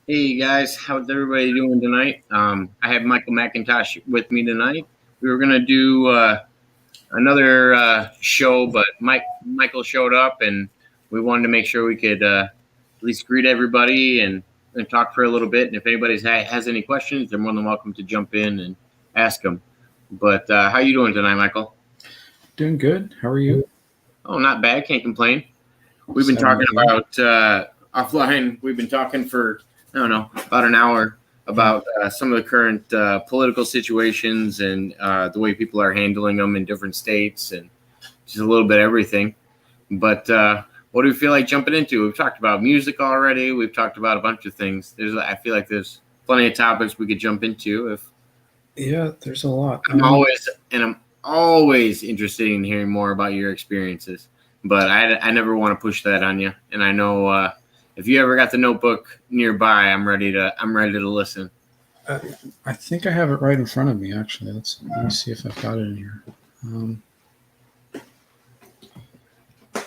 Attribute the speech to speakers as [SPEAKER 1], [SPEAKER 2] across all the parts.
[SPEAKER 1] Hey guys, how's everybody doing tonight? I have Michael Macintosh with me tonight. We were gonna do another show, but Michael showed up, and we wanted to make sure we could at least greet everybody and talk for a little bit. And if anybody has any questions, they're more than welcome to jump in and ask them. But how you doing tonight, Michael?
[SPEAKER 2] Doing good. How are you?
[SPEAKER 1] Oh, not bad. Can't complain. We've been
[SPEAKER 2] Same
[SPEAKER 1] talking
[SPEAKER 2] here.
[SPEAKER 1] about offline. We've been talking for I don't know about an hour about some of the current political situations and the way people are handling them in different states and just a little bit of everything. But what do we feel like jumping into? We've talked about music already. We've talked about a bunch of things. I feel like there's plenty of topics we could jump into. If
[SPEAKER 2] Yeah, there's a lot.
[SPEAKER 1] I'm always interested in hearing more about your experiences. But I never want to push that on you. And I know if you ever got the notebook nearby, I'm ready to listen.
[SPEAKER 2] I think I have it right in front of me. Actually, let me see if I've got it in here.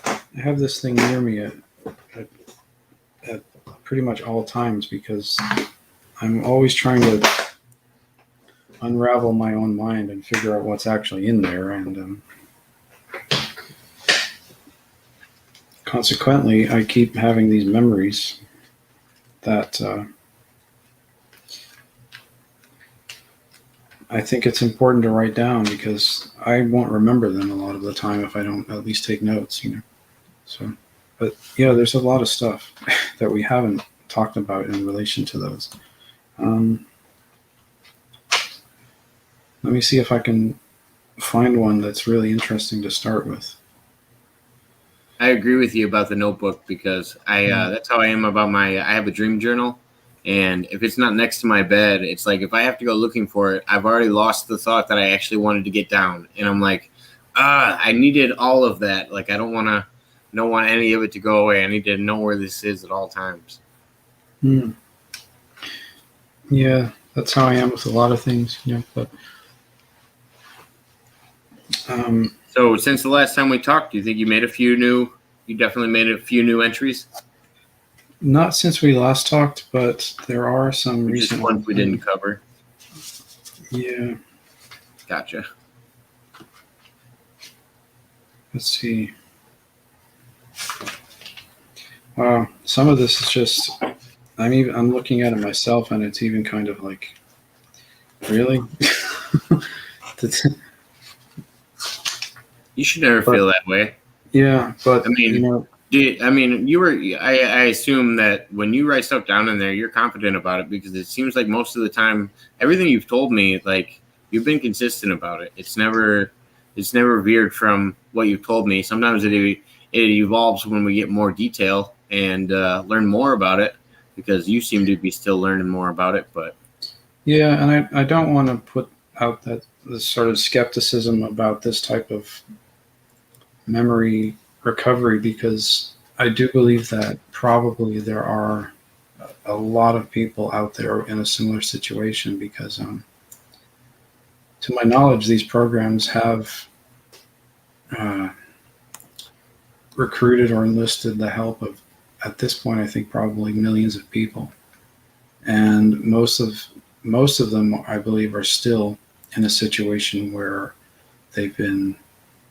[SPEAKER 2] I have this thing near me at, at pretty much all times because I'm always trying to unravel my own mind and figure out what's actually in there, and consequently, I keep having these memories that I think it's important to write down because I won't remember them a lot of the time if I don't at least take notes. So, but yeah, there's a lot of stuff that we haven't talked about in relation to those. Let me see if I can find one that's really interesting to start with.
[SPEAKER 1] I agree with you about the notebook because I that's how I am about I have a dream journal, and if it's not next to my bed, it's like if I have to go looking for it, I've already lost the thought that I actually wanted to get down, and I'm like, I needed all of that. Like I don't want any of it to go away. I need to know where this is at all times.
[SPEAKER 2] Hmm. Yeah, that's how I am with a lot of things. But
[SPEAKER 1] So since the last time we talked, do you think you made a few new? You definitely made a few new entries.
[SPEAKER 2] not since we last talked, but there are some
[SPEAKER 1] Just
[SPEAKER 2] recent
[SPEAKER 1] ones
[SPEAKER 2] ones.
[SPEAKER 1] we didn't cover.
[SPEAKER 2] Yeah,
[SPEAKER 1] Gotcha.
[SPEAKER 2] let's see. Wow, some of this is just. I'm looking at it myself, and it's even kind of like, really.
[SPEAKER 1] You should never
[SPEAKER 2] But
[SPEAKER 1] feel that way.
[SPEAKER 2] yeah, but
[SPEAKER 1] I mean, you were. I assume that when you write stuff down in there, you're confident about it because it seems like most of the time, everything you've told me, like you've been consistent about it. It's never veered from what you've told me. Sometimes it evolves when we get more detail and learn more about it because you seem to be still learning more about it. But
[SPEAKER 2] yeah, and I don't want to put out that this sort of skepticism about this type of memory recovery because I do believe that probably there are a lot of people out there in a similar situation because, to my knowledge, these programs have uh, recruited or enlisted the help of, at this point, I think probably millions of people, and most of them, I believe, are still in a situation where they've been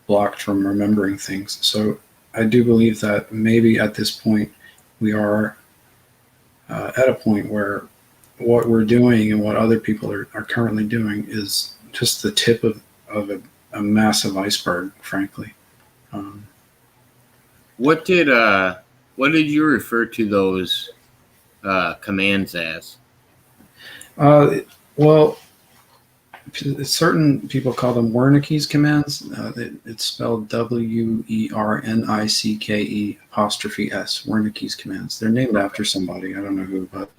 [SPEAKER 2] blocked from remembering things. So I do believe that maybe at this point we are at a point where what we're doing and what other people are currently doing is just the tip of a massive iceberg, frankly. Um,
[SPEAKER 1] what did uh, what did you refer to those commands as?
[SPEAKER 2] uh, well, certain people call them Wernicke's commands. It's spelled Wernicke Wernicke's commands. They're named after somebody. I don't know who, but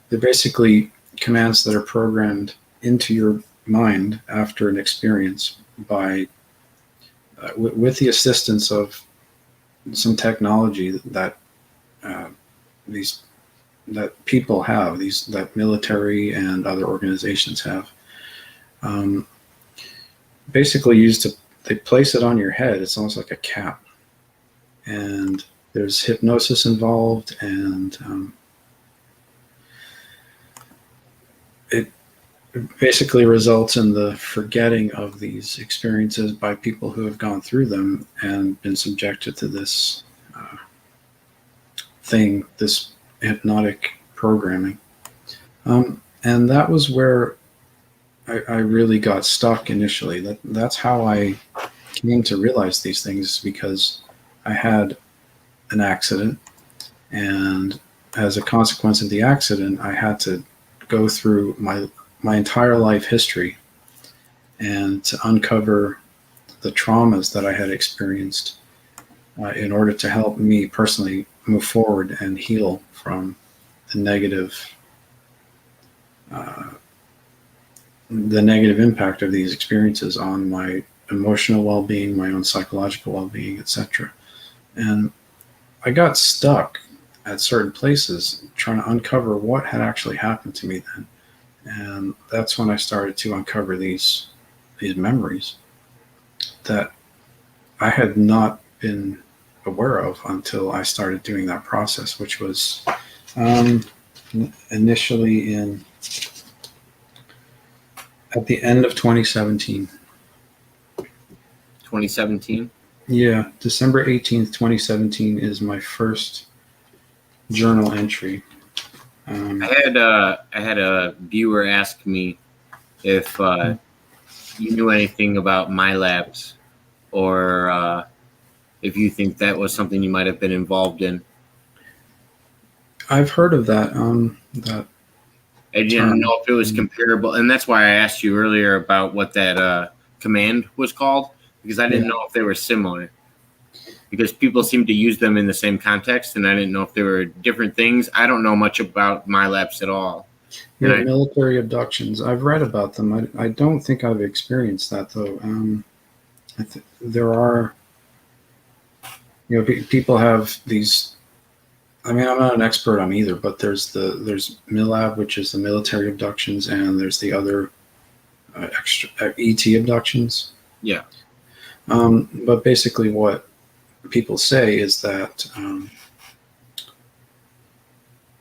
[SPEAKER 2] they're basically commands that are programmed into your mind after an experience by with the assistance of some technology that uh, these that people have, these that military and other organizations have. Um, Basically, used to they place it on your head. It's almost like a cap, and there's hypnosis involved, and it basically results in the forgetting of these experiences by people who have gone through them and been subjected to this thing, this hypnotic programming. And that was where I really got stuck initially. That's how I came to realize these things, because I had an accident, and as a consequence of the accident, I had to go through my entire life history and to uncover the traumas that I had experienced in order to help me personally move forward and heal from the negative impact of these experiences on my emotional well-being, my own psychological well-being, etc. And I got stuck at certain places trying to uncover what had actually happened to me then. And that's when I started to uncover these memories that I had not been aware of until I started doing that process, which was initially at the end of 2017.
[SPEAKER 1] 2017.
[SPEAKER 2] Yeah, December 18th, 2017 is my first journal entry.
[SPEAKER 1] I had a viewer ask me if you knew anything about MyLabs, or if you think that was something you might have been involved in.
[SPEAKER 2] I've heard of that. That
[SPEAKER 1] I didn't know if it was comparable, and that's why I asked you earlier about what that command was called, because I didn't know if they were similar. Because people seem to use them in the same context, and I didn't know if they were different things. I don't know much about MyLabs at all.
[SPEAKER 2] Yeah, military abductions. I've read about them. I don't think I've experienced that, though. There are, people have these. I mean, I'm not an expert on either, but there's MILAB, which is the military abductions, and there's the other extra ET abductions.
[SPEAKER 1] Yeah.
[SPEAKER 2] But basically, what people say is that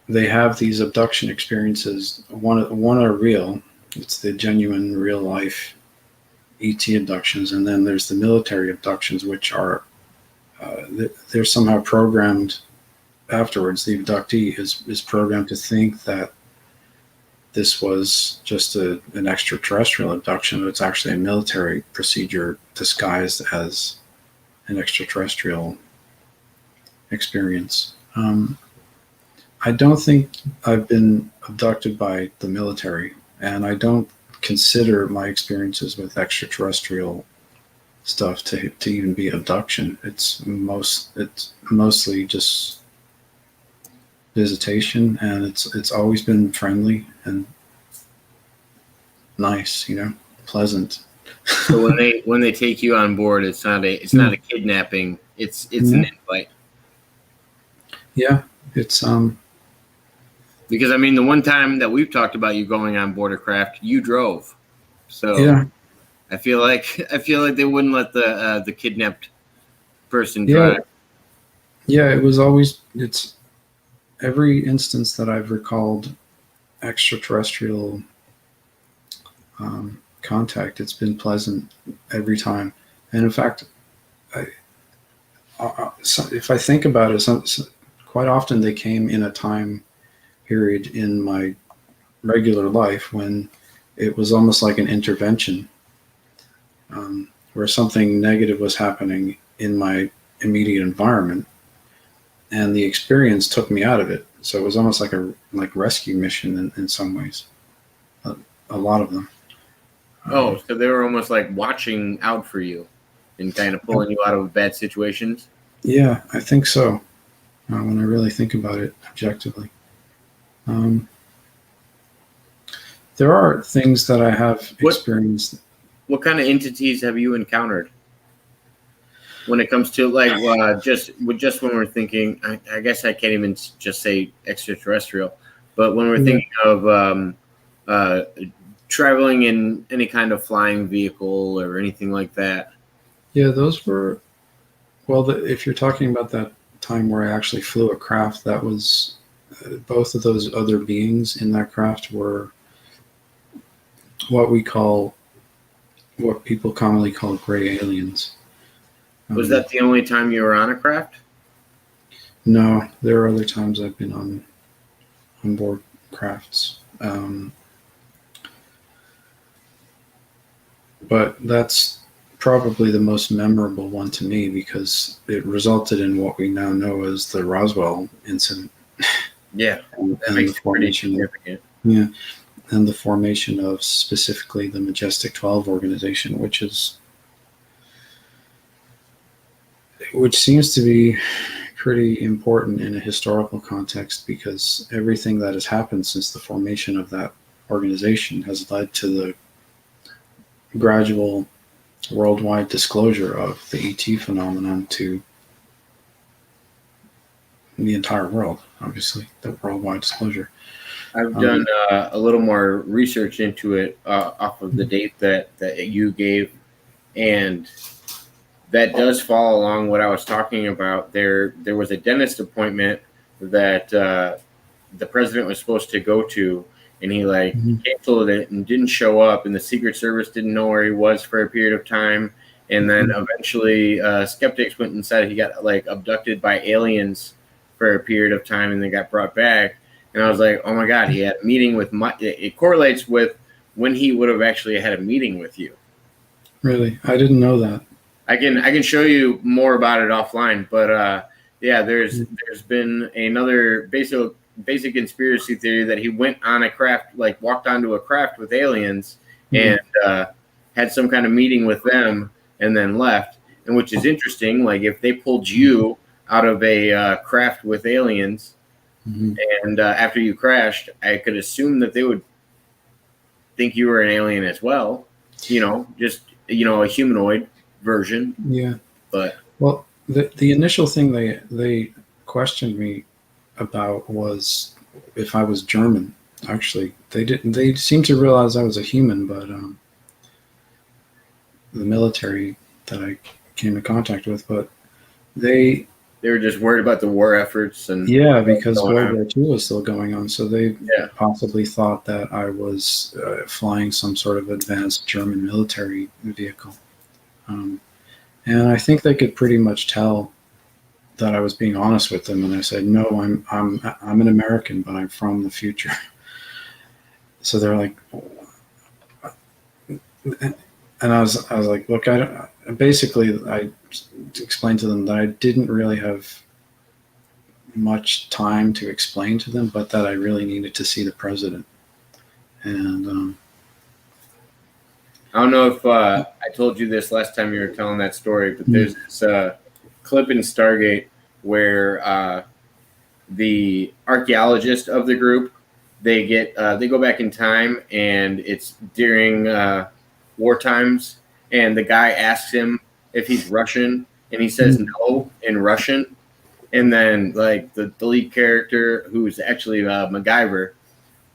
[SPEAKER 2] they have these abduction experiences. One are real. It's the genuine, real life ET abductions, and then there's the military abductions, which are they're somehow programmed. Afterwards, the abductee is programmed to think that this was just an extraterrestrial abduction, but it's actually a military procedure disguised as an extraterrestrial experience. I don't think I've been abducted by the military, and I don't consider my experiences with extraterrestrial stuff to even be abduction. It's mostly just visitation, and it's always been friendly and nice, pleasant.
[SPEAKER 1] So when they take you on board, it's not a kidnapping. It's an invite.
[SPEAKER 2] Yeah, it's
[SPEAKER 1] because I mean, the one time that we've talked about you going on board a craft, you drove. So
[SPEAKER 2] yeah,
[SPEAKER 1] I feel like they wouldn't let the kidnapped person drive.
[SPEAKER 2] Yeah, it's every instance that I've recalled extraterrestrial contact, it's been pleasant every time. And in fact, if I think about it, quite often they came in a time period in my regular life when it was almost like an intervention, where something negative was happening in my immediate environment, and the experience took me out of it. So it was almost like a rescue mission in some ways. A lot of them.
[SPEAKER 1] Oh, so they were almost like watching out for you and kind of pulling you out of bad situations?
[SPEAKER 2] Yeah, I think so. When I really think about it objectively. There are things that I have experienced.
[SPEAKER 1] What kind of entities have you encountered when it comes to just when we're thinking? I guess I can't even just say extraterrestrial, but when we're thinking of traveling in any kind of flying vehicle or anything like that.
[SPEAKER 2] Yeah, those were, if you're talking about that time where I actually flew a craft, that was both of those other beings in that craft were what we call, what people commonly call gray aliens.
[SPEAKER 1] Was that the only time you were on a craft?
[SPEAKER 2] No, there are other times I've been on board crafts. But that's probably the most memorable one to me because it resulted in what we now know as the Roswell incident.
[SPEAKER 1] Yeah,
[SPEAKER 2] and,
[SPEAKER 1] that
[SPEAKER 2] and
[SPEAKER 1] makes
[SPEAKER 2] the
[SPEAKER 1] it pretty
[SPEAKER 2] formation
[SPEAKER 1] significant.
[SPEAKER 2] yeah, and the formation of specifically the Majestic 12 organization, which seems to be pretty important in a historical context because everything that has happened since the formation of that organization has led to the gradual worldwide disclosure of the ET phenomenon to the entire world, obviously, the worldwide disclosure.
[SPEAKER 1] I've done a little more research into it off of the
[SPEAKER 2] Mhm.
[SPEAKER 1] date that you gave, and that does follow along what I was talking about. There was a dentist appointment that the president was supposed to go to, and he like
[SPEAKER 2] Mhm.
[SPEAKER 1] canceled it and didn't show up, and the Secret Service didn't know where he was for a period of time, and then eventually skeptics went and said he got like abducted by aliens for a period of time, and they got brought back. And I was like, oh my god, he had a meeting with it correlates with when he would have actually had a meeting with you.
[SPEAKER 2] Really, I didn't know that.
[SPEAKER 1] I can show you more about it offline, but yeah, there's been another basic conspiracy theory that he went on a craft, like walked onto a craft with aliens,
[SPEAKER 2] Mhm.
[SPEAKER 1] and had some kind of meeting with them, and then left. And which is interesting, like if they pulled you out of a craft with aliens,
[SPEAKER 2] Mhm.
[SPEAKER 1] and after you crashed, I could assume that they would think you were an alien as well. Just a humanoid version,
[SPEAKER 2] Yeah.
[SPEAKER 1] but.
[SPEAKER 2] Well, the initial thing they questioned me about was if I was German. Actually, they didn't. They seemed to realize I was a human, but the military that I came in contact with, but they
[SPEAKER 1] They were just worried about the war efforts and
[SPEAKER 2] yeah,
[SPEAKER 1] what's
[SPEAKER 2] because
[SPEAKER 1] going
[SPEAKER 2] World
[SPEAKER 1] on.
[SPEAKER 2] War II was still going on, so they
[SPEAKER 1] Yeah.
[SPEAKER 2] possibly thought that I was flying some sort of advanced German military vehicle, um, and I think they could pretty much tell that I was being honest with them, and I said, "No, I'm an American, but I'm from the future." So they're like, and I was like, "Look, I don't." Basically, I explained to them that I didn't really have much time to explain to them, but that I really needed to see the president. And
[SPEAKER 1] I don't know if I told you this last time you were telling that story, but there's this clip in Stargate where the archaeologist of the group they go back in time, and it's during war times, and the guy asks him if he's Russian, and he says no in Russian, and then like the lead character who's actually MacGyver,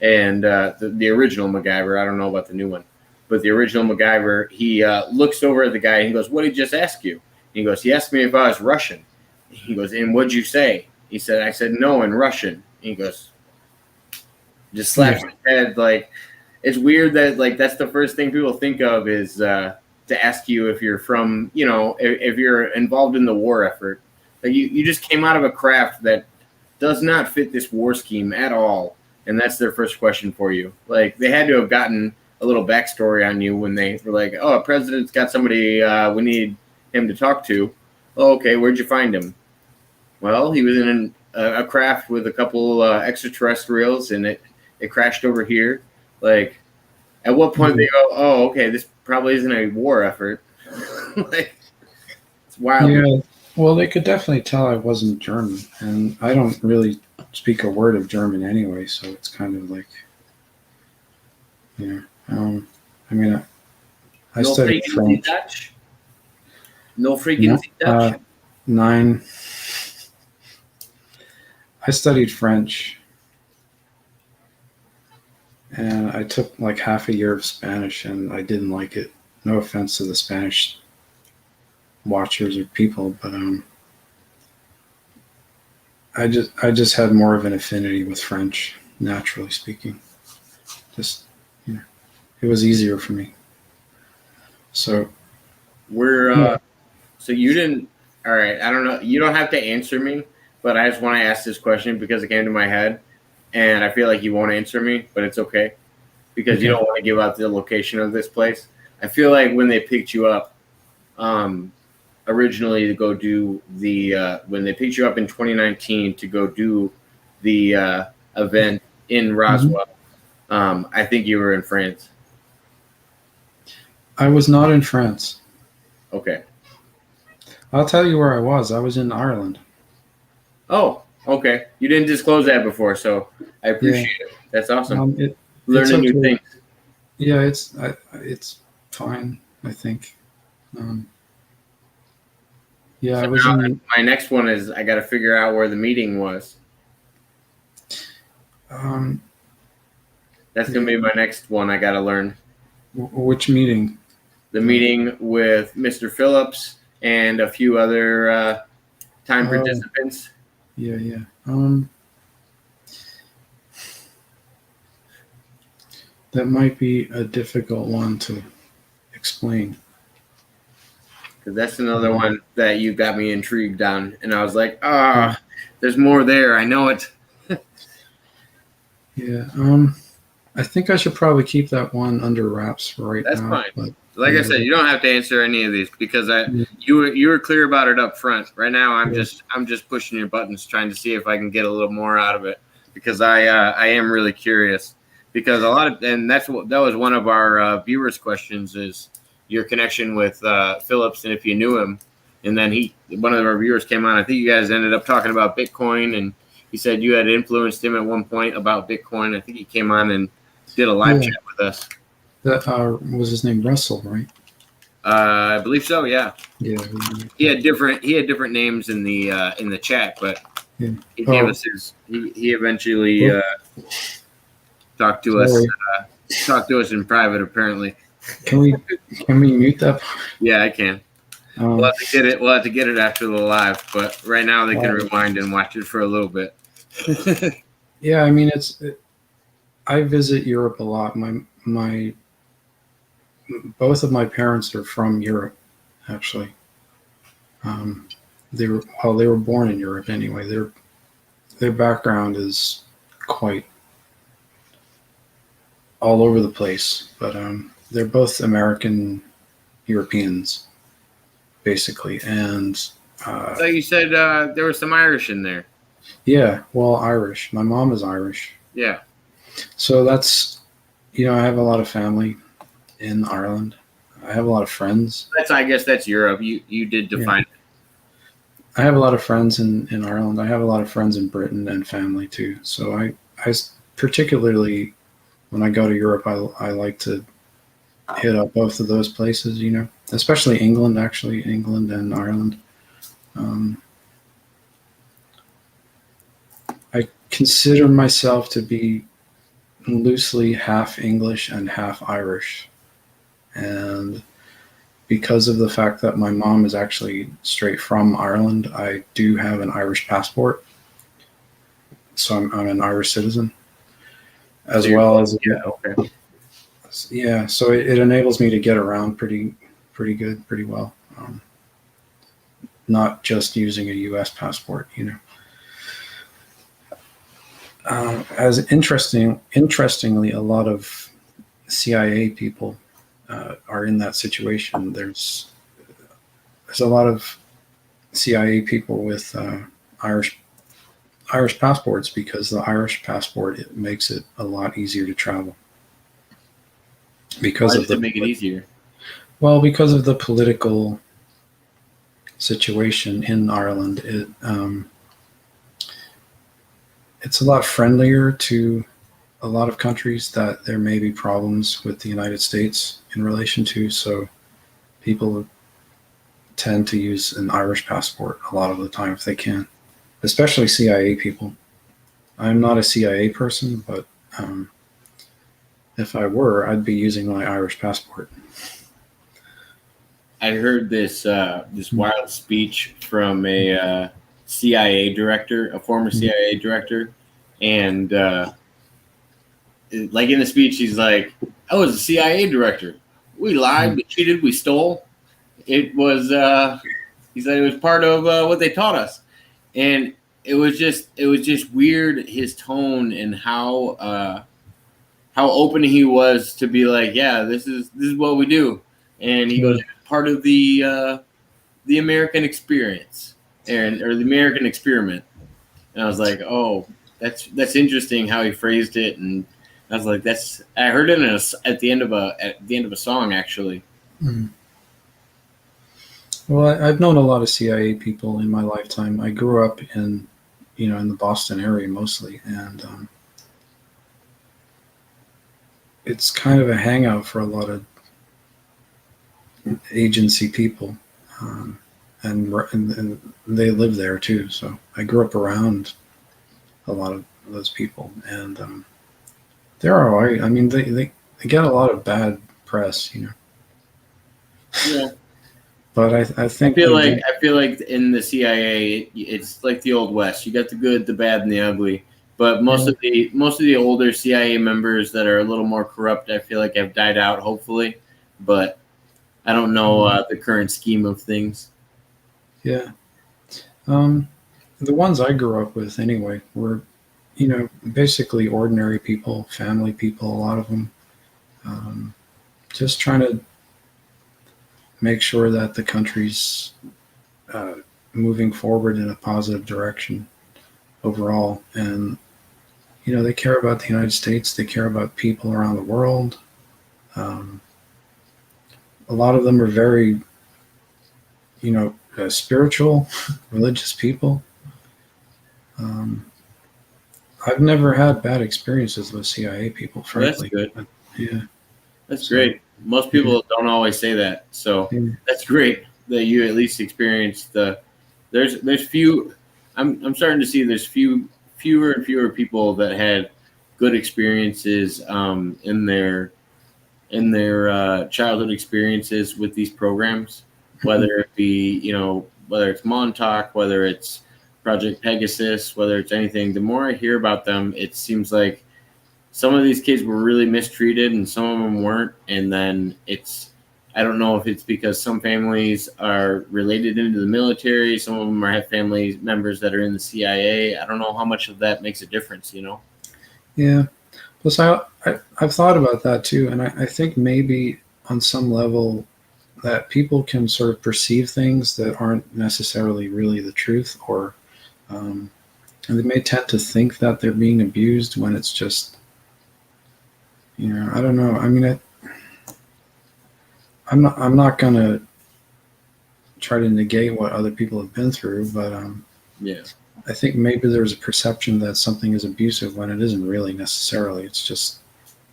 [SPEAKER 1] and the original MacGyver. I don't know about the new one, but the original MacGyver. He looks over at the guy and he goes, "What did he just ask you?" And he goes, "He asked me if I was Russian." He goes, "And what'd you say?" He said, "I said no in Russian." And he goes, just slaps
[SPEAKER 2] yeah,
[SPEAKER 1] his head. Like it's weird that like that's the first thing people think of is to ask you if you're from if you're involved in the war effort. Like you just came out of a craft that does not fit this war scheme at all, and that's their first question for you. Like they had to have gotten a little backstory on you when they were like, "Oh, a president's got somebody we need him to talk to." Oh, okay, where'd you find him? Well, he was in a craft with a couple extraterrestrials, and it crashed over here. Like, at what point they go, "Oh, okay, this probably isn't a war effort." Like, it's wild.
[SPEAKER 2] yeah. Well, they could definitely tell I wasn't German, and I don't really speak a word of German anyway, so it's kind of like, you know, I mean, I
[SPEAKER 1] No
[SPEAKER 2] studied
[SPEAKER 1] frequency
[SPEAKER 2] French.
[SPEAKER 1] touch. No
[SPEAKER 2] No,
[SPEAKER 1] frequency touch.
[SPEAKER 2] nine. I studied French, and I took like half a year of Spanish, and I didn't like it. No offense to the Spanish watchers or people, but I just had more of an affinity with French, naturally speaking. Just you know, it was easier for me. So
[SPEAKER 1] We're
[SPEAKER 2] yeah.
[SPEAKER 1] so you didn't. All right, I don't know. You don't have to answer me, but I just want to ask this question because it came to my head, and I feel like you won't answer me, but it's okay because you
[SPEAKER 2] Okay.
[SPEAKER 1] don't want to give out the location of this place. I feel like when they picked you up, originally to go do the when they picked you up in 2019 to go do the event in
[SPEAKER 2] Mhm.
[SPEAKER 1] Roswell. I think you were in France.
[SPEAKER 2] I was not in France.
[SPEAKER 1] Okay.
[SPEAKER 2] I'll tell you where I was. I was in Ireland.
[SPEAKER 1] Oh, okay. You didn't disclose that before, so I
[SPEAKER 2] Yeah.
[SPEAKER 1] appreciate it. That's awesome.
[SPEAKER 2] It's
[SPEAKER 1] Learning new
[SPEAKER 2] okay.
[SPEAKER 1] things.
[SPEAKER 2] Yeah, it's fine. I think. Um, yeah,
[SPEAKER 1] So
[SPEAKER 2] I was
[SPEAKER 1] now
[SPEAKER 2] in.
[SPEAKER 1] my next one is I got to figure out where the meeting was.
[SPEAKER 2] Um,
[SPEAKER 1] That's gonna
[SPEAKER 2] yeah.
[SPEAKER 1] be my next one. I got to learn
[SPEAKER 2] Which meeting?
[SPEAKER 1] the meeting with Mr. Phillips and a few other time
[SPEAKER 2] Oh,
[SPEAKER 1] participants.
[SPEAKER 2] yeah, yeah. That might be a difficult one to explain.
[SPEAKER 1] Because that's another
[SPEAKER 2] Um,
[SPEAKER 1] one that you got me intrigued on, and I was like,
[SPEAKER 2] yeah,
[SPEAKER 1] there's more there. I know it.
[SPEAKER 2] yeah. I think I should probably keep that one under wraps for right
[SPEAKER 1] That's
[SPEAKER 2] now.
[SPEAKER 1] fine.
[SPEAKER 2] But
[SPEAKER 1] Like I
[SPEAKER 2] yeah,
[SPEAKER 1] said, you don't have to answer any of these because
[SPEAKER 2] yeah,
[SPEAKER 1] you were clear about it up front. Right now,
[SPEAKER 2] yeah,
[SPEAKER 1] I'm just pushing your buttons, trying to see if I can get a little more out of it because I am really curious because a lot of and that was one of our viewers' questions is your connection with Phillips and if you knew him. And then one of our viewers came on. I think you guys ended up talking about Bitcoin, and he said you had influenced him at one point about Bitcoin. I think he came on and did a live
[SPEAKER 2] yeah.
[SPEAKER 1] chat with us.
[SPEAKER 2] That was his name, Russell, right?
[SPEAKER 1] I believe so. Yeah,
[SPEAKER 2] Yeah,
[SPEAKER 1] he had different names in the chat, but
[SPEAKER 2] yeah.
[SPEAKER 1] he gave
[SPEAKER 2] Oh,
[SPEAKER 1] us his. He eventually
[SPEAKER 2] oh,
[SPEAKER 1] talked to us
[SPEAKER 2] sorry.
[SPEAKER 1] talked to us in private. Apparently,
[SPEAKER 2] Can we can we mute that?
[SPEAKER 1] yeah, I can. We'll
[SPEAKER 2] Um,
[SPEAKER 1] have to get it. We'll have to get it after the live, but right now they can
[SPEAKER 2] uh,
[SPEAKER 1] rewind and watch it for a little bit.
[SPEAKER 2] yeah, I mean I visit Europe a lot. My both of my parents are from Europe, actually. Um, they were born in Europe anyway. Their background is quite all over the place, but they're both American Europeans basically, and uh,
[SPEAKER 1] So you said there was some Irish in there.
[SPEAKER 2] yeah, well, Irish. My mom is Irish,
[SPEAKER 1] Yeah,
[SPEAKER 2] so that's I have a lot of family in Ireland. I have a lot of friends.
[SPEAKER 1] that's I guess that's Europe. You did
[SPEAKER 2] Yeah,
[SPEAKER 1] define it.
[SPEAKER 2] I have a lot of friends in Ireland. I have a lot of friends in Britain and family too. So particularly when I go to Europe, I like to hit up both of those places. Especially England, actually England and Ireland. Um, I consider myself to be loosely half English and half Irish, and because of the fact that my mom is actually straight from Ireland, I do have an Irish passport, so I'm an Irish citizen,
[SPEAKER 1] So
[SPEAKER 2] as
[SPEAKER 1] you're
[SPEAKER 2] well
[SPEAKER 1] both.
[SPEAKER 2] as
[SPEAKER 1] Yeah. Okay.
[SPEAKER 2] yeah. So it enables me to get around pretty good, pretty well. Not just using a U.S. passport. As interestingly, a lot of CIA people are in that situation. There's a lot of CIA people with Irish passports because the Irish passport it makes it a lot easier to travel
[SPEAKER 1] Why
[SPEAKER 2] because of
[SPEAKER 1] does it
[SPEAKER 2] the
[SPEAKER 1] make it easier?
[SPEAKER 2] because of the political situation in Ireland. It's a lot friendlier to a lot of countries that there may be problems with the United States in relation to. So people tend to use an Irish passport a lot of the time if they can, especially CIA people. I'm not a CIA person, but if I were, I'd be using my Irish passport.
[SPEAKER 1] I heard this wild speech from a CIA director, a former CIA director, and like in the speech, he's like, "I was a CIA director. We lied, we cheated, we stole. It was." He said it was part of what they taught us, and it was just weird, his tone and how open he was to be like, yeah, this is what we do, and he goes, part of the American experience or the American experiment, and I was like, oh, that's interesting how he phrased it, and I was like, I heard it at the end of a song actually.
[SPEAKER 2] Mm. Well, I've known a lot of CIA people in my lifetime. I grew up in the Boston area mostly, and it's kind of a hangout for a lot of agency people, and they live there too. So I grew up around a lot of those people, and they're all right. I mean, they get a lot of bad press,
[SPEAKER 1] Yeah.
[SPEAKER 2] But I think
[SPEAKER 1] I feel like in the CIA, it's like the old West. You got the good, the bad, and the ugly. But most of the older CIA members that are a little more corrupt, I feel like have died out. Hopefully, but I don't know the current scheme of things.
[SPEAKER 2] Yeah, the ones I grew up with anyway were, basically ordinary people, family people. A lot of them, just trying to make sure that the country's moving forward in a positive direction overall. And, they care about the United States. They care about people around the world. A lot of them are very, spiritual, religious people. I've never had bad experiences with CIA people, frankly.
[SPEAKER 1] Well, that's good.
[SPEAKER 2] Yeah.
[SPEAKER 1] That's great. Most people don't always say that, so that's great that you at least experienced the. There's few. I'm starting to see there's fewer and fewer people that had good experiences in their childhood experiences with these programs, whether it be whether it's Montauk, whether it's Project Pegasus, whether it's anything. The more I hear about them, it seems like some of these kids were really mistreated and some of them weren't. And then I don't know if it's because some families are related into the military. Some of them have family members that are in the CIA. I don't know how much of that makes a difference,
[SPEAKER 2] Yeah. Plus, I've thought about that too. And I think maybe on some level that people can sort of perceive things that aren't necessarily really the truth, or and they may tend to think that they're being abused when it's just, I don't know. I mean, I'm not gonna try to negate what other people have been through, but
[SPEAKER 1] yeah,
[SPEAKER 2] I think maybe there's a perception that something is abusive when it isn't really necessarily. It's just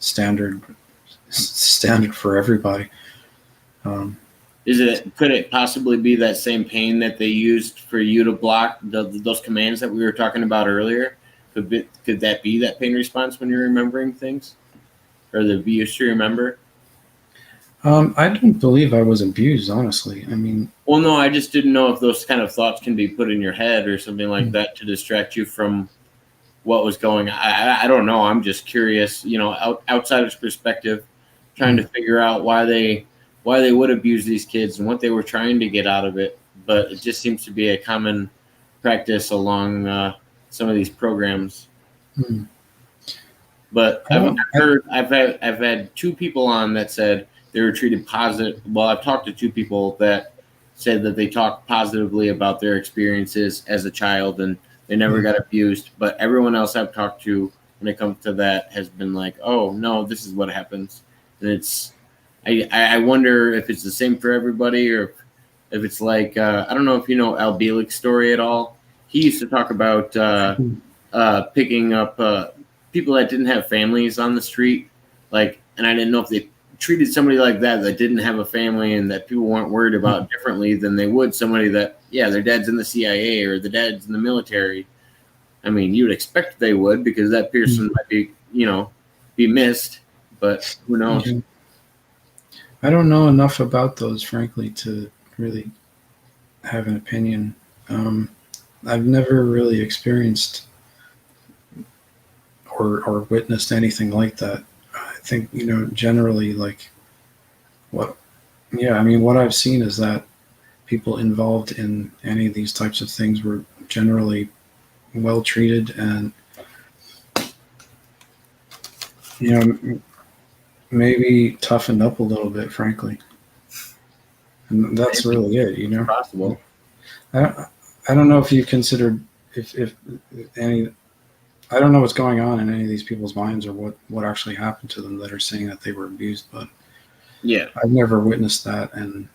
[SPEAKER 2] standard for everybody.
[SPEAKER 1] Could it possibly be that same pain that they used for you to block those commands that we were talking about earlier? Could that be that pain response when you're remembering things, or the abuse to remember?
[SPEAKER 2] I don't believe I was abused, honestly. I mean,
[SPEAKER 1] well, no, I just didn't know if those kind of thoughts can be put in your head or something like that to distract you from what was going on. I don't know. I'm just curious, outsider's perspective, trying to figure out why they would abuse these kids and what they were trying to get out of it. But it just seems to be a common practice along some of these programs. But I've had two people on that said they were treated positive. Well, I've talked to two people that said that they talked positively about their experiences as a child and they never got abused. But everyone else I've talked to when it comes to that has been like, oh, no, this is what happens. And I wonder if it's the same for everybody or if it's like, I don't know if you know Al Bielik's story at all. He used to talk about picking up people that didn't have families on the street. And I didn't know if they treated somebody like that didn't have a family and that people weren't worried about differently than they would somebody that, their dad's in the CIA or the dad's in the military. I mean, you would expect they would because that person might be, be missed, but who knows?
[SPEAKER 2] I don't know enough about those, frankly, to really have an opinion. I've never really experienced or witnessed anything like that. I think, generally, like, what, yeah, I mean, what I've seen is that people involved in any of these types of things were generally well treated and, maybe toughened up a little bit, frankly. And that's
[SPEAKER 1] Maybe
[SPEAKER 2] really it.
[SPEAKER 1] possible.
[SPEAKER 2] I, I don't know if you considered if any. I don't know what's going on in any of these people's minds or what actually happened to them that are saying that they were abused, but
[SPEAKER 1] Yeah.
[SPEAKER 2] I've never witnessed that, and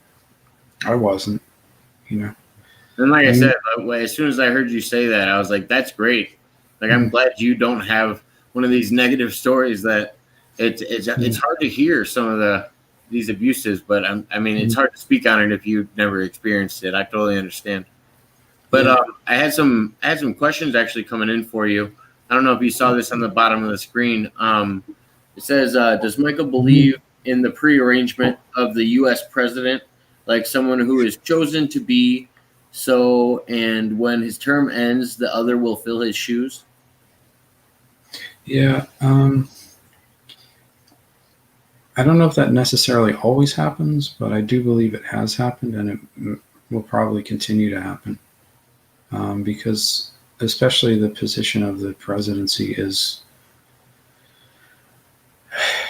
[SPEAKER 2] I wasn't.
[SPEAKER 1] And like I
[SPEAKER 2] And
[SPEAKER 1] said, as soon as I heard you say that, I was like, "That's great." Like, I'm glad you don't have one of these negative stories that it's hard to hear some of these abuses, but I mean, it's hard to speak on it if you've never experienced it. I totally understand. But
[SPEAKER 2] yeah,
[SPEAKER 1] I had some questions actually coming in for you. I don't know if you saw this on the bottom of the screen. It says, "Does Michael believe in the prearrangement of the U.S. president, like someone who is chosen to be so, and when his term ends, the other will fill his shoes?"
[SPEAKER 2] yeah. I don't know if that necessarily always happens, but I do believe it has happened, and it will probably continue to happen, because especially the position of the presidency is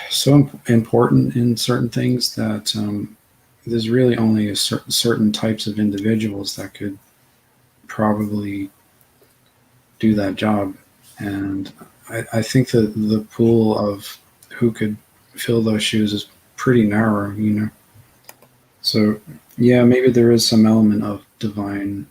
[SPEAKER 2] so important in certain things that there's really only a certain types of individuals that could probably do that job. And I think that the pool of who could fill those shoes is pretty narrow. So, yeah, maybe there is some element of divine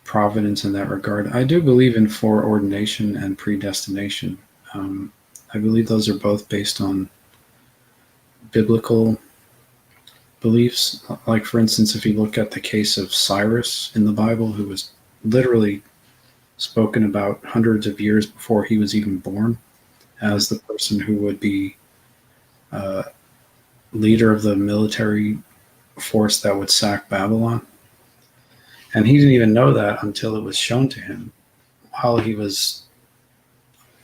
[SPEAKER 2] providence in that regard. I do believe in foreordination and predestination. Um, I believe those are both based on biblical beliefs. Like, for instance, if you look at the case of Cyrus in the Bible, who was literally spoken about hundreds of years before he was even born as the person who would be uh, leader of the military force that would sack Babylon. And he didn't even know that until it was shown to him while he was,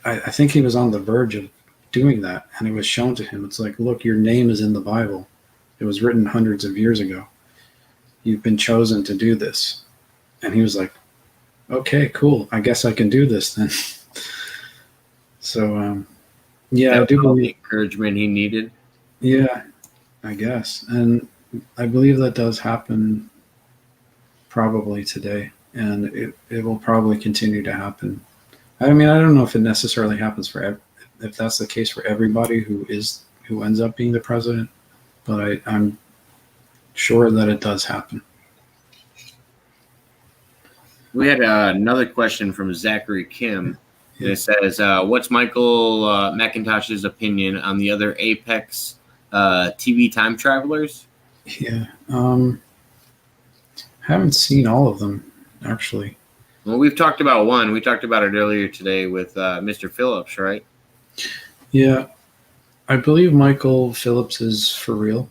[SPEAKER 2] I think he was on the verge of doing that. And it was shown to him. It's like, look, your name is in the Bible. It was written hundreds of years ago. You've been chosen to do this. And he was like, okay, cool. I guess I can do this then. So, yeah, I do
[SPEAKER 1] All the
[SPEAKER 2] believe.
[SPEAKER 1] encouragement he needed.
[SPEAKER 2] Yeah, I guess. And I believe that does happen probably today. And it will probably continue to happen. I mean, I don't know if it necessarily happens if that's the case for everybody who ends up being the president, but I'm sure that it does happen.
[SPEAKER 1] We had another question from Zachary Kim. And it says, "What's Michael McIntosh's opinion on the other Apex TV time travelers?"
[SPEAKER 2] Yeah, haven't seen all of them actually.
[SPEAKER 1] Well, we've talked about one. We talked about it earlier today with Mr. Phillips, right?
[SPEAKER 2] Yeah, I believe Michael Phillips is for real,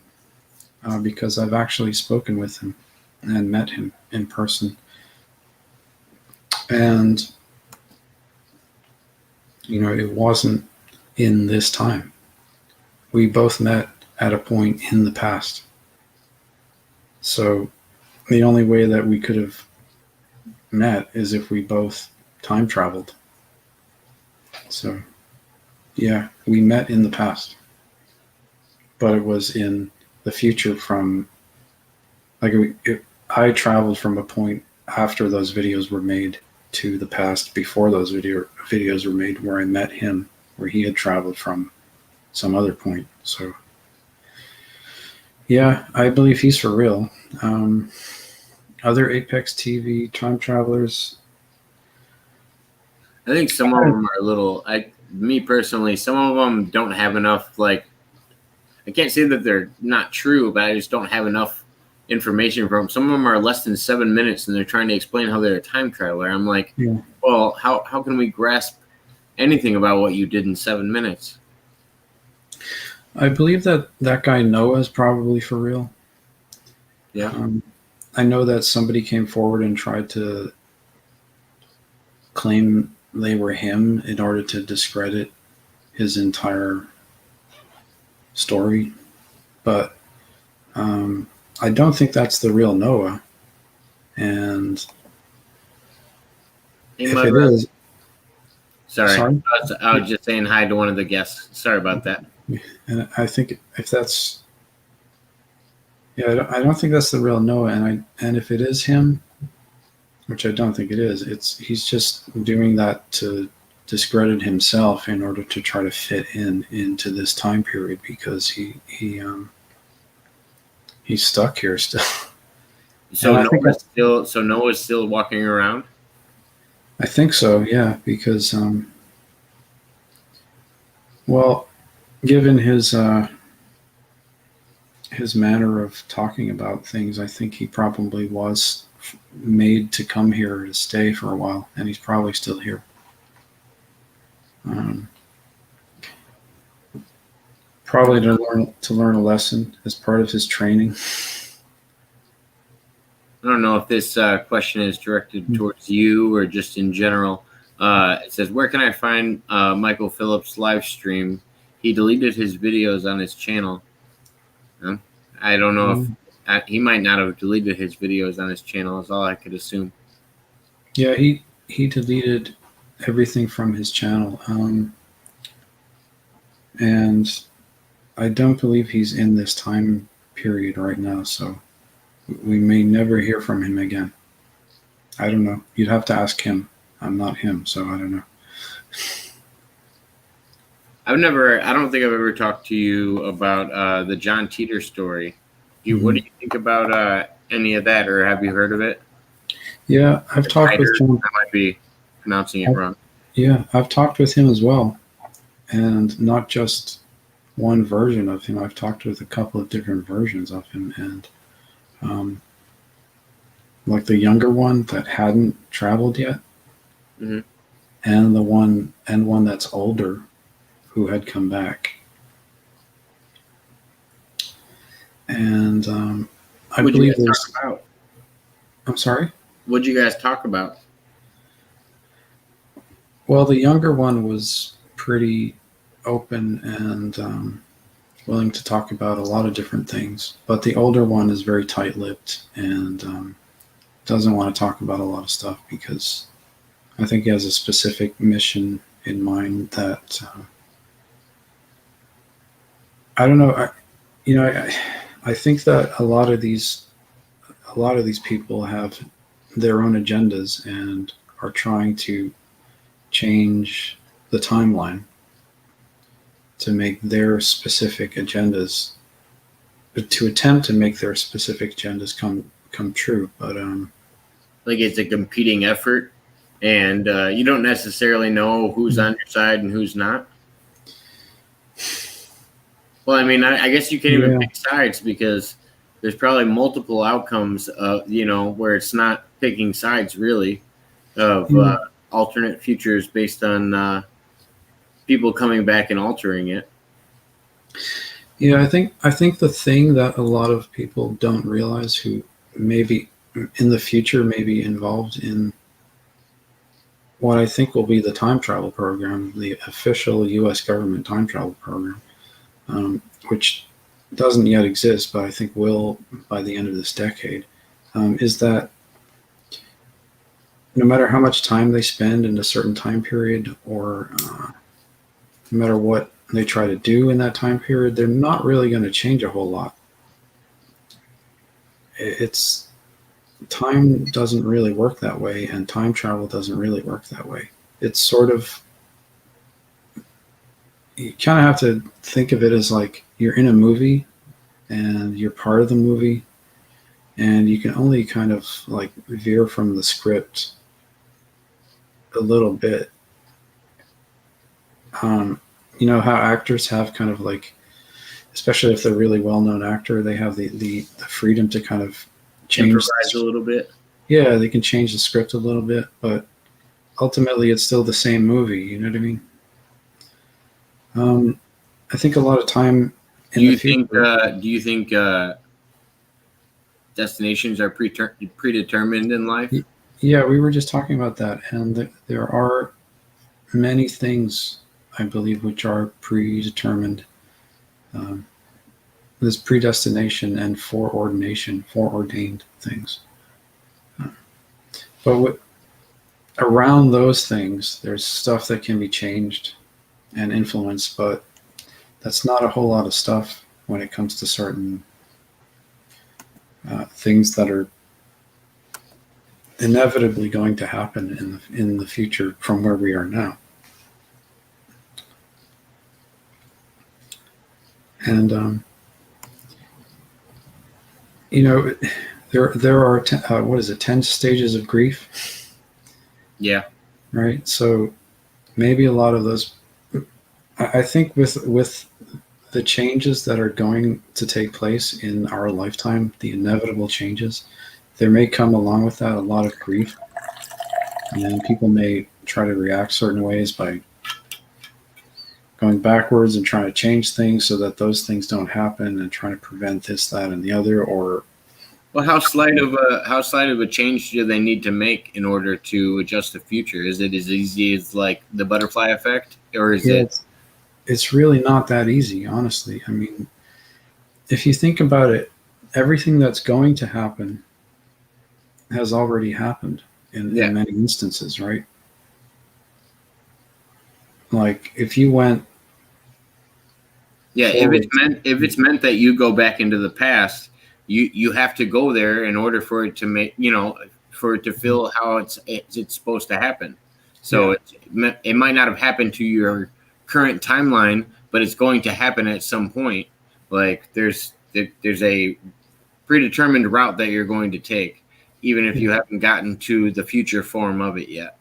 [SPEAKER 2] because I've actually spoken with him and met him in person. And, it wasn't in this time. We both met at a point in the past. So the only way that we could have met is if we both time traveled. So, yeah, we met in the past, but it was in the future I traveled from a point after those videos were made to the past before those videos were made, where I met him, where he had traveled from some other point. So, yeah, I believe he's for real. Other Apex TV time travelers,
[SPEAKER 1] I think some of them are a little. Me personally, some of them don't have enough. Like, I can't say that they're not true, but I just don't have enough information from them. Some of them are less than 7 minutes, and they're trying to explain how they're a time traveler. I'm like,
[SPEAKER 2] yeah.
[SPEAKER 1] well, how can we grasp anything about what you did in 7 minutes?
[SPEAKER 2] I believe that guy Noah is probably for real.
[SPEAKER 1] Yeah.
[SPEAKER 2] I know that somebody came forward and tried to claim they were him in order to discredit his entire story. But I don't think that's the real Noah. And if it is,
[SPEAKER 1] sorry.
[SPEAKER 2] sorry?
[SPEAKER 1] I was just saying hi to one of the guests. Sorry about that.
[SPEAKER 2] And I think if that's, yeah, I don't think that's the real Noah. And if it is him, which I don't think it is, he's just doing that to discredit himself in order to try to fit into this time period, because he's stuck here still.
[SPEAKER 1] So Noah's still walking around?
[SPEAKER 2] I think so, yeah, because well, given his manner of talking about things, I think he probably was made to come here to stay for a while, and he's probably still here. Probably to learn a lesson as part of his training.
[SPEAKER 1] I don't know if this question is directed towards you or just in general. It says, where can I find Michael Phillips' live stream? He deleted his videos on his channel. I don't know if he might not have deleted his videos on his channel, is all I could assume.
[SPEAKER 2] Yeah, he deleted everything from his channel. And I don't believe he's in this time period right now, so we may never hear from him again. I don't know. You'd have to ask him. I'm not him, so I don't know.
[SPEAKER 1] I don't think I've ever talked to you about the John Teeter story. What do you think about any of that, or have you heard of it?
[SPEAKER 2] Yeah, I've talked with John.
[SPEAKER 1] I might be pronouncing it wrong.
[SPEAKER 2] Yeah, I've talked with him as well, and not just one version of him. I've talked with a couple of different versions of him, and like the younger one that hadn't traveled yet, and one that's older who had come back. And I believe there's.
[SPEAKER 1] Talk about?
[SPEAKER 2] I'm sorry?
[SPEAKER 1] What did you guys talk about?
[SPEAKER 2] Well, the younger one was pretty open and willing to talk about a lot of different things. But the older one is very tight-lipped and doesn't want to talk about a lot of stuff, because I think he has a specific mission in mind that I don't know. I think that a lot of these people have their own agendas and are trying to change the timeline to make their specific agendas, to attempt to make their specific agendas come true. But
[SPEAKER 1] like it's a competing effort, and you don't necessarily know who's on your side and who's not. Well, I mean, I guess you can't even pick sides, because there's probably multiple outcomes, where it's not picking sides really, of alternate futures based on people coming back and altering it.
[SPEAKER 2] Yeah, I think the thing that a lot of people don't realize, who maybe in the future may be involved in what I think will be the time travel program, the official U.S. government time travel program, which doesn't yet exist, but I think will by the end of this decade, is that no matter how much time they spend in a certain time period, or no matter what they try to do in that time period, they're not really going to change a whole lot. Time doesn't really work that way, and time travel doesn't really work that way. It's sort of, you kind of have to think of it as like you're in a movie and you're part of the movie, and you can only kind of like veer from the script a little bit. You know how actors have kind of like, especially if they're a really well-known actor, they have the freedom to kind of change
[SPEAKER 1] a little bit.
[SPEAKER 2] Yeah, they can change the script a little bit, but ultimately it's still the same movie. You know what I mean? I think a lot of time in the future.
[SPEAKER 1] Do you think destinations are predetermined in life?
[SPEAKER 2] Yeah, we were just talking about that, and there are many things, I believe, which are predetermined. Um, this predestination and foreordination, foreordained things. But around those things, there's stuff that can be changed and influenced, but that's not a whole lot of stuff when it comes to certain things that are inevitably going to happen in the future from where we are now. And you know, there are what is it, 10 stages of grief?
[SPEAKER 1] Yeah.
[SPEAKER 2] Right. So maybe a lot of those. I think with the changes that are going to take place in our lifetime, the inevitable changes, there may come along with that a lot of grief, and people may try to react certain ways by going backwards and trying to change things so that those things don't happen, and trying to prevent this, that, and the other. Or
[SPEAKER 1] Well, how slight of a change do they need to make in order to adjust the future? Is it as easy as like the butterfly effect, or is
[SPEAKER 2] yeah,
[SPEAKER 1] it?
[SPEAKER 2] it's really not that easy, honestly. I mean, if you think about it, everything that's going to happen has already happened
[SPEAKER 1] Yeah,
[SPEAKER 2] in many instances, right? Like if you went
[SPEAKER 1] yeah. If it's
[SPEAKER 2] forward,
[SPEAKER 1] meant if it's meant that you go back into the past, you have to go there in order for it to make for it to feel how it's supposed to happen. So
[SPEAKER 2] yeah,
[SPEAKER 1] it might not have happened to your current timeline, but it's going to happen at some point. Like there's a predetermined route that you're going to take, even if you
[SPEAKER 2] yeah,
[SPEAKER 1] haven't gotten to the future form of it yet.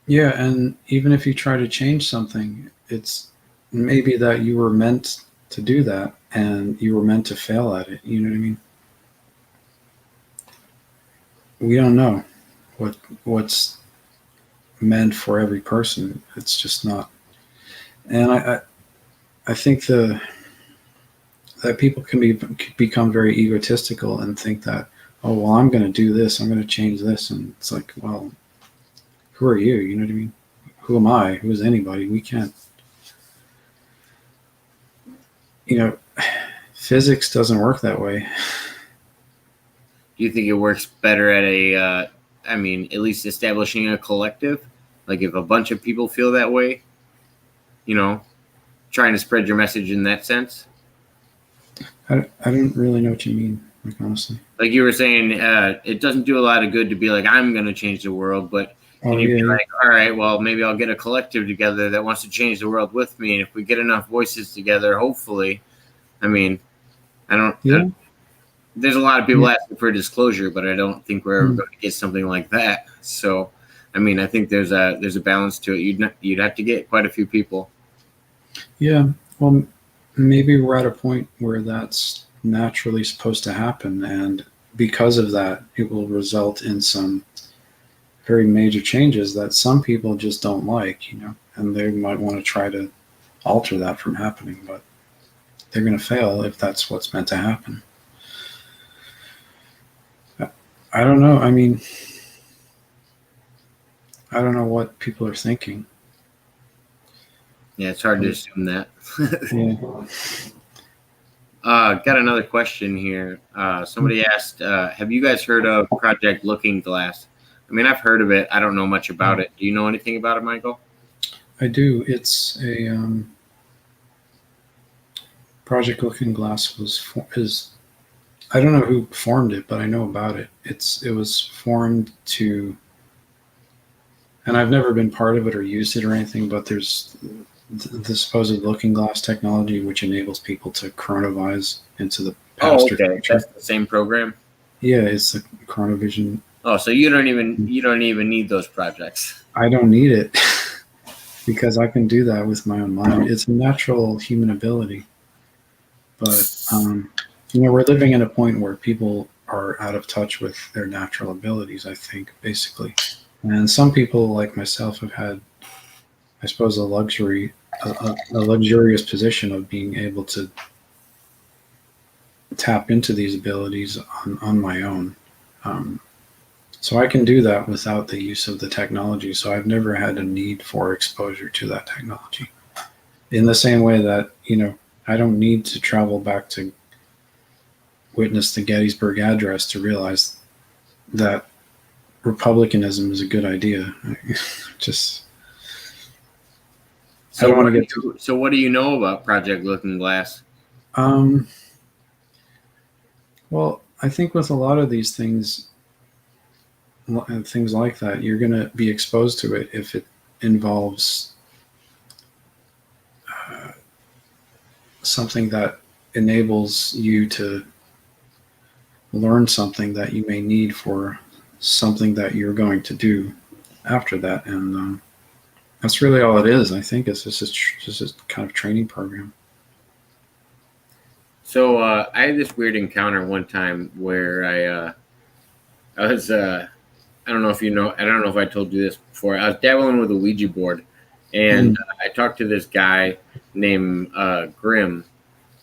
[SPEAKER 2] yeah, and even if you try to change something, it's maybe that you were meant to do that and you were meant to fail at it. You know what I mean? We don't know what's meant for every person. It's just not. And I think that people can become very egotistical and think that, oh well, I'm going to do this, I'm going to change this, and it's like, well, who are you? You know what I mean? Who am I? Who is anybody? We can't. You know, physics doesn't work that way.
[SPEAKER 1] Do you think it works better at I mean, at least establishing a collective? Like if a bunch of people feel that way, you know, trying to spread your message in that sense.
[SPEAKER 2] I don't really know what you mean, like honestly.
[SPEAKER 1] Like you were saying, it doesn't do a lot of good to be like, I'm going to change the world, but can
[SPEAKER 2] Oh
[SPEAKER 1] you be
[SPEAKER 2] yeah,
[SPEAKER 1] like, all right, well, maybe I'll get a collective together that wants to change the world with me. And if we get enough voices together, hopefully, I mean, I,
[SPEAKER 2] yeah,
[SPEAKER 1] there's a lot of people
[SPEAKER 2] yeah,
[SPEAKER 1] asking for disclosure, but I don't think we're ever
[SPEAKER 2] mm,
[SPEAKER 1] going to get something like that. So, I mean, I think there's a balance to it. You'd have to get quite a few people.
[SPEAKER 2] yeah. Well, maybe we're at a point where that's naturally supposed to happen, and because of that, it will result in some very major changes that some people just don't like, you know, and they might want to try to alter that from happening, but they're going to fail if that's what's meant to happen. I don't know. I mean, I don't know what people are thinking.
[SPEAKER 1] Yeah, it's hard to
[SPEAKER 2] But,
[SPEAKER 1] assume that.
[SPEAKER 2] yeah.
[SPEAKER 1] Got another question here. Somebody asked, "Have you guys heard of Project Looking Glass?" I mean, I've heard of it. I don't know much about it. Do you know anything about it, Michael?
[SPEAKER 2] I do. It's a Project Looking Glass is I don't know who formed it, but I know about it. It was formed to, and I've never been part of it or used it or anything. But there's the supposed Looking Glass technology, which enables people to chronovise into the
[SPEAKER 1] Oh,
[SPEAKER 2] past or
[SPEAKER 1] okay.
[SPEAKER 2] future.
[SPEAKER 1] That's the same program.
[SPEAKER 2] Yeah, it's the chronovision.
[SPEAKER 1] Oh, so you don't even need those projects.
[SPEAKER 2] I don't need it because I can do that with my own mind. It's a natural human ability. But we're living at a point where people are out of touch with their natural abilities. I think basically, and some people like myself have had, I suppose, a luxurious position of being able to tap into these abilities on my own. Um, So I can do that without the use of the technology. So I've never had a need for exposure to that technology. In the same way that, I don't need to travel back to witness the Gettysburg Address to realize that republicanism is a good idea. Just, I don't want to get too.
[SPEAKER 1] So what do you know about Project Looking Glass?
[SPEAKER 2] Um, well, I think with a lot of these things like that, you're going to be exposed to it if it involves something that enables you to learn something that you may need for something that you're going to do after that. And that's really all it is, I think. It's just a kind of training program.
[SPEAKER 1] So I had this weird encounter one time where I was I don't know if you know, I don't know if I told you this before. I was dabbling with a Ouija board, and I talked to this guy named Grim,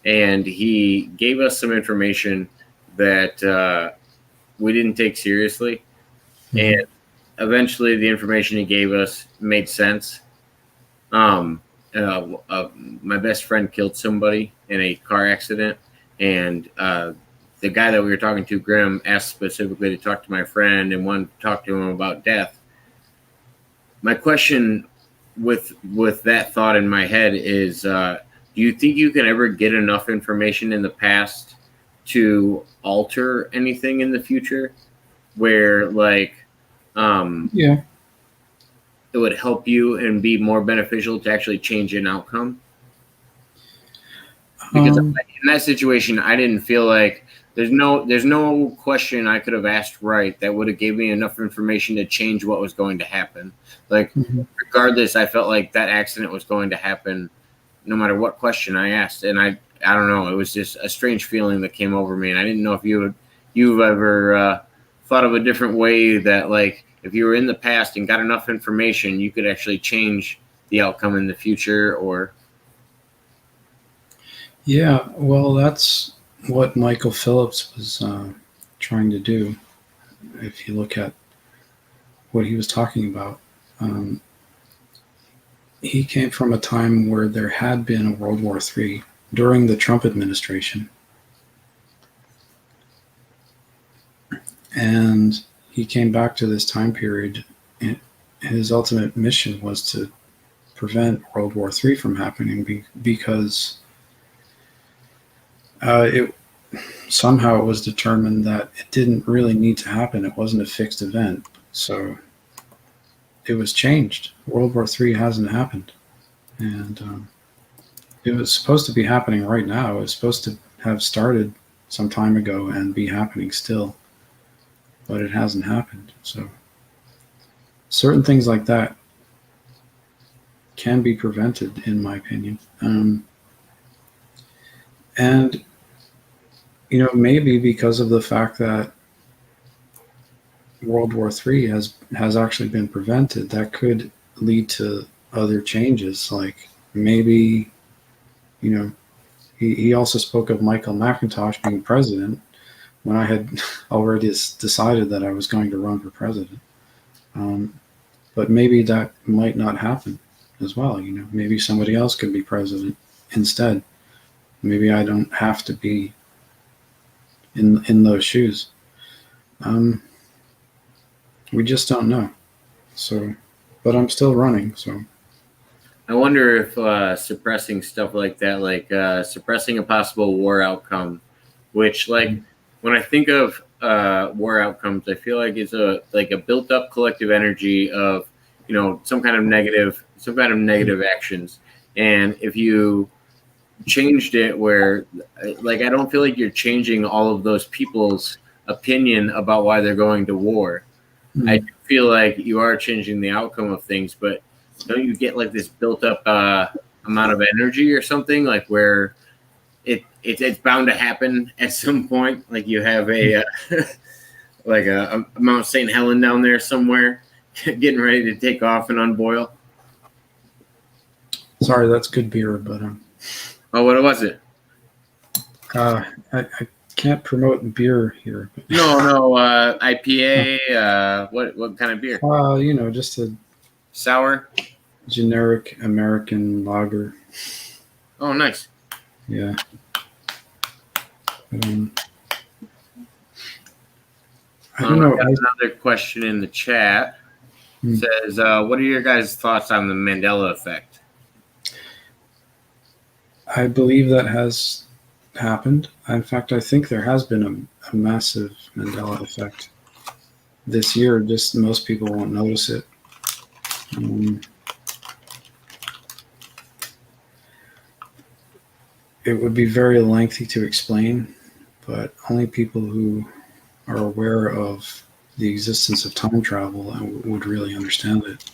[SPEAKER 1] and he gave us some information that we didn't take seriously. And eventually, the information he gave us made sense. Um, my best friend killed somebody in a car accident, and the guy that we were talking to, Grim, asked specifically to talk to my friend and wanted to talk to him about death. My question with that thought in my head is, do you think you can ever get enough information in the past to alter anything in the future, where
[SPEAKER 2] Yeah.
[SPEAKER 1] it would help you and be more beneficial to actually change an outcome? Because in that situation, I didn't feel like there's no question I could have asked right that would have gave me enough information to change what was going to happen. Like, regardless, I felt like that accident was going to happen no matter what question I asked. And I don't know, it was just a strange feeling that came over me. And I didn't know if you've ever thought of a different way that, like, if you were in the past and got enough information, you could actually change the outcome in the future. Or
[SPEAKER 2] Yeah, well, that's what Michael Phillips was trying to do. If you look at what he was talking about, um, he came from a time where there had been a World War III during the Trump administration. And he came back to this time period, and his ultimate mission was to prevent World War III from happening because it somehow it was determined that it didn't really need to happen. It wasn't a fixed event. So it was changed. World War III hasn't happened. And it was supposed to be happening right now. It was supposed to have started some time ago and be happening still. But it hasn't happened. So certain things like that can be prevented, in my opinion. And maybe because of the fact that World War III has actually been prevented, that could lead to other changes. Like maybe, he also spoke of Michael Macintosh being president when I had already decided that I was going to run for president. But maybe that might not happen as well. Maybe somebody else could be president instead. Maybe I don't have to be in those shoes. We just don't know. So, but I'm still running. So,
[SPEAKER 1] I wonder if suppressing stuff like that, like suppressing a possible war outcome, which, like, when I think of war outcomes, I feel like it's a built-up collective energy of some kind of negative actions, and if you changed it where, like, I don't feel like you're changing all of those people's opinion about why they're going to war. I do feel like you are changing the outcome of things, but don't you get like this built up amount of energy or something, like where it's bound to happen at some point? Like you have a like a Mount St. Helen down there somewhere getting ready to take off and unboil.
[SPEAKER 2] Sorry, that's good beer, but
[SPEAKER 1] oh, what was it?
[SPEAKER 2] I Can't promote beer here.
[SPEAKER 1] No, IPA. What kind of beer?
[SPEAKER 2] Just a
[SPEAKER 1] Sour.
[SPEAKER 2] generic American lager.
[SPEAKER 1] Oh, nice.
[SPEAKER 2] Yeah. I don't know.
[SPEAKER 1] I got another question in the chat. It says, what are your guys' thoughts on the Mandela effect?
[SPEAKER 2] I believe that has happened. In fact, I think there has been a massive Mandela effect this year. Just most people won't notice it. It would be very lengthy to explain, but only people who are aware of the existence of time travel would really understand it.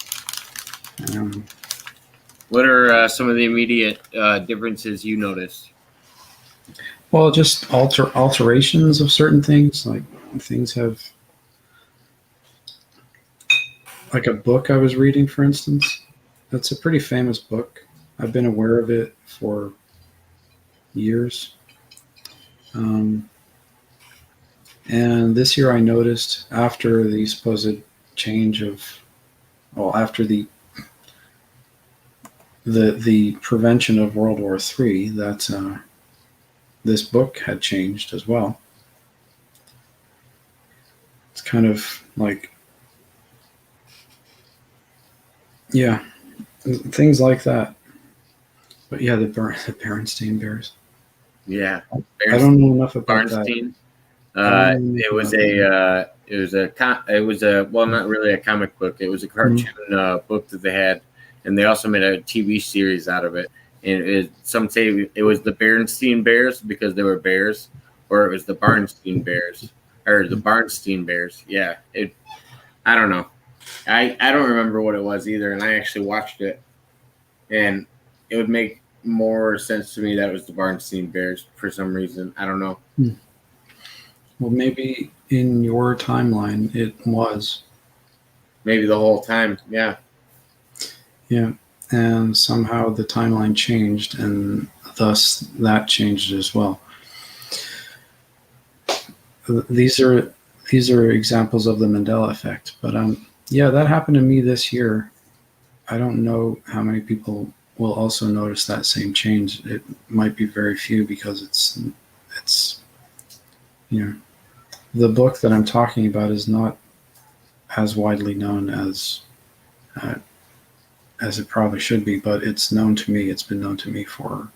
[SPEAKER 1] What are some of the immediate differences you noticed?
[SPEAKER 2] Well, just alterations of certain things, like things have, like a book I was reading, for instance. That's a pretty famous book. I've been aware of it for years. And this year I noticed, after the supposed change of, after the prevention of World War III, that this book had changed as well. It's kind of like, yeah, things like that. But yeah, the Berenstain Bears.
[SPEAKER 1] Yeah,
[SPEAKER 2] I don't know enough about
[SPEAKER 1] Barnstein.
[SPEAKER 2] that.
[SPEAKER 1] It was a well, not really a comic book. It was a cartoon book that they had, and they also made a TV series out of it. And some say it was the Berenstain Bears because they were bears, or it was the Barnstein Bears, or the Barnstein Bears. Yeah, I don't know. I don't remember what it was either, and I actually watched it, and it would make more sense to me that it was the Barnstein Bears for some reason. I don't know.
[SPEAKER 2] Well, maybe in your timeline it was.
[SPEAKER 1] Maybe the whole time, yeah.
[SPEAKER 2] Yeah, and somehow the timeline changed, and thus that changed as well. These are examples of the Mandela effect. But yeah, that happened to me this year. I don't know how many people will also notice that same change. It might be very few, because it's the book that I'm talking about is not as widely known as it probably should be, but it's known to me. It's been known to me for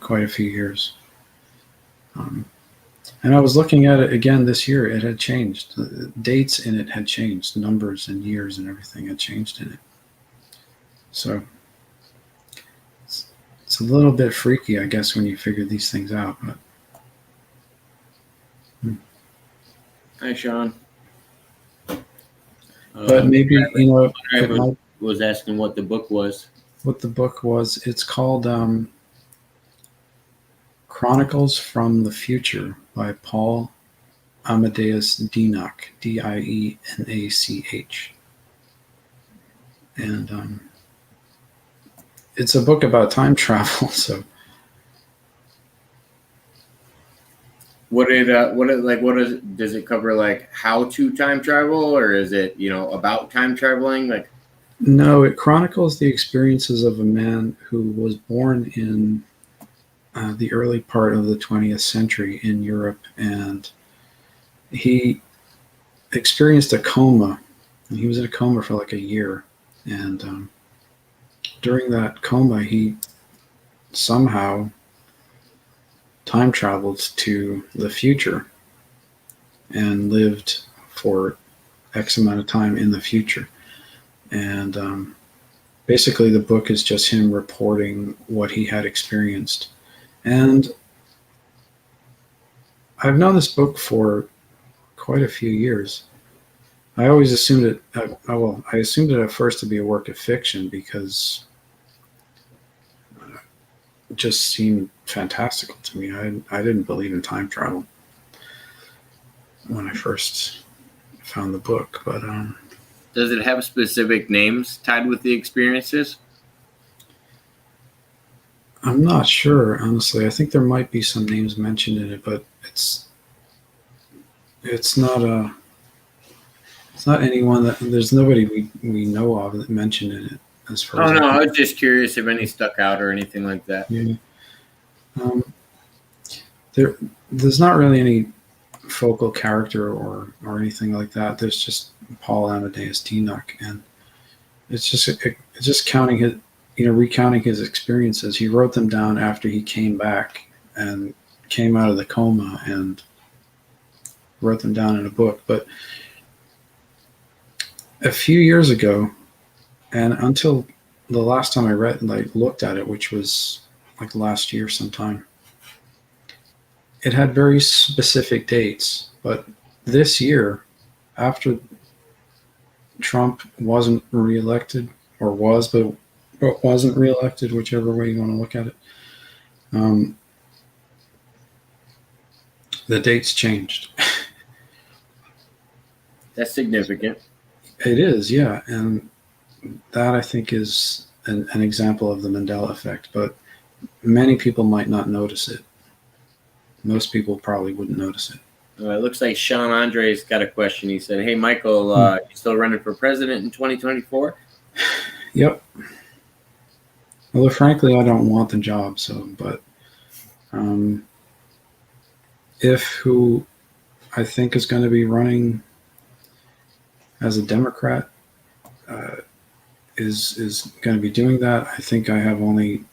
[SPEAKER 2] quite a few years. And I was looking at it again this year. It had changed. The dates in it had changed. Numbers and years and everything had changed in it. So it's a little bit freaky, I guess, when you figure these things out. But
[SPEAKER 1] Hi, Sean.
[SPEAKER 2] But maybe,
[SPEAKER 1] I was asking what the book was.
[SPEAKER 2] What the book was? It's called Chronicles from the Future by Paul Amadeus Dienach, Dienach. And it's a book about time travel. So
[SPEAKER 1] does it cover, like, how to time travel, or is it, about time traveling? Like,
[SPEAKER 2] no, it chronicles the experiences of a man who was born in the early part of the 20th century in Europe, and he experienced a coma, and he was in a coma for like a year. And during that coma, he somehow time traveled to the future and lived for X amount of time in the future. And basically the book is just him reporting what he had experienced. And I've known this book for quite a few years. I always assumed it, I assumed it at first to be a work of fiction, because it just seemed fantastical to me. I didn't believe in time travel when I first found the book. But
[SPEAKER 1] does it have specific names tied with the experiences?
[SPEAKER 2] I'm not sure, honestly. I think there might be some names mentioned in it, but it's not anyone that there's nobody we know of that mentioned in it as far
[SPEAKER 1] Oh
[SPEAKER 2] as
[SPEAKER 1] no,
[SPEAKER 2] I
[SPEAKER 1] I
[SPEAKER 2] can.
[SPEAKER 1] was just curious if any stuck out or anything like that.
[SPEAKER 2] Yeah. There there's not really any focal character or anything like that. There's just Paul Amadeus Enoch, and it's just counting his recounting his experiences. He wrote them down after he came back and came out of the coma and wrote them down in a book. But a few years ago, and until the last time I looked at it, which was like last year sometime, it had very specific dates. But this year, after Trump wasn't reelected, or was, but wasn't reelected, whichever way you want to look at it, um, the dates changed.
[SPEAKER 1] That's significant.
[SPEAKER 2] It is, yeah, and that I think is an example of the Mandela effect. But many people might not notice it. Most people probably wouldn't notice it.
[SPEAKER 1] It looks like Sean Andre's got a question. He said, "Hey, Michael, you still running for president in 2024?"
[SPEAKER 2] Yep. Although frankly, I don't want the job. So, but if who I think is going to be running as a Democrat is going to be doing that, I think I have only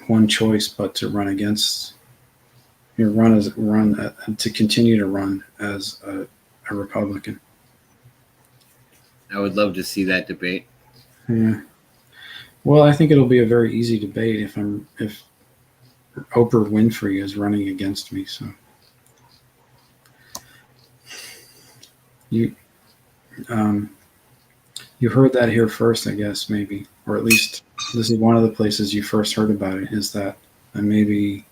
[SPEAKER 2] one choice but to run against. To continue to run as a Republican.
[SPEAKER 1] I would love to see that debate.
[SPEAKER 2] Yeah. Well, I think it'll be a very easy debate if Oprah Winfrey is running against me. So you you heard that here first, I guess, maybe, or at least this is one of the places you first heard about it. Is that I may be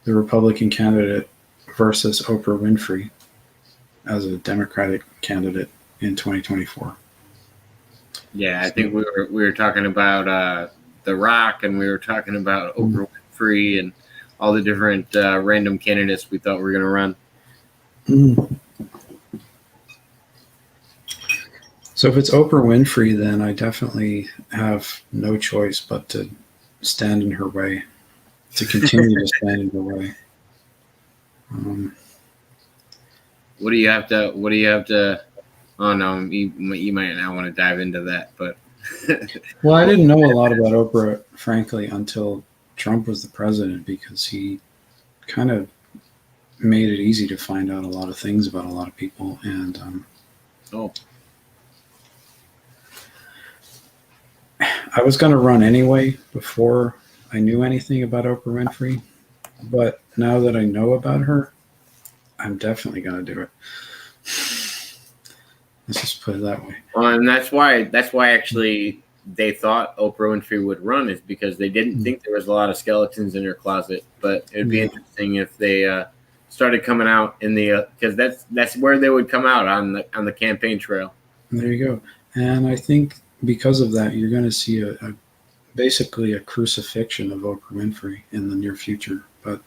[SPEAKER 2] the Republican candidate versus Oprah Winfrey as a Democratic candidate in 2024.
[SPEAKER 1] Yeah, I think we were talking about The Rock, and we were talking about Oprah Winfrey and all the different random candidates we thought were going to run.
[SPEAKER 2] Mm. So if it's Oprah Winfrey, then I definitely have no choice but to stand in her way, to continue to stand in her way.
[SPEAKER 1] What do you have to? Oh no, you might not want to dive into that, but
[SPEAKER 2] well, I didn't know a lot about Oprah, frankly, until Trump was the president, because he kind of made it easy to find out a lot of things about a lot of people. And I was going to run anyway before I knew anything about Oprah Winfrey, but now that I know about her, I'm definitely going to do it. Let's just put it that way.
[SPEAKER 1] Well, and that's why actually they thought Oprah Winfrey would run, is because they didn't think there was a lot of skeletons in her closet. But it'd be interesting if they started coming out in the because that's where they would come out on the campaign trail.
[SPEAKER 2] There you go. And I think because of that, you're going to see basically a crucifixion of Oprah Winfrey in the near future. But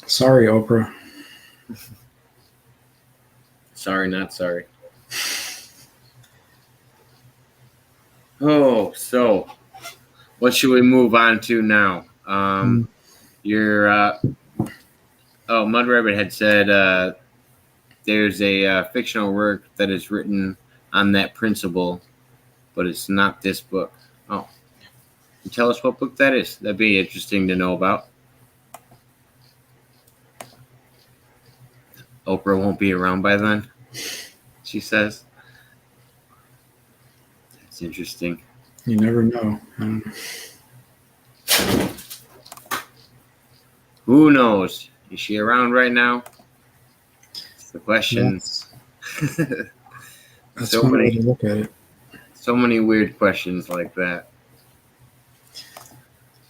[SPEAKER 2] sorry, Oprah.
[SPEAKER 1] Sorry, not sorry. Oh, so what should we move on to now? Mud Rabbit had said there's a fictional work that is written on that principle, but it's not this book. Oh, can you tell us what book that is? That'd be interesting to know about. Oprah won't be around by then, she says. That's interesting.
[SPEAKER 2] You never know.
[SPEAKER 1] Who knows? Is she around right now? That's the question.
[SPEAKER 2] That's one way to look at it.
[SPEAKER 1] So many weird questions like that.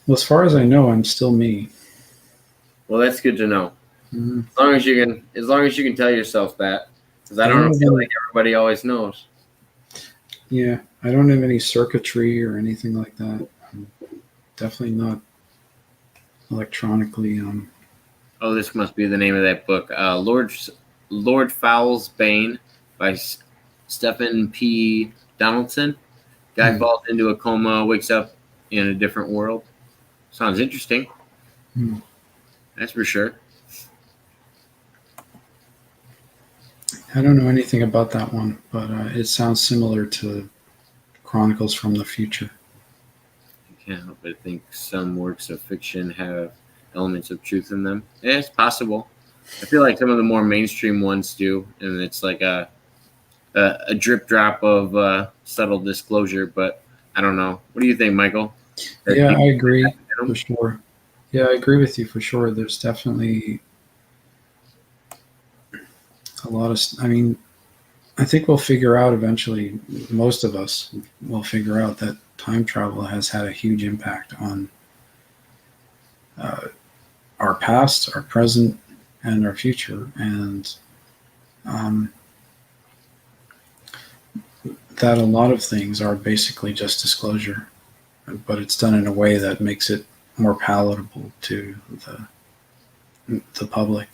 [SPEAKER 2] Well, as far as I know, I'm still me.
[SPEAKER 1] Well, that's good to know.
[SPEAKER 2] Mm-hmm.
[SPEAKER 1] As long as you can tell yourself that, because I don't feel like everybody always knows.
[SPEAKER 2] Yeah, I don't have any circuitry or anything like that. I'm definitely not electronically.
[SPEAKER 1] Oh, this must be the name of that book. Lord Fowl's Bane by Stephen P. Donaldson. Guy
[SPEAKER 2] Hmm.
[SPEAKER 1] falls into a coma, wakes up in a different world. Sounds interesting.
[SPEAKER 2] Hmm.
[SPEAKER 1] That's for sure.
[SPEAKER 2] I don't know anything about that one, but it sounds similar to Chronicles from the Future.
[SPEAKER 1] I can't help but think some works of fiction have elements of truth in them. Yeah, it's possible. I feel like some of the more mainstream ones do, and it's like a drip drop of subtle disclosure. But I don't know. What do you think, Michael? That
[SPEAKER 2] Yeah, I
[SPEAKER 1] people
[SPEAKER 2] agree
[SPEAKER 1] have
[SPEAKER 2] for sure. Yeah, I agree with you for sure. There's definitely a lot of. I mean, I think we'll figure out eventually. Most of us will figure out that time travel has had a huge impact on uh, our past, our present, and our future, and um, that a lot of things are basically just disclosure, but it's done in a way that makes it more palatable to the public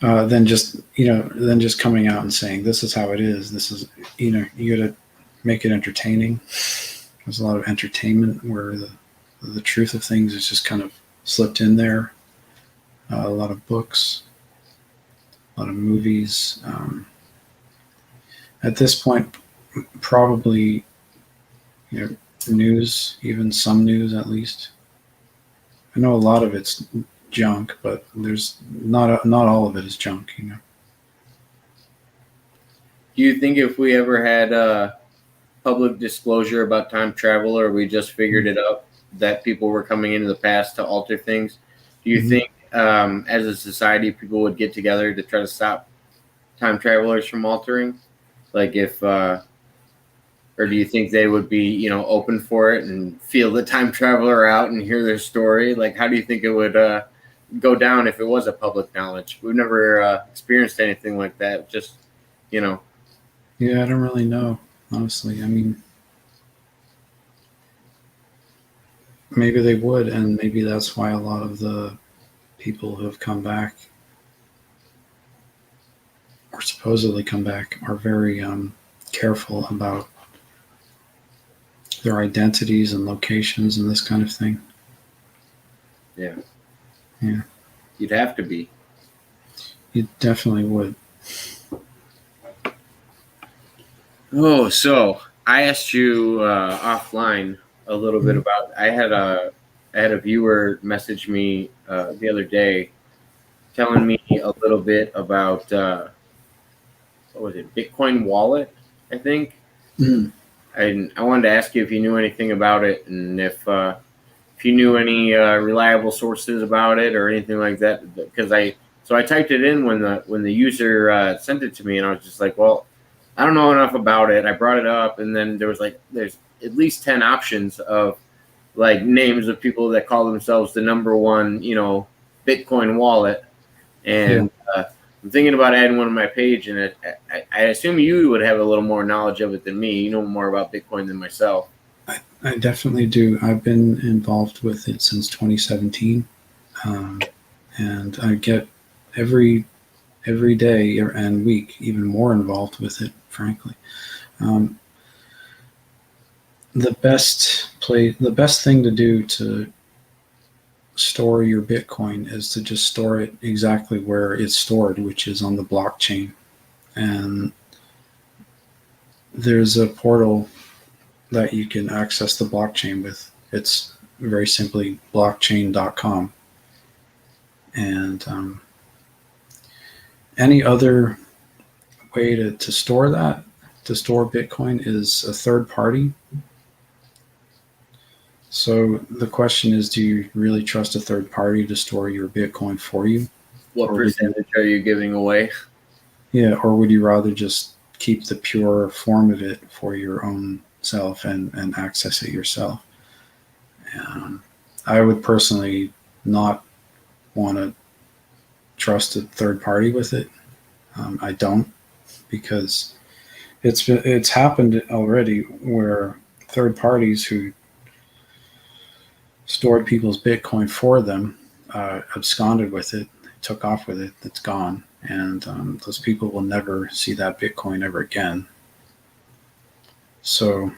[SPEAKER 2] than just coming out and saying this is how it is. This is you got to make it entertaining. There's a lot of entertainment where the truth of things is just kind of slipped in there. A lot of books, a lot of movies. At this point, probably news, even some news at least. I know a lot of it's junk, but there's not all of it is junk.
[SPEAKER 1] Do you think if we ever had public disclosure about time travel, or we just figured it out that people were coming into the past to alter things, do you
[SPEAKER 2] Mm-hmm.
[SPEAKER 1] think as a society people would get together to try to stop time travelers from altering? Like if or do you think they would be open for it and feel the time traveler out and hear their story? Like how do you think it would go down if it was a public knowledge? We've never experienced anything like that. Just you know
[SPEAKER 2] Yeah, I don't really know, honestly. I mean, maybe they would, and maybe that's why a lot of the people who have come back or supposedly come back are very careful about their identities and locations and this kind of thing.
[SPEAKER 1] yeah,
[SPEAKER 2] Yeah,
[SPEAKER 1] you'd have to be.
[SPEAKER 2] you definitely would.
[SPEAKER 1] Oh, so I asked you offline a little bit
[SPEAKER 2] Mhm.
[SPEAKER 1] about. I had a viewer message me the other day, telling me a little bit about what was it, Bitcoin wallet, I think.
[SPEAKER 2] Mm.
[SPEAKER 1] And I wanted to ask you if you knew anything about it, and if you knew any reliable sources about it or anything like that. Because I typed it in when the user sent it to me, and I was just like, well, I don't know enough about it. I brought it up, and then there's at least 10 options of like names of people that call themselves the number one Bitcoin wallet,
[SPEAKER 2] Yeah,
[SPEAKER 1] and I'm thinking about adding one on my page, and I assume you would have a little more knowledge of it than me. You know more about Bitcoin than myself.
[SPEAKER 2] I definitely do. I've been involved with it since 2017, um, and I get every every day and week even more involved with it. Frankly, um, the best thing to do to store your Bitcoin is to just store it exactly where it's stored, which is on the blockchain. And there's a portal that you can access the blockchain with. It's very simply blockchain.com. And any other way to store that, to store Bitcoin, is a third party. So the question is, do you really trust a third party to store your Bitcoin for you?
[SPEAKER 1] What
[SPEAKER 2] Or would you
[SPEAKER 1] percentage are you giving away?
[SPEAKER 2] Yeah, or would you rather just keep the pure form of it for your own self and access it yourself? Um, I would personally not want to trust a third party with it. I don't, because it's happened already where third parties who stored people's Bitcoin for them, absconded with it, took off with it. It's gone, and those people will never see that Bitcoin ever again. So,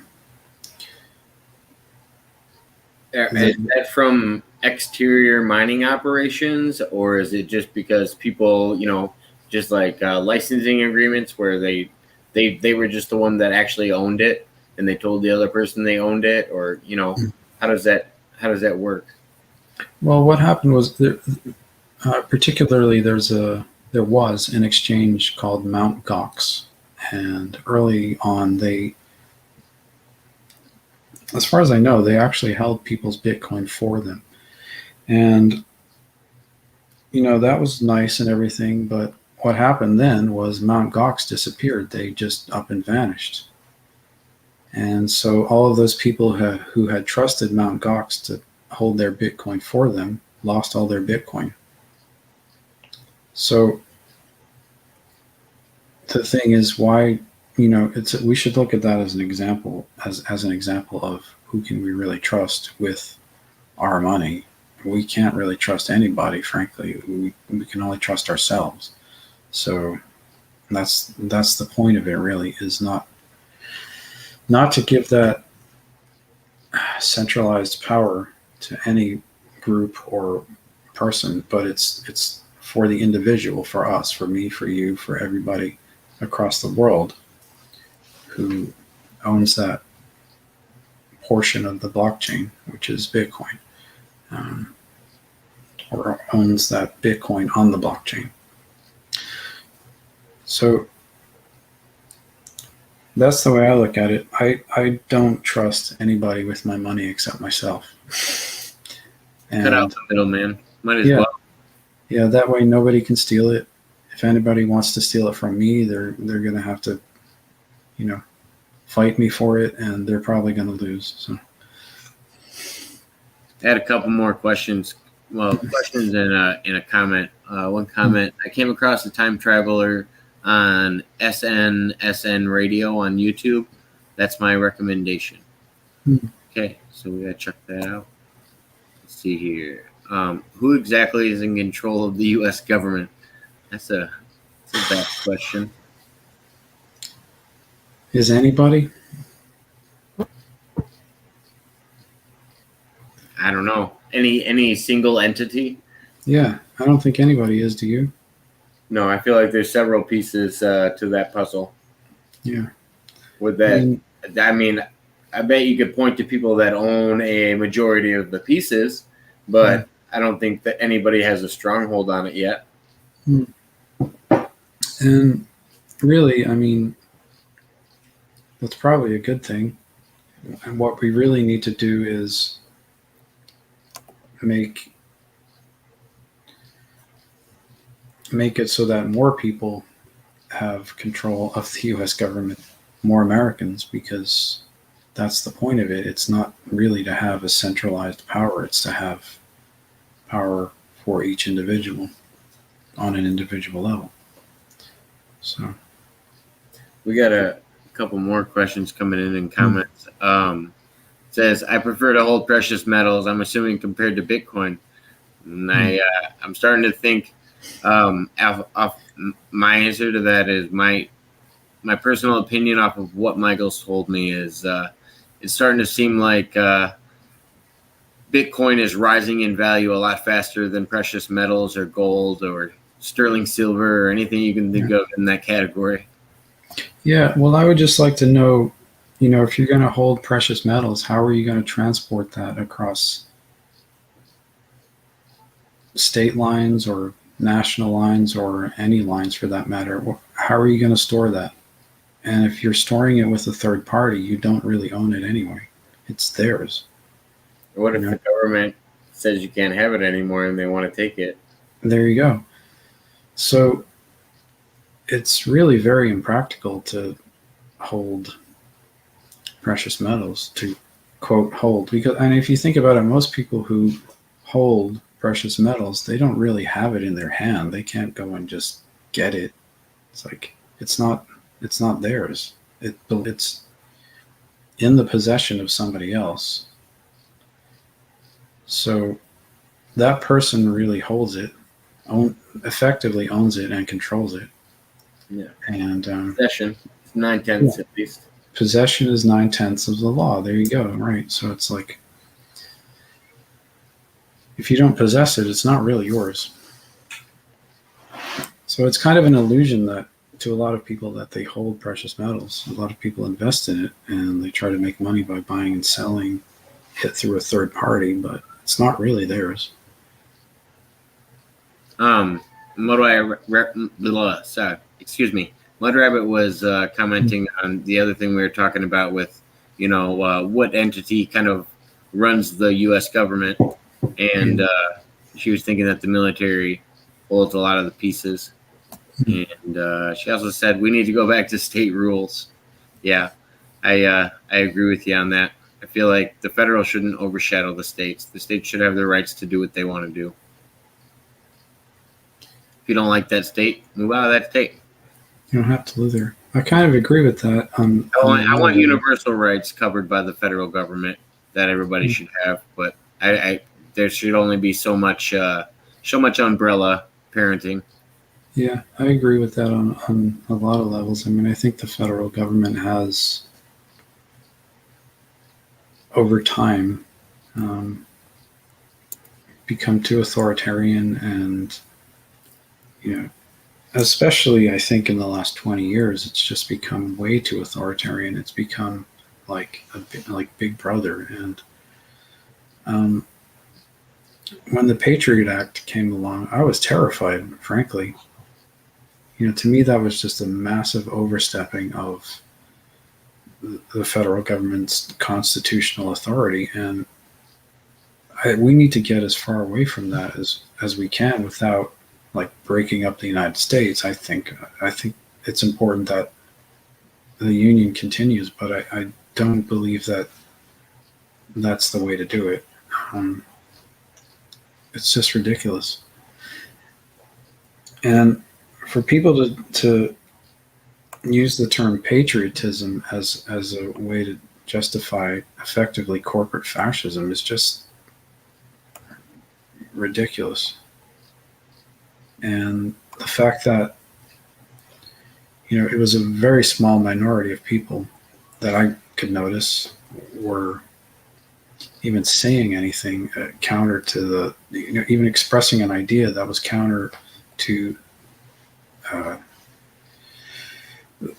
[SPEAKER 1] Is that from exterior mining operations, or is it just because people, just like licensing agreements where they were just the one that actually owned it, and they told the other person they owned it, or how does that work?
[SPEAKER 2] well, what happened was there, particularly there was an exchange called Mt. Gox, and early on as far as I know, they actually held people's Bitcoin for them, and that was nice and everything, but what happened then was Mt. Gox disappeared. They just up and vanished. And so all of those people who had trusted Mt. Gox to hold their Bitcoin for them lost all their Bitcoin. So the thing is, why, we should look at that as an example, as an example of who can we really trust with our money. We can't really trust anybody, frankly. We can only trust ourselves. So that's the point of it, really, is not to give that centralized power to any group or person, but it's for the individual, for us, for me, for you, for everybody across the world who owns that portion of the blockchain, which is Bitcoin, or owns that Bitcoin on the blockchain. So that's the way I look at it. I don't trust anybody with my money except myself. And
[SPEAKER 1] cut out the middleman. Might as
[SPEAKER 2] yeah,
[SPEAKER 1] well.
[SPEAKER 2] yeah, that way nobody can steal it. If anybody wants to steal it from me, they're going to have to, fight me for it, and they're probably going to lose. So
[SPEAKER 1] I had a couple more questions. Well, questions in a comment. One comment: I came across a time traveler on SN Radio on YouTube. That's my recommendation. Okay, so we gotta check that out. Let's see here. Who exactly is in control of the U.S. government? That's a bad question.
[SPEAKER 2] is anybody?
[SPEAKER 1] I don't know. Any single entity?
[SPEAKER 2] Yeah, I don't think anybody is. Do you?
[SPEAKER 1] No, I feel like there's several pieces to that puzzle.
[SPEAKER 2] Yeah.
[SPEAKER 1] With that, I mean, I bet you could point to people that own a majority of the pieces, but I don't think that anybody has a stronghold on it yet.
[SPEAKER 2] And really, I mean, that's probably a good thing. And what we really need to do is make it so that more people have control of the U.S. government, more Americans, because that's the point of it. It's not really to have a centralized power. It's to have power for each individual on an individual level. So
[SPEAKER 1] we got a couple more questions coming in comments. Says, I prefer to hold precious metals. I'm assuming compared to Bitcoin. And I'm starting to think off my answer to that is my personal opinion off of what Michael's told me is it's starting to seem like Bitcoin is rising in value a lot faster than precious metals or gold or sterling silver or anything you can think of in that category.
[SPEAKER 2] Yeah, well, I would just like to know, if you're going to hold precious metals, how are you going to transport that across state lines or national lines or any lines for that matter? How are you going to store that? And if you're storing it with a third party, you don't really own it anyway. It's theirs.
[SPEAKER 1] What if the government says you can't have it anymore and they want to take it?
[SPEAKER 2] There you go. So it's really very impractical to hold precious metals, to quote hold, because, and if you think about it, most people who hold precious metals, they don't really have it in their hand. They can't go and just get it. It's like it's not theirs. It's in the possession of somebody else. So that person really holds it, effectively owns it and controls it.
[SPEAKER 1] Yeah.
[SPEAKER 2] And
[SPEAKER 1] Possession. 9/10 at least.
[SPEAKER 2] possession is 9/10 of the law. There you go. Right. So it's like, if you don't possess it, it's not really yours. So it's kind of an illusion that to a lot of people that they hold precious metals. A lot of people invest in it and they try to make money by buying and selling it through a third party, but it's not really theirs.
[SPEAKER 1] Mud excuse me. Mud Rabbit was commenting on the other thing we were talking about with, what entity kind of runs the U.S. government, and she was thinking that the military holds a lot of the pieces, and she also said we need to go back to state rules. Yeah, I agree with you on that. I feel like the federal shouldn't overshadow the states. The states should have the rights to do what they want to do. If you don't like that state, move out of that state.
[SPEAKER 2] You don't have to live there. I kind of agree with that.
[SPEAKER 1] I want universal rights covered by the federal government that everybody should have, but there should only be so much umbrella parenting.
[SPEAKER 2] Yeah, I agree with that on a lot of levels. I mean, I think the federal government has, over time, become too authoritarian, and especially I think in the last 20 years, it's just become way too authoritarian. It's become like Big Brother, and when the Patriot Act came along, I was terrified, frankly. To me, that was just a massive overstepping of the federal government's constitutional authority, and we need to get as far away from that as we can without breaking up the United States. I think it's important that the union continues, but I don't believe that that's the way to do it. It's just ridiculous. And for people to use the term patriotism as a way to justify effectively corporate fascism is just ridiculous. And the fact that it was a very small minority of people that I could notice were even saying anything counter to the, even expressing an idea that was counter to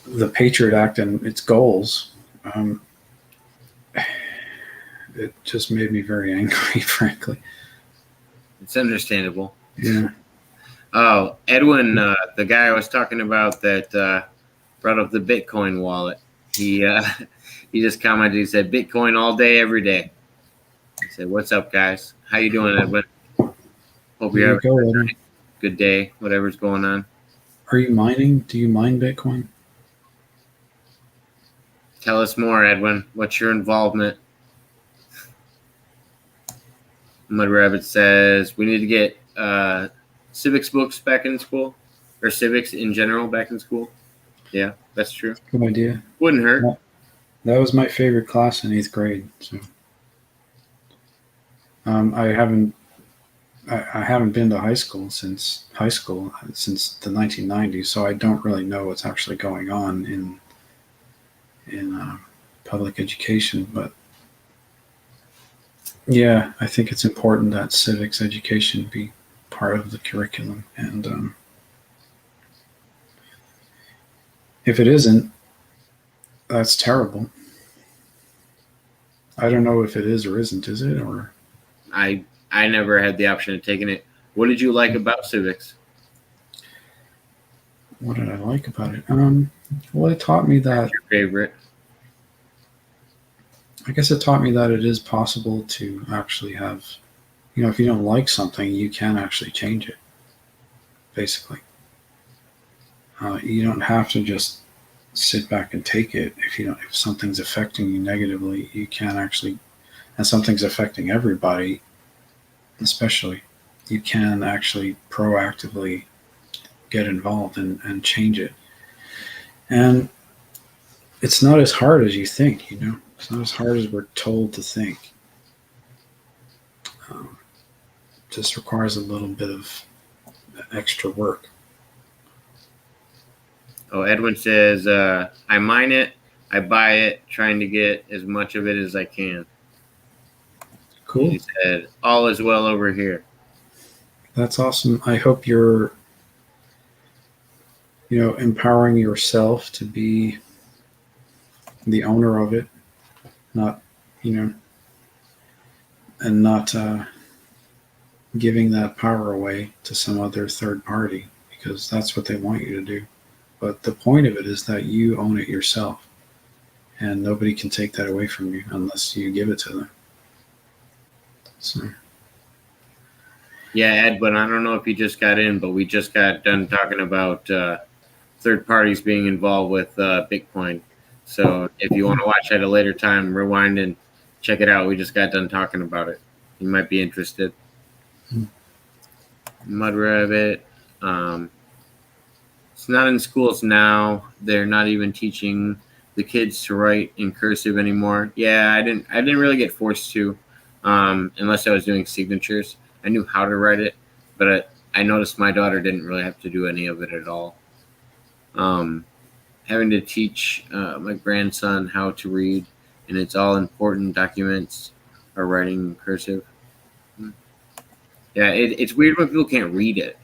[SPEAKER 2] the Patriot Act and its goals. It just made me very angry, frankly.
[SPEAKER 1] It's understandable.
[SPEAKER 2] Yeah.
[SPEAKER 1] Oh, Edwin, the guy I was talking about that brought up the Bitcoin wallet. He just commented. He said, "Bitcoin all day, every day." I said, "What's up, guys? How you doing, Edwin? Hope you're having a good day, whatever's going on."
[SPEAKER 2] Are you mining? Do you mine Bitcoin?
[SPEAKER 1] Tell us more, Edwin. What's your involvement? Mud Rabbit says we need to get civics books back in school, or civics in general back in school. Yeah, that's true.
[SPEAKER 2] Good idea.
[SPEAKER 1] Wouldn't hurt.
[SPEAKER 2] Well, that was my favorite class in 8th grade. So I haven't been to high school since the 1990s, so I don't really know what's actually going on in public education. But yeah, I think it's important that civics education be part of the curriculum, and if it isn't, that's terrible. I don't know if it is or isn't. Is it? Or
[SPEAKER 1] I never had the option of taking it. What did you like about civics?
[SPEAKER 2] What did I like about it? Well, it taught me that.
[SPEAKER 1] What's your favorite?
[SPEAKER 2] I guess it taught me that it is possible to actually have, if you don't like something, you can actually change it. Basically, you don't have to just sit back and take it. If something's affecting you negatively, you can actually, and something's affecting everybody, especially, you can actually proactively get involved and change it. And it's not as hard as you think, It's not as hard as we're told to think. just requires a little bit of extra work.
[SPEAKER 1] Oh, Edwin says, I mine it, I buy it, trying to get as much of it as I can.
[SPEAKER 2] Cool.
[SPEAKER 1] He said, all is well over here.
[SPEAKER 2] That's awesome. I hope you're, empowering yourself to be the owner of it, not, and not giving that power away to some other third party, because that's what they want you to do. But the point of it is that you own it yourself, and nobody can take that away from you unless you give it to them. So.
[SPEAKER 1] Yeah, Ed, but I don't know if you just got in, but we just got done talking about third parties being involved with Bitcoin. So if you want to watch at a later time, rewind and check it out. We just got done talking about it. You might be interested. Mud Rabbit. It's not in schools now. They're not even teaching the kids to write in cursive anymore. Yeah, I didn't really get forced to, unless I was doing signatures. I knew how to write it, but I noticed my daughter didn't really have to do any of it at all. Having to teach my grandson how to read, and it's all important documents are writing in cursive. Yeah, it's weird when people can't read it.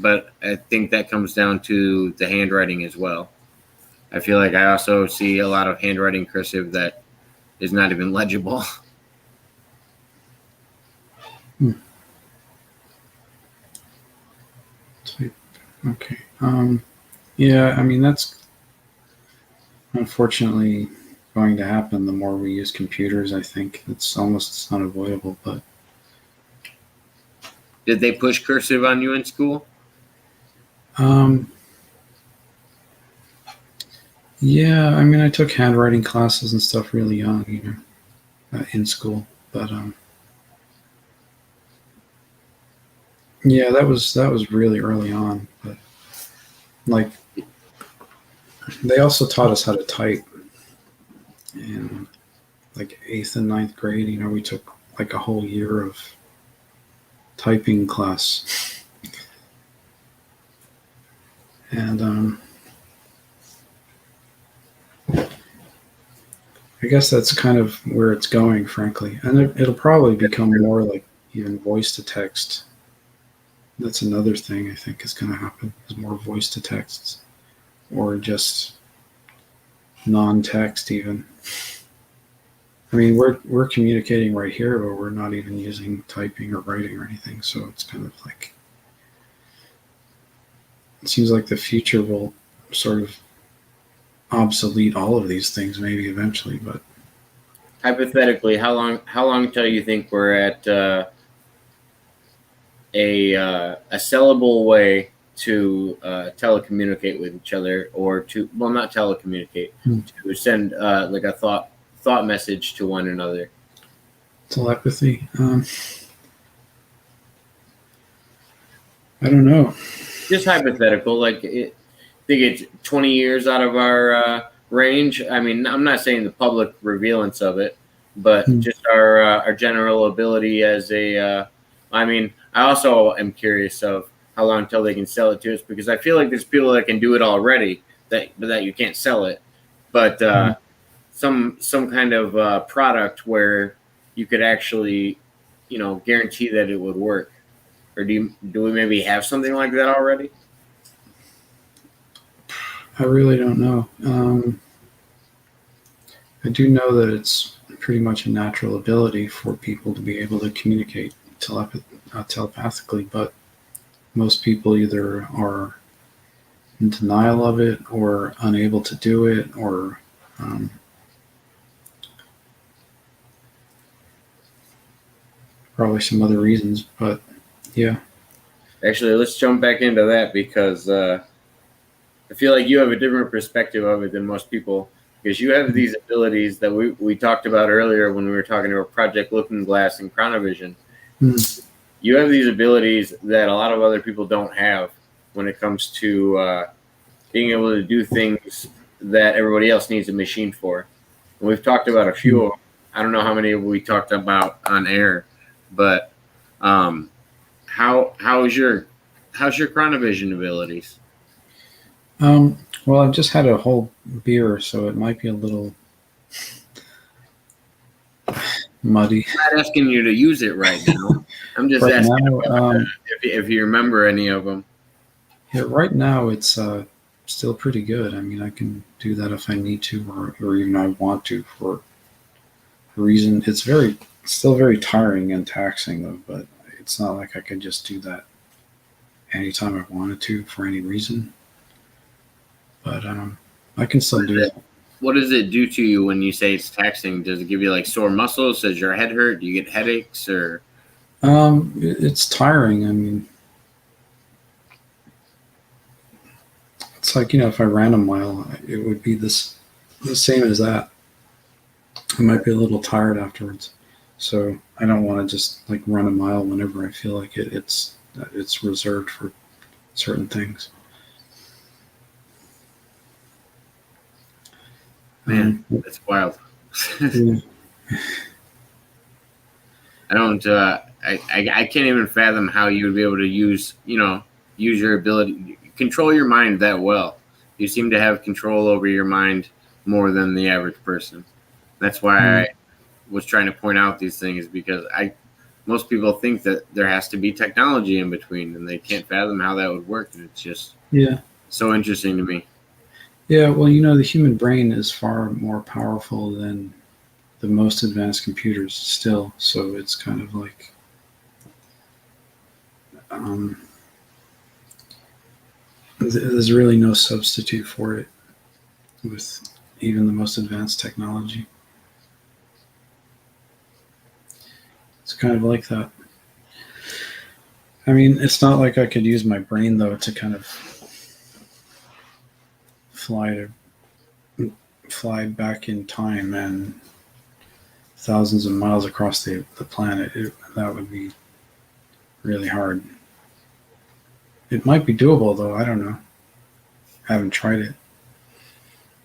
[SPEAKER 1] But I think that comes down to the handwriting as well. I feel like I also see a lot of handwriting cursive that is not even legible.
[SPEAKER 2] Okay. Yeah, I mean, that's unfortunately going to happen the more we use computers. I think it's almost unavoidable, but.
[SPEAKER 1] Did they push cursive on you in school?
[SPEAKER 2] Yeah, I mean, I took handwriting classes and stuff really young, in school, but yeah, that was really early on. But like, they also taught us how to type in like 8th and 9th grade. We took like a whole year of typing class, and I guess that's kind of where it's going, frankly, and it'll probably become more like even voice to text. That's another thing I think is going to happen, is more voice to texts, or just non-text even. I mean, we're communicating right here, but we're not even using typing or writing or anything. So it's kind of like, it seems like the future will sort of obsolete all of these things, maybe eventually. But
[SPEAKER 1] hypothetically, how long till you think we're at a sellable way to telecommunicate with each other, or to, well, not telecommunicate, to send like a thought message to one another?
[SPEAKER 2] Telepathy. I don't know.
[SPEAKER 1] Just hypothetical, like think it's 20 years out of our range. I mean, I'm not saying the public revealance of it, but just our general ability as a. I mean, I also am curious of how long until they can sell it to us, because I feel like there's people that can do it already that you can't sell it, but some kind of product where you could actually, guarantee that it would work. Or do we maybe have something like that already?
[SPEAKER 2] I really don't know. I do know that it's pretty much a natural ability for people to be able to communicate telepathically, but most people either are in denial of it or unable to do it, or probably some other reasons. But yeah.
[SPEAKER 1] Actually, let's jump back into that, because I feel like you have a different perspective of it than most people, because you have these abilities that we talked about earlier when we were talking about Project Looking Glass and Chronovision. You have these abilities that a lot of other people don't have when it comes to being able to do things that everybody else needs a machine for. And we've talked about a few of them. I don't know how many we talked about on air, but how's your chronovision abilities?
[SPEAKER 2] Well, I've just had a whole beer, so it might be a little muddy
[SPEAKER 1] I'm not asking you to use it right now. I'm just
[SPEAKER 2] right
[SPEAKER 1] asking
[SPEAKER 2] now.
[SPEAKER 1] if you remember any of them.
[SPEAKER 2] Yeah, right now it's still pretty good. I mean, I can do that if I need to, or even I want to for a reason. It's still very tiring and taxing though, but it's not like I could just do that anytime I wanted to for any reason. But I can still
[SPEAKER 1] What
[SPEAKER 2] do
[SPEAKER 1] is it?
[SPEAKER 2] that.
[SPEAKER 1] What does it do to you when you say it's taxing? Does it give you like sore muscles? Does your head hurt? Do you get headaches or?
[SPEAKER 2] It's tiring. I mean, it's like if I ran a mile, it would be the same as that. I might be a little tired afterwards, so I don't want to just like run a mile whenever I feel like it. It's reserved for certain things.
[SPEAKER 1] Man, that's wild.
[SPEAKER 2] Yeah.
[SPEAKER 1] I don't. I can't even fathom how you would be able to use your ability, control your mind that well. You seem to have control over your mind more than the average person. That's why I was trying to point out these things because most people think that there has to be technology in between, and they can't fathom how that would work. And it's just
[SPEAKER 2] Yeah.
[SPEAKER 1] so interesting to me.
[SPEAKER 2] Yeah. Well, the human brain is far more powerful than the most advanced computers still. So it's kind of like um, there's really no substitute for it with even the most advanced technology. It's kind of like that. I mean, it's not like I could use my brain though to kind of fly fly back in time and thousands of miles across the planet. That would be really hard. It might be doable though. I don't know. I haven't tried it.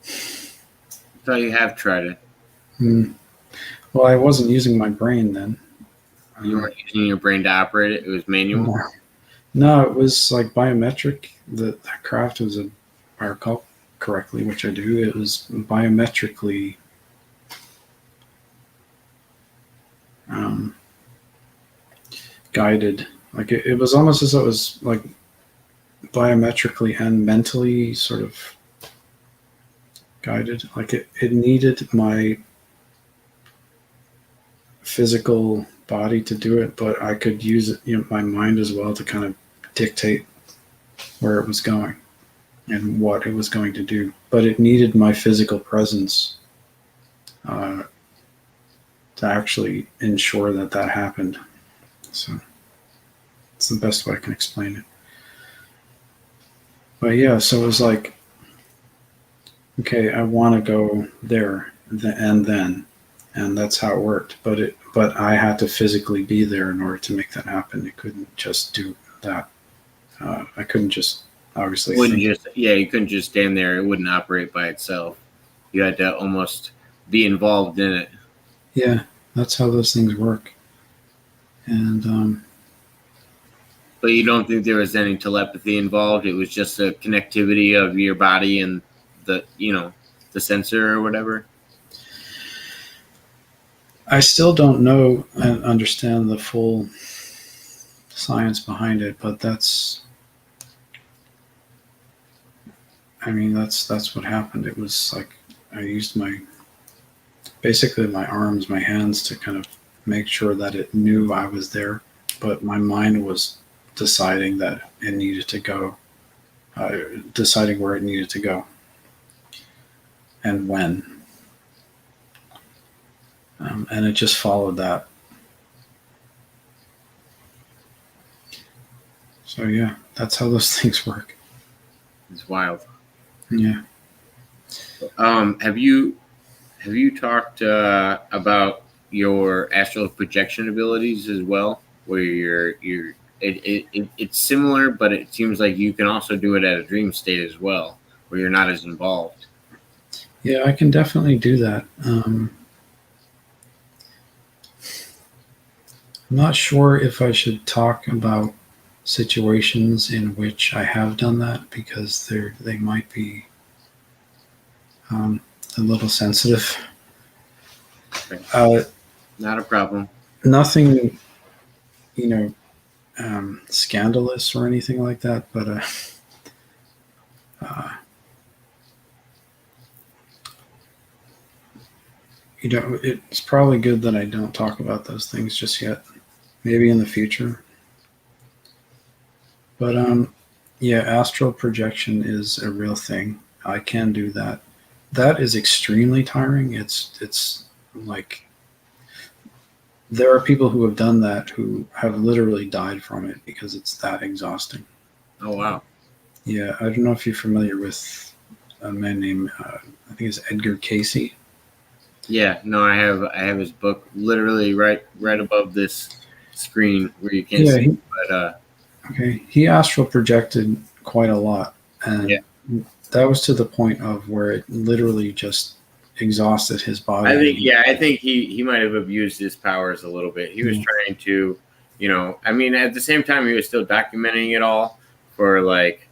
[SPEAKER 1] I thought you have tried it.
[SPEAKER 2] Hmm. Well, I wasn't using my brain then.
[SPEAKER 1] You weren't using your brain to operate it. It was manual.
[SPEAKER 2] No, no, it was like biometric. That craft was if I recall correctly, which I do. It was biometrically um, guided. Like it was almost as though it was like biometrically and mentally sort of guided. Like it needed my physical body to do it, but I could use it, my mind as well to kind of dictate where it was going and what it was going to do. But it needed my physical presence uh, to actually ensure that happened. So it's the best way I can explain it. But yeah, so it was like, okay, I want to go there and then, and that's how it worked. But I had to physically be there in order to make that happen. It couldn't just do that. I couldn't just obviously
[SPEAKER 1] Wouldn't
[SPEAKER 2] think.
[SPEAKER 1] just you couldn't just stand there. It wouldn't operate by itself. You had to almost be involved in it.
[SPEAKER 2] Yeah, that's how those things work. And
[SPEAKER 1] But you don't think there was any telepathy involved? It was just a connectivity of your body and the sensor or whatever.
[SPEAKER 2] I still don't know and understand the full science behind it, but that's what happened. It was like I used basically my arms, my hands to kind of make sure that it knew I was there, but my mind was deciding that it needed to go, deciding where it needed to go and when. And it just followed that. So yeah, that's how those things work.
[SPEAKER 1] It's wild.
[SPEAKER 2] Yeah.
[SPEAKER 1] Have you talked about your astral projection abilities as well, where it's similar, but it seems like you can also do it at a dream state as well, where you're not as involved.
[SPEAKER 2] Yeah, I can definitely do that. I'm not sure if I should talk about situations in which I have done that because they might be um, a little sensitive.
[SPEAKER 1] Okay.
[SPEAKER 2] Uh,
[SPEAKER 1] Not a problem.
[SPEAKER 2] Nothing, you know, scandalous or anything like that, but uh, it's probably good that I don't talk about those things just yet. Maybe in the future. But yeah, astral projection is a real thing. I can do that. That is extremely tiring. It's like there are people who have done that who have literally died from it because it's that exhausting.
[SPEAKER 1] Oh wow.
[SPEAKER 2] Yeah, I don't know if you're familiar with a man named I think it's Edgar Casey.
[SPEAKER 1] Yeah, no, I have his book literally right above this screen where you can't
[SPEAKER 2] Yeah,
[SPEAKER 1] see it, but
[SPEAKER 2] okay. He astral projected quite a lot,
[SPEAKER 1] yeah.
[SPEAKER 2] and that was to the point of where it literally just exhausted his body. And
[SPEAKER 1] I think he might have abused his powers a little bit. He was
[SPEAKER 2] yeah,
[SPEAKER 1] trying to, I mean, at the same time he was still documenting it all for like,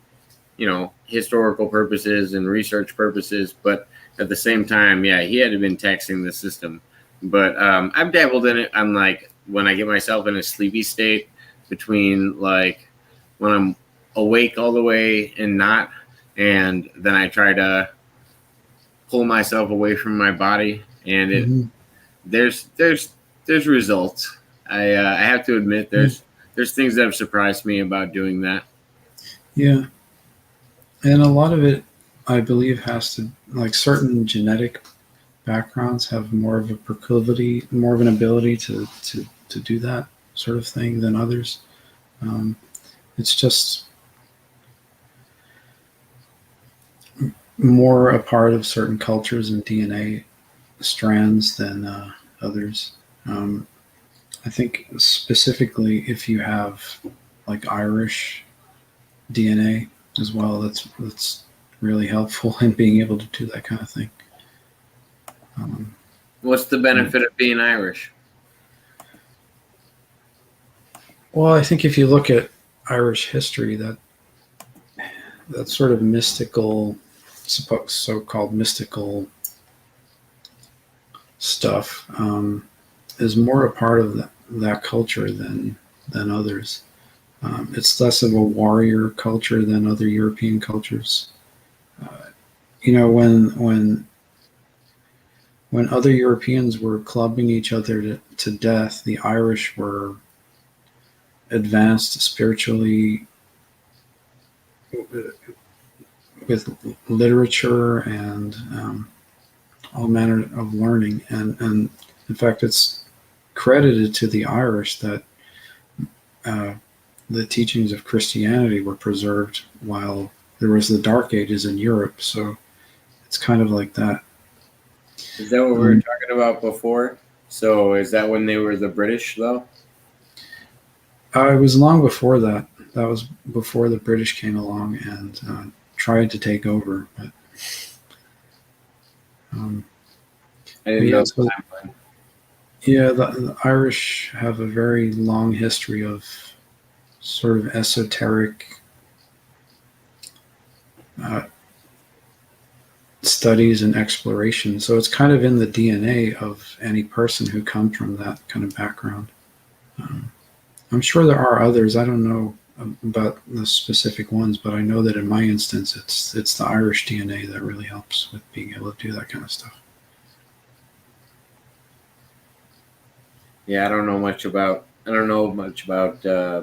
[SPEAKER 1] historical purposes and research purposes, but at the same time, yeah, he had been taxing the system. But I've dabbled in it. I'm like when I get myself in a sleepy state between like when I'm awake all the way and not, and then I try to pull myself away from my body, and
[SPEAKER 2] mhm,
[SPEAKER 1] there's there's there's results. I have to admit
[SPEAKER 2] yeah,
[SPEAKER 1] there's things that have surprised me about doing that.
[SPEAKER 2] yeah. And a lot of it, I believe, has to like certain genetic backgrounds have more of a proclivity, more of an ability to do that sort of thing than others. Um, it's just more a part of certain cultures and DNA strands than others. Um, I think specifically if you have like Irish DNA as well, that's really helpful in being able to do that kind of thing. Um,
[SPEAKER 1] What's the benefit of being Irish?
[SPEAKER 2] well, I think if you look at Irish history, that sort of mystical, so-called mystical stuff is more a part of that culture than others. It's less of a warrior culture than other European cultures. Uh, when other Europeans were clubbing each other to death, the Irish were advanced spiritually with literature and all manner of learning. And in fact, it's credited to the Irish that uh, the teachings of Christianity were preserved while there was the Dark Ages in Europe. So it's kind of like that.
[SPEAKER 1] Is that what we were
[SPEAKER 2] Um,
[SPEAKER 1] talking about before? So is that when they were the British though?
[SPEAKER 2] it was long before that. That was before the British came along and tried to take over. Um,
[SPEAKER 1] I
[SPEAKER 2] but
[SPEAKER 1] didn't
[SPEAKER 2] yeah,
[SPEAKER 1] know the
[SPEAKER 2] so
[SPEAKER 1] timeline.
[SPEAKER 2] yeah, the Irish have a very long history of sort of esoteric uh, studies and exploration. So it's kind of in the DNA of any person who comes from that kind of background. Um, I'm sure there are others. I don't know about the specific ones, but I know that in my instance, it's the Irish DNA that really helps with being able to do that kind of stuff.
[SPEAKER 1] Yeah, I don't know much about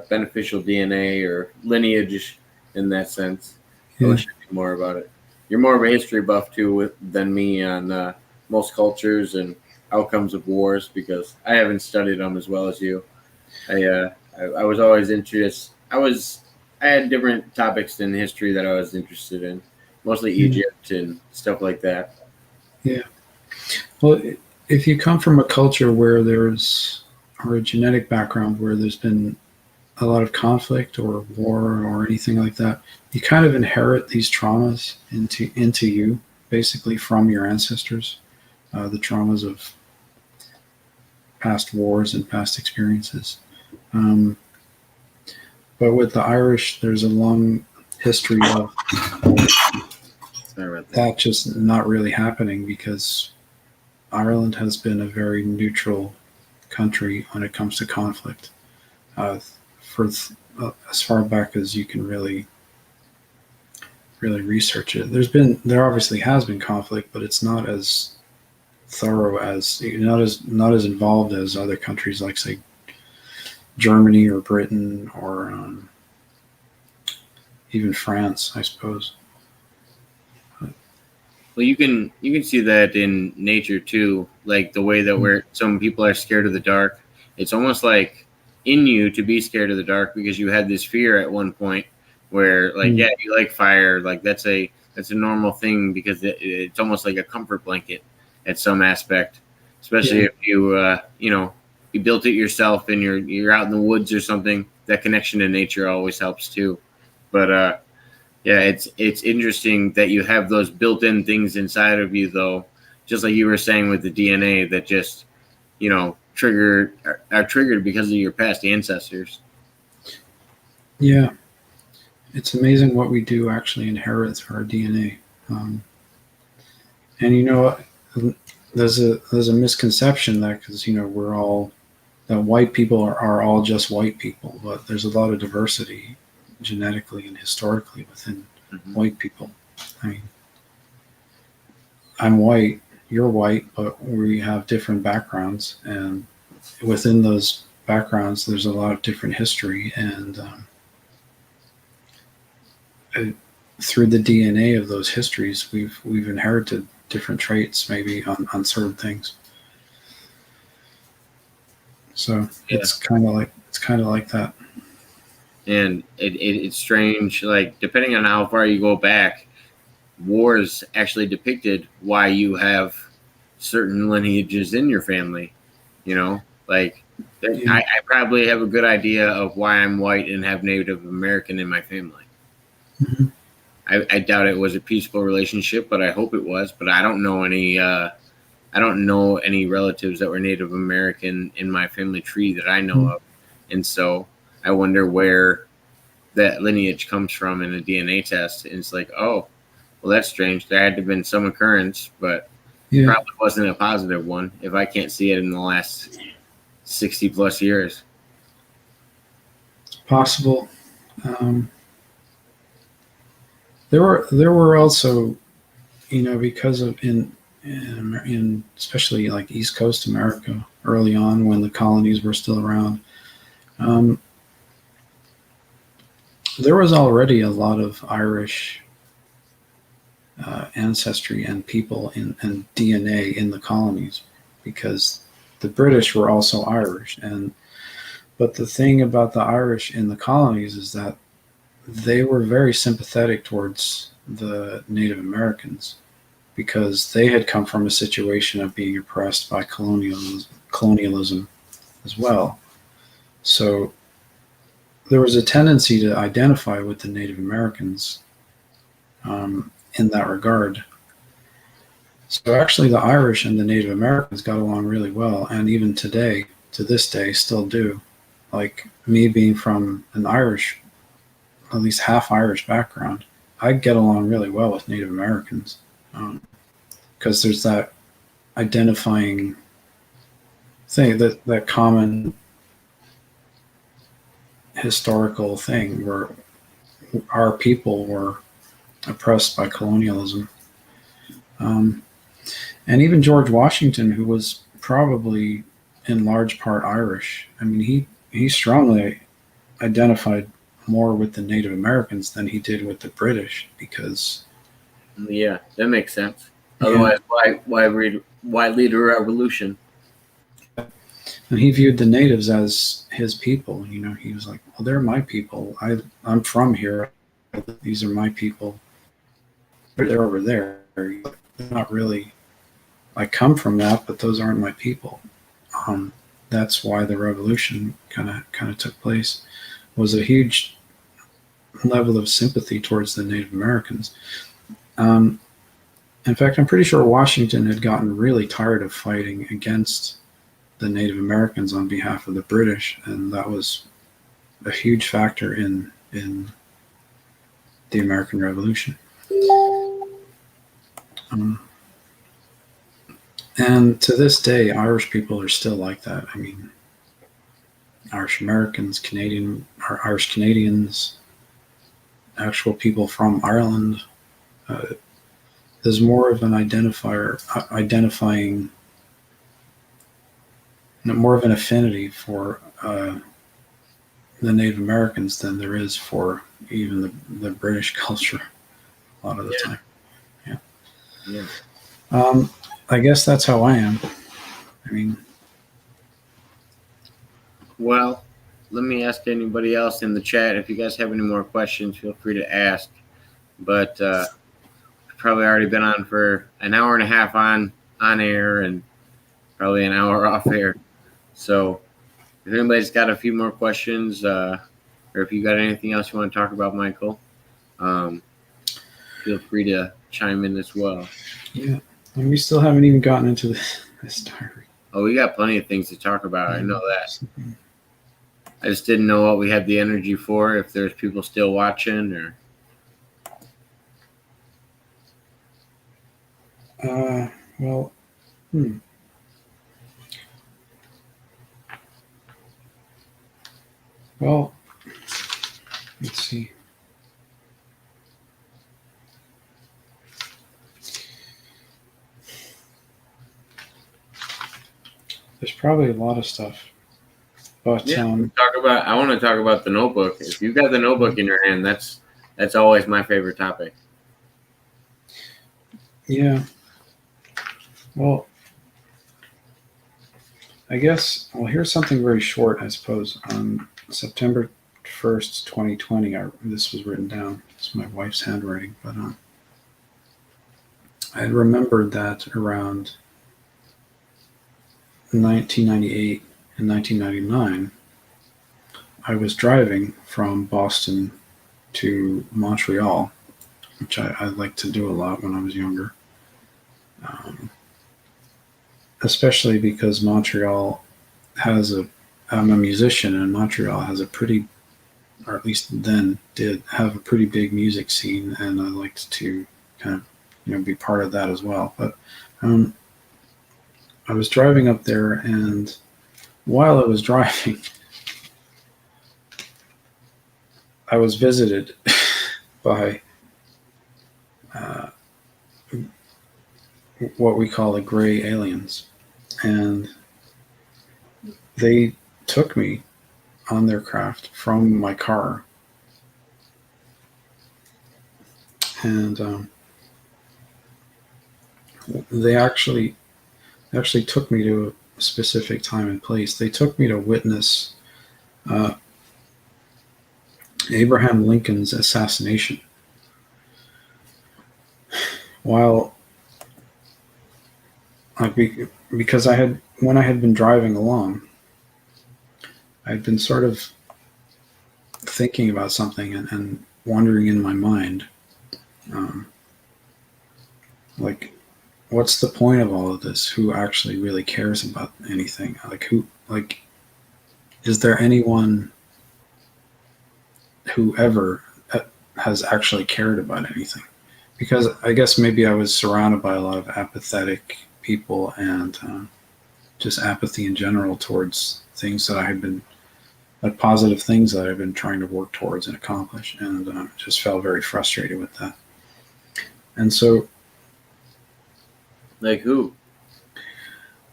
[SPEAKER 1] beneficial DNA or lineage in that sense. I
[SPEAKER 2] Yeah,
[SPEAKER 1] wish I knew more about it. You're more of a history buff than me on most cultures and outcomes of wars because I haven't studied them as well as you. I was always interested. I had different topics in history that I was interested in, mostly
[SPEAKER 2] yeah,
[SPEAKER 1] Egypt and stuff like that.
[SPEAKER 2] yeah. Well, if you come from a culture where there's or a genetic background where there's been a lot of conflict or war or anything like that, you kind of inherit these traumas into you, basically from your ancestors. The traumas of past wars and past experiences. Um, but with the Irish, there's a long history of
[SPEAKER 1] Sorry about that.
[SPEAKER 2] that just not really happening because Ireland has been a very neutral country when it comes to conflict uh, for as far back as you can really research it. There obviously has been conflict, but it's not as thorough as not as involved as other countries like say Germany or Britain or even France, I suppose.
[SPEAKER 1] Well, you can see that in nature too, like the way that where some people are scared of the dark. It's almost like in you to be scared of the dark because you had this fear at one point where, like, yeah, you like fire, like that's a normal thing because it's almost like a comfort blanket at some aspect, especially
[SPEAKER 2] Yeah.
[SPEAKER 1] if you built it yourself and you're out in the woods or something. That connection to nature always helps too, but yeah, it's interesting that you have those built-in things inside of you, though. Just like you were saying with the DNA, that just are triggered because of your past ancestors.
[SPEAKER 2] Yeah, it's amazing what we do actually inherit through our DNA. And there's a misconception that because we're all that white people are all just white people, but there's a lot of diversity genetically and historically within
[SPEAKER 1] Mm-hmm.
[SPEAKER 2] white people. I mean, I'm white, you're white, but we have different backgrounds, and within those backgrounds, there's a lot of different history, and through the DNA of those histories, we've inherited different traits, maybe on certain things. So
[SPEAKER 1] Yeah.
[SPEAKER 2] it's kind of like that.
[SPEAKER 1] And it's strange, like depending on how far you go back, wars actually depicted why you have certain lineages in your family. Like
[SPEAKER 2] Yeah.
[SPEAKER 1] I probably have a good idea of why I'm white and have Native American in my family.
[SPEAKER 2] Mm-hmm.
[SPEAKER 1] I doubt it was a peaceful relationship, but I hope it was. But I don't know any. I don't know any relatives that were Native American in my family tree that I know of, and so I wonder where that lineage comes from in a DNA test. And it's like, oh, well, that's strange. There had to have been some occurrence, but
[SPEAKER 2] Yeah,
[SPEAKER 1] probably wasn't a positive one if I can't see it in the last 60 plus years.
[SPEAKER 2] it's possible. Um, there were also, because of in especially like East Coast America early on when the colonies were still around, um, there was already a lot of Irish ancestry and people and DNA in the colonies because the British were also Irish. But the thing about the Irish in the colonies is that they were very sympathetic towards the Native Americans because they had come from a situation of being oppressed by colonialism as well. So there was a tendency to identify with the Native Americans in that regard. So actually, the Irish and the Native Americans got along really well, and even today, to this day, still do. Like me being from an Irish, at least half Irish background, I get along really well with Native Americans because there's that identifying thing, that common historical thing where our people were oppressed by colonialism. Um, and even George Washington, who was probably in large part Irish, I mean, he strongly identified more with the Native Americans than he did with the British because
[SPEAKER 1] Yeah, that makes sense.
[SPEAKER 2] yeah,
[SPEAKER 1] Otherwise, why lead a revolution?
[SPEAKER 2] and he viewed the natives as his people. He was like, well, they're my people. I'm from here. These are my people. They're over there. They're not really. I come from that, but those aren't my people. Um, that's why the revolution kind of took place. Was a huge level of sympathy towards the Native Americans. Um, in fact, I'm pretty sure Washington had gotten really tired of fighting against the Native Americans on behalf of the British, and that was a huge factor in the American Revolution. Um, and to this day, Irish people are still like that. I mean, Irish Americans, Irish Canadians, actual people from Ireland. Uh, there's more of an identifying, more of an affinity for the Native Americans than there is for even the British culture a lot of the time. Yeah.
[SPEAKER 1] Yeah.
[SPEAKER 2] I guess that's how I am. I mean,
[SPEAKER 1] Well, let me ask anybody else in the chat. If you guys have any more questions, feel free to ask. But probably already been on for an hour and a half on air and probably an hour off air. So if anybody's got a few more questions, or if you got anything else you want to talk about, Michael, feel free to chime in as well.
[SPEAKER 2] Yeah, and we still haven't even gotten into this diary.
[SPEAKER 1] Oh, we got plenty of things to talk about. I know that. I just didn't know what we had the energy for, if there's people still watching or.
[SPEAKER 2] Well, Well, let's see. There's probably a lot of stuff. But
[SPEAKER 1] yeah, I want to talk about the Notebook. If you've got the Notebook in your hand, that's always my favorite topic.
[SPEAKER 2] Yeah. Well, I guess, here's something very short, I suppose. On September 1st, 2020, this was written down. It's my wife's handwriting. But I remembered that around 1998 and 1999, I was driving from Boston to Montreal, which I liked to do a lot when I was younger. Especially because Montreal I'm a musician, and Montreal has a pretty, or at least then did have a pretty big music scene, and I liked to kind of, be part of that as well. But I was driving up there, and while I was driving, I was visited by what we call the gray aliens. And they took me on their craft from my car. And they actually took me to a specific time and place. They took me to witness Abraham Lincoln's assassination. While because when I had been driving along, I'd been sort of thinking about something and wondering in my mind, like, what's the point of all of this? Who actually really cares about anything? Is there anyone who ever has actually cared about anything? Because I guess maybe I was surrounded by a lot of apathetic people and just apathy in general towards things that I had been, like positive things that I've been trying to work towards and accomplish, and just felt very frustrated with that. And so,
[SPEAKER 1] like who?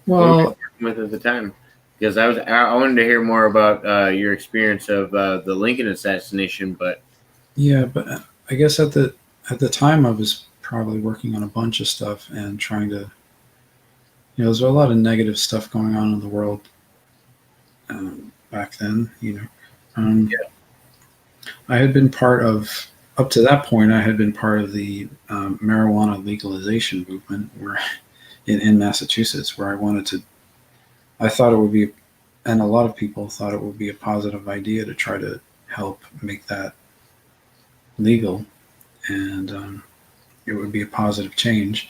[SPEAKER 2] Well,
[SPEAKER 1] with at the time, because I wanted to hear more about your experience of the Lincoln assassination, but
[SPEAKER 2] yeah, but I guess at the time I was probably working on a bunch of stuff and trying to, there's a lot of negative stuff going on in the world back then. I had been up to that point, I had been part of the marijuana legalization movement in Massachusetts, where I thought it would be, and a lot of people thought it would be a positive idea to try to help make that legal, and it would be a positive change.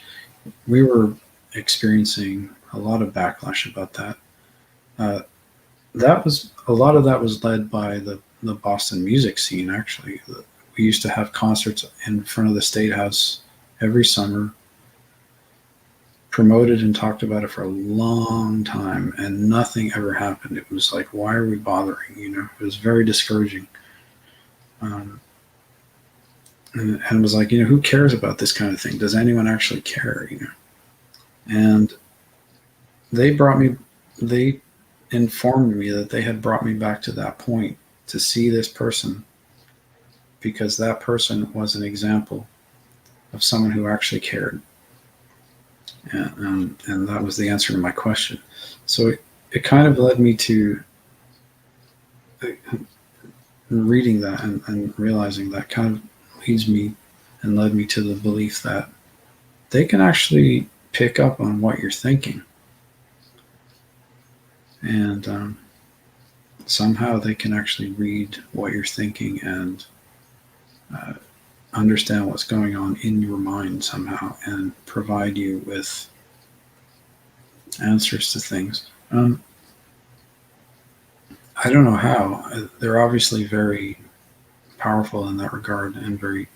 [SPEAKER 2] We were experiencing a lot of backlash about that, Uh, that was a lot of that was led by the Boston music scene. Actually, we used to have concerts in front of the State House every summer, promoted and talked about it for a long time, and nothing ever happened. It was like, why are we bothering? It was very discouraging. Um, and it was like, who cares about this kind of thing? Does anyone actually care? And they brought me, they informed me that they had brought me back to that point to see this person, because that person was an example of someone who actually cared. And that was the answer to my question. So it kind of led me to reading that and realizing that kind of leads me and led me to the belief that they can actually pick up on what you're thinking. And somehow they can actually read what you're thinking and understand what's going on in your mind somehow and provide you with answers to things. I don't know how. They're obviously very powerful in that regard and very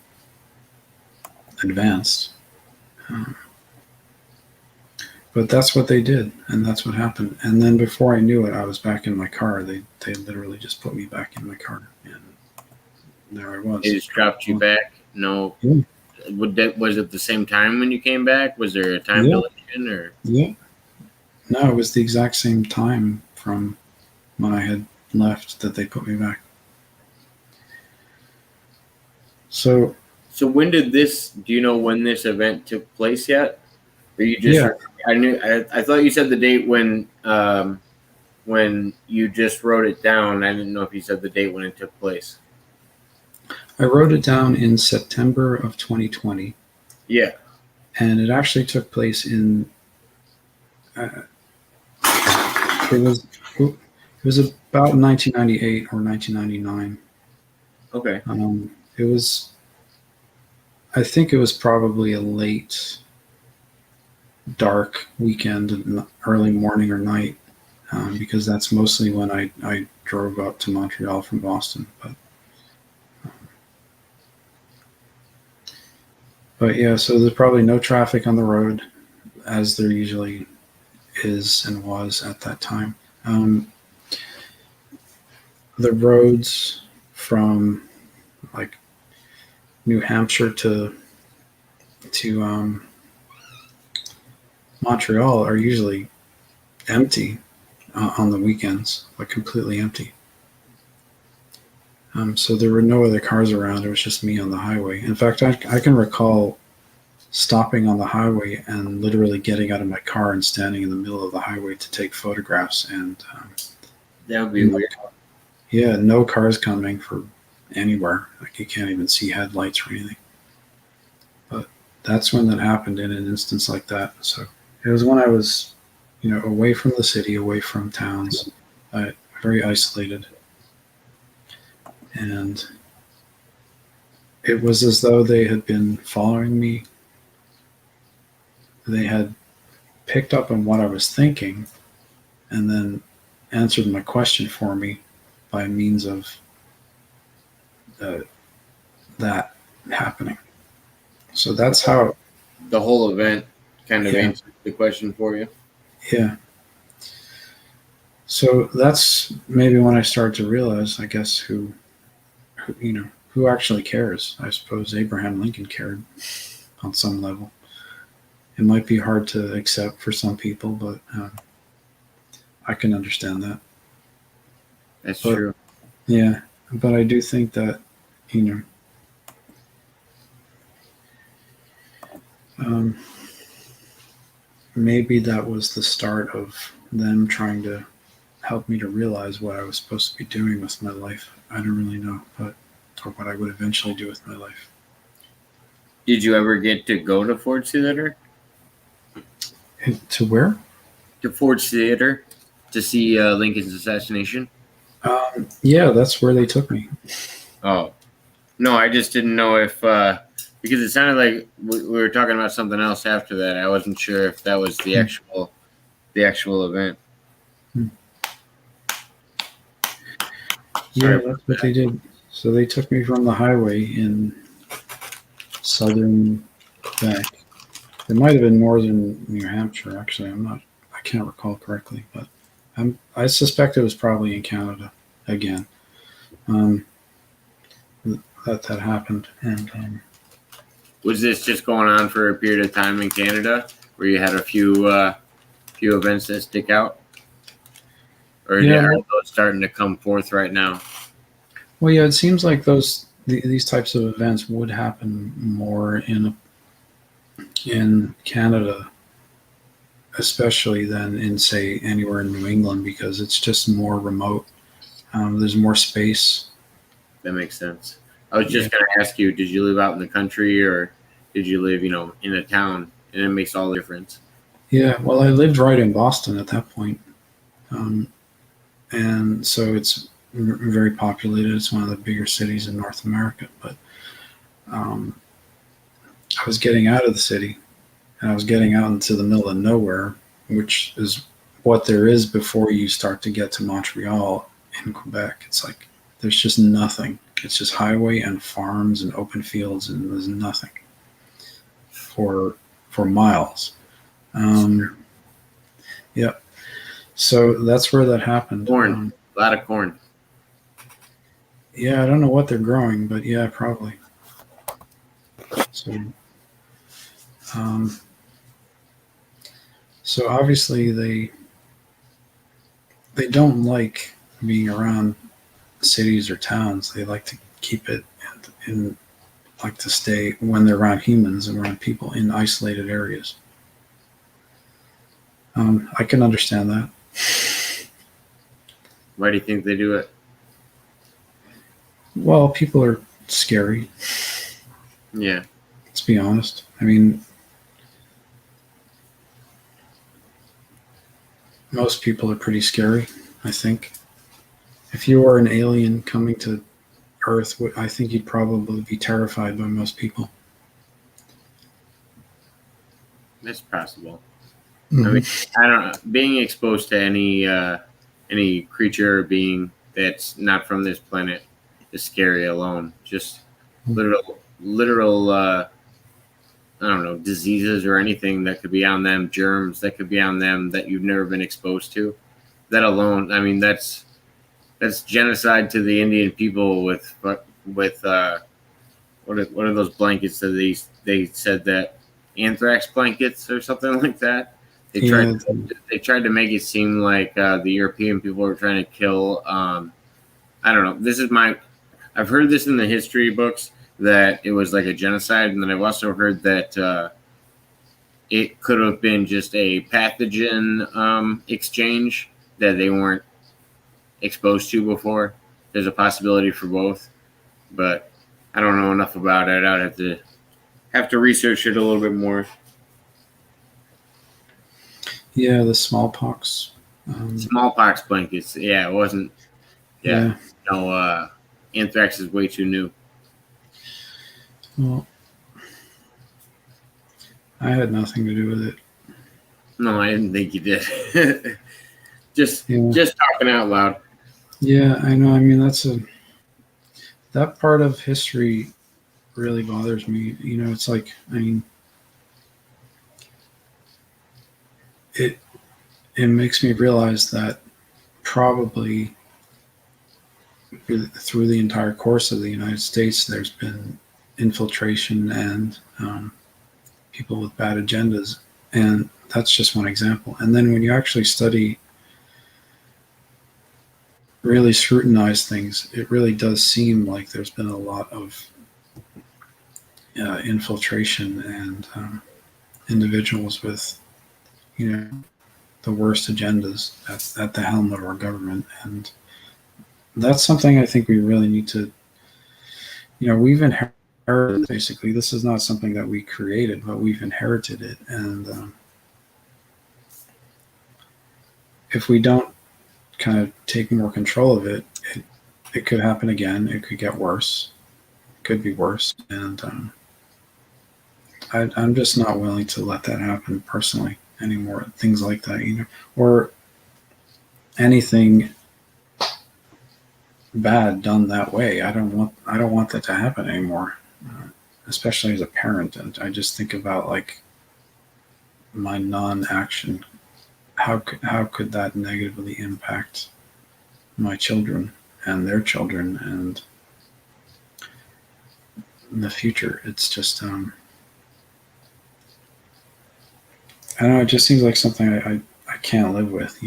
[SPEAKER 2] advanced. But that's what they did, and that's what happened. And then before I knew it, I was back in my car. They literally just put me back in my car, and there I was.
[SPEAKER 1] They just dropped you back. No,
[SPEAKER 2] Yeah.
[SPEAKER 1] Was it the same time when you came back? Was there a time dilation or?
[SPEAKER 2] Yeah. No, it was the exact same time from when I had left that they put me back. So
[SPEAKER 1] when did this? Do you know when this event took place yet? Or you just?
[SPEAKER 2] Yeah.
[SPEAKER 1] I thought you said the date when you just wrote it down. I didn't know if you said the date when it took place.
[SPEAKER 2] I wrote it down in September of 2020.
[SPEAKER 1] Yeah.
[SPEAKER 2] And it actually took place in. It was about 1998 or 1999.
[SPEAKER 1] Okay.
[SPEAKER 2] It was. I think it was probably a late, dark weekend, early morning or night, because that's mostly when I drove up to Montreal from Boston. But yeah, so there's probably no traffic on the road, as there usually is and was at that time. The roads from like New Hampshire to Montreal are usually empty on the weekends, like completely empty. So there were no other cars around. It was just me on the highway. In fact, I can recall stopping on the highway and literally getting out of my car and standing in the middle of the highway to take photographs. And
[SPEAKER 1] that would be weird.
[SPEAKER 2] Yeah, no cars coming for anywhere. Like you can't even see headlights or anything. But that's when that happened in an instance like that. So it was when I was, away from the city, away from towns, very isolated. And it was as though they had been following me. They had picked up on what I was thinking and then answered my question for me by means of that happening. So that's how
[SPEAKER 1] the whole event kind of answered the question for you.
[SPEAKER 2] Yeah. So that's maybe when I started to realize, I guess, who actually cares. I suppose Abraham Lincoln cared on some level. It might be hard to accept for some people, but I can understand that.
[SPEAKER 1] That's true.
[SPEAKER 2] Yeah, but I do think that, maybe that was the start of them trying to help me to realize what I was supposed to be doing with my life. I don't really know, or what I would eventually do with my life.
[SPEAKER 1] Did you ever get to go to Ford's Theater?
[SPEAKER 2] To where?
[SPEAKER 1] To Ford's Theater to see Lincoln's assassination.
[SPEAKER 2] Yeah, that's where they took me.
[SPEAKER 1] Oh, no, I just didn't know if because it sounded like we were talking about something else after that. I wasn't sure if that was the actual event.
[SPEAKER 2] Yeah,
[SPEAKER 1] Sorry about
[SPEAKER 2] that's what
[SPEAKER 1] that.
[SPEAKER 2] they did. So they took me from the highway in southern Quebec. It might have been northern New Hampshire. Actually, I can't recall correctly, but I suspect it was probably in Canada again. Um, that happened, and
[SPEAKER 1] Was this just going on for a period of time in Canada, where you had a few events that stick out, or
[SPEAKER 2] yeah,
[SPEAKER 1] are those starting to come forth right now?
[SPEAKER 2] well, yeah, it seems like these types of events would happen more in Canada, especially than in say anywhere in New England because it's just more remote. There's more space.
[SPEAKER 1] That makes sense. I was
[SPEAKER 2] Yeah,
[SPEAKER 1] just going to ask you, did you live out in the country or did you live, in a town? And it makes all the difference.
[SPEAKER 2] yeah. Well, I lived right in Boston at that point, um, and so it's very populated. It's one of the bigger cities in North America. But um, I was getting out of the city, and I was getting out into the middle of nowhere, which is what there is before you start to get to Montreal in Quebec. It's like there's just nothing. It's just highway and farms and open fields, and there's nothing for miles. Um, yeah, so that's where that happened.
[SPEAKER 1] Corn, a lot of corn.
[SPEAKER 2] Yeah, I don't know what they're growing, but yeah, probably. So, um, so obviously they don't like being around cities or towns. They like to keep it in like to stay when they're around humans and around people in isolated areas. I can understand that.
[SPEAKER 1] Why do you think they do it?
[SPEAKER 2] Well, people are scary.
[SPEAKER 1] Yeah,
[SPEAKER 2] Let's be honest. I mean, most people are pretty scary. I think if you were an alien coming to Earth, I think you'd probably be terrified by most people.
[SPEAKER 1] that's possible. I mean,
[SPEAKER 2] Mm-hmm.
[SPEAKER 1] I don't know. Being exposed to any creature or being that's not from this planet is scary alone. Just literal I don't know, diseases or anything that could be on them, germs that could be on them that you've never been exposed to. That alone, I mean, that's genocide to the Indian people with what are those blankets that they said that anthrax blankets or something like that. They tried
[SPEAKER 2] Yeah,
[SPEAKER 1] they tried to make it seem like the European people were trying to kill. I don't know. I've heard this in the history books that it was like a genocide, and then I've also heard that it could have been just a pathogen exchange that they weren't exposed to before. There's a possibility for both, but I don't know enough about it. I'd have to research it a little bit more.
[SPEAKER 2] yeah, the smallpox.
[SPEAKER 1] Smallpox blankets, yeah, it wasn't. Yeah,
[SPEAKER 2] Yeah,
[SPEAKER 1] no, anthrax is way too new.
[SPEAKER 2] well, I had nothing to do with it.
[SPEAKER 1] No, I didn't think you did. just
[SPEAKER 2] Yeah,
[SPEAKER 1] just talking out loud.
[SPEAKER 2] yeah, I know. I mean, that part of history really bothers me. It's like, I mean, it it makes me realize that probably through the entire course of the United States, there's been infiltration and people with bad agendas, and that's just one example. And then when you actually really scrutinize things, it really does seem like there's been a lot of infiltration and individuals with, the worst agendas at the helm of our government. And that's something I think we really need to, we've inherited, basically. This is not something that we created, but we've inherited it. And if we don't kind of take more control of it, it could happen again. It could get worse. It could be worse. And I'm just not willing to let that happen personally anymore. Things like that, or anything bad done that way. I don't want that to happen anymore, especially as a parent. And I just think about like my non-action. How could that negatively impact my children and their children and in the future? It's just I don't know. It just seems like something I can't live with.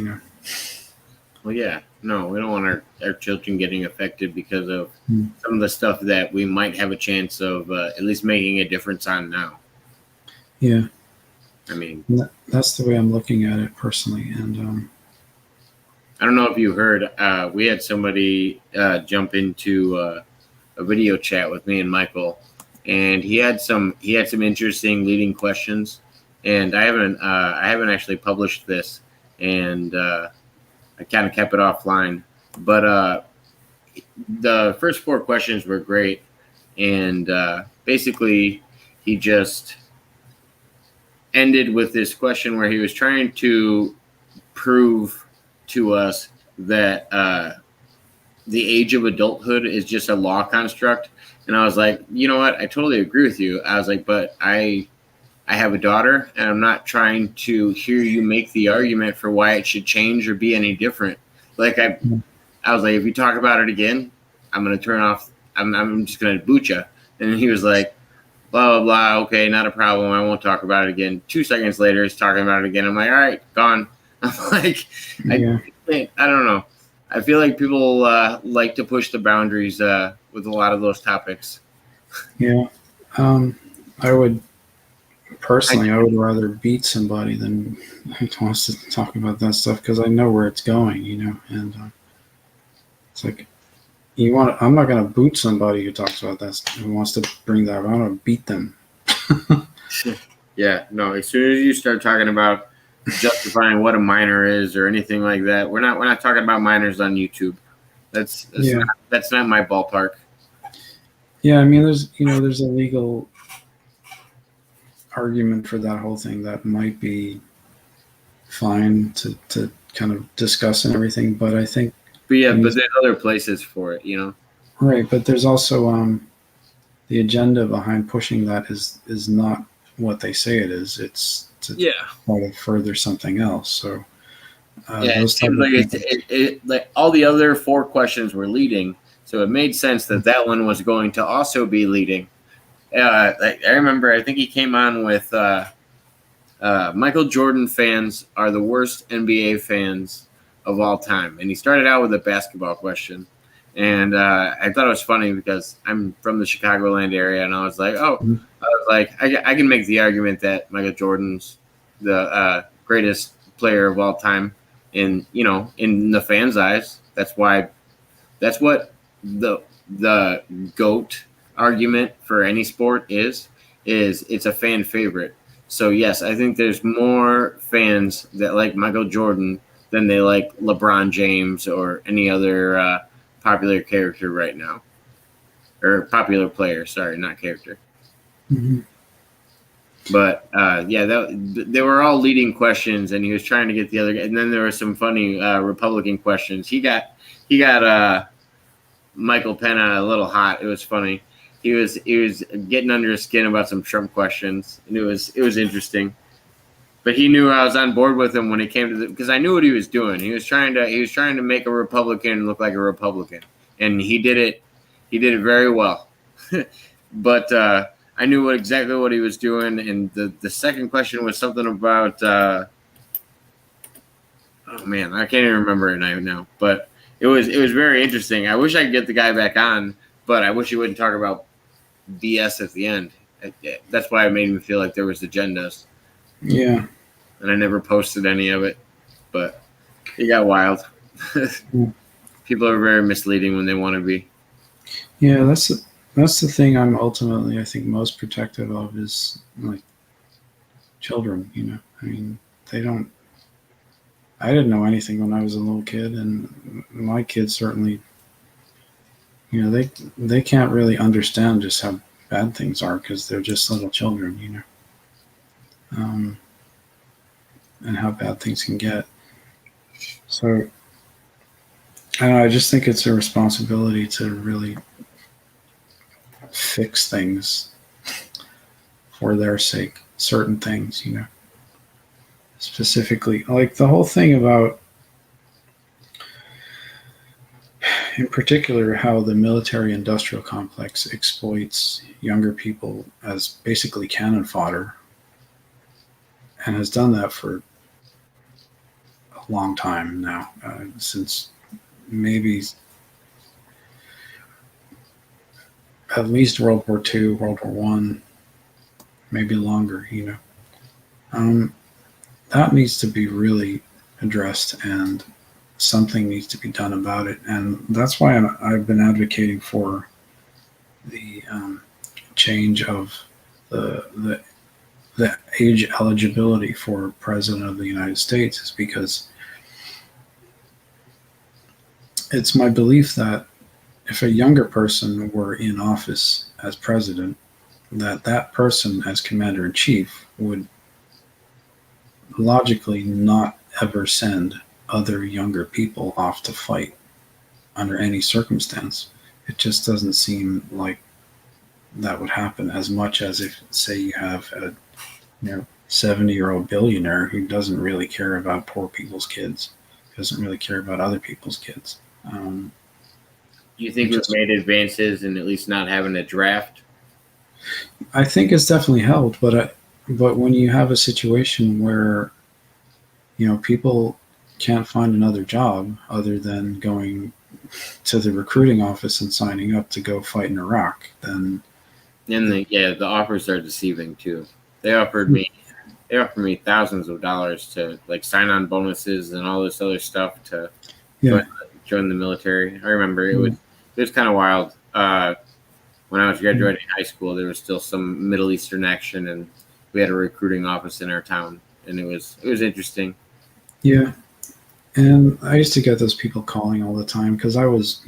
[SPEAKER 1] Well, yeah, no, we don't want our children getting affected because of
[SPEAKER 2] Hmm.
[SPEAKER 1] some of the stuff that we might have a chance of at least making a difference on now.
[SPEAKER 2] Yeah.
[SPEAKER 1] I mean,
[SPEAKER 2] That's the way I'm looking at it personally. And
[SPEAKER 1] I don't know if you heard, we had somebody jump into a video chat with me and Michael, and he had some interesting leading questions, and I haven't actually published this, and I kind of kept it offline, but the first four questions were great, and basically he just ended with this question where he was trying to prove to us that the age of adulthood is just a law construct. And I was like, you know what? I totally agree with you. I was like, but I have a daughter, and I'm not trying to hear you make the argument for why it should change or be any different. Like I was like, if you talk about it again, I'm gonna turn off. I'm just gonna boot you. And he was like, blah blah blah. Okay, not a problem. I won't talk about it again. 2 seconds later, he's talking about it again. I'm like, all right, gone. I'm like,
[SPEAKER 2] yeah,
[SPEAKER 1] I don't know. I feel like people like to push the boundaries with a lot of those topics.
[SPEAKER 2] yeah. I would personally, I would rather beat somebody than who wants to talk about that stuff because I know where it's going. And it's like I'm not going to boot somebody who talks about that, who wants to bring that up. I'm going to beat them.
[SPEAKER 1] Yeah, no. As soon as you start talking about justifying what a minor is or anything like that, we're not talking about minors on YouTube.
[SPEAKER 2] Yeah,
[SPEAKER 1] That's not my ballpark.
[SPEAKER 2] yeah. I mean, there's a legal argument for that whole thing that might be fine to kind of discuss and everything, but I think
[SPEAKER 1] But yeah,
[SPEAKER 2] when you
[SPEAKER 1] but there's other places for it, you know.
[SPEAKER 2] right, but there's also the agenda behind pushing that is not what they say it is. It's to
[SPEAKER 1] Yeah,
[SPEAKER 2] try to further something else. So
[SPEAKER 1] yeah. It
[SPEAKER 2] those type
[SPEAKER 1] seems
[SPEAKER 2] of
[SPEAKER 1] like
[SPEAKER 2] things.
[SPEAKER 1] like all the other four questions were leading, so it made sense that that one was going to also be leading. Like, I remember, I think he came on with Michael Jordan fans are the worst NBA fans of all time, and he started out with a basketball question, and I thought it was funny because I'm from the Chicagoland area, and I was like, oh,
[SPEAKER 2] Mhm.
[SPEAKER 1] I was like, I can make the argument that Michael Jordan's the greatest player of all time, in the fans' eyes. That's what the GOAT argument for any sport is it's a fan favorite. So yes, I think there's more fans that like Michael Jordan than they like LeBron James or any other popular character right now, or popular player. Sorry, not character.
[SPEAKER 2] Mhm.
[SPEAKER 1] But yeah, they were all leading questions, and he was trying to get the other. And then there were some funny Republican questions. He got Michael Pena a little hot. It was funny. He was getting under his skin about some Trump questions, and it was interesting. But he knew I was on board with him when it came to because I knew what he was doing. He was trying to make a Republican look like a Republican, and he did it. He did it very well. But I knew exactly what he was doing. And the second question was something about oh man, I can't even remember it now. But it was very interesting. I wish I could get the guy back on, but I wish he wouldn't talk about BS at the end. That's why it made me feel like there was agendas,
[SPEAKER 2] Yeah.
[SPEAKER 1] and I never posted any of it. But it got wild.
[SPEAKER 2] Mm.
[SPEAKER 1] People are very misleading when they want to be.
[SPEAKER 2] Yeah, that's the thing I'm ultimately I think most protective of is like children. I mean, they don't. I didn't know anything when I was a little kid, and my kids certainly, they can't really understand just how bad things are because they're just little children. Um, and how bad things can get. So I don't know, I just think it's a responsibility to really fix things for their sake, certain things, specifically. Like the whole thing about, in particular, how the military industrial complex exploits younger people as basically cannon fodder and has done that for a long time now, since maybe at least World War II, World War One, maybe longer. Um, that needs to be really addressed, and something needs to be done about it. And that's why I've been advocating for the change of the the age eligibility for president of the United States, is because it's my belief that if a younger person were in office as president, that person as commander in chief would logically not ever send other younger people off to fight under any circumstance. It just doesn't seem like that would happen as much as if, say, you have a 70-year-old billionaire who doesn't really care about poor people's kids, doesn't really care about other people's kids.
[SPEAKER 1] Do you think we've made advances in at least not having a draft?
[SPEAKER 2] I think it's definitely helped, but when you have a situation where people can't find another job other than going to the recruiting office and signing up to go fight in Iraq, then
[SPEAKER 1] And the offers are deceiving too. They offered me thousands of dollars to like sign on bonuses and all this other stuff to
[SPEAKER 2] yeah,
[SPEAKER 1] join the military. I remember it was kind of wild. When I was graduating high school, there was still some Middle Eastern action, and we had a recruiting office in our town, and it was interesting.
[SPEAKER 2] yeah. And I used to get those people calling all the time because I was,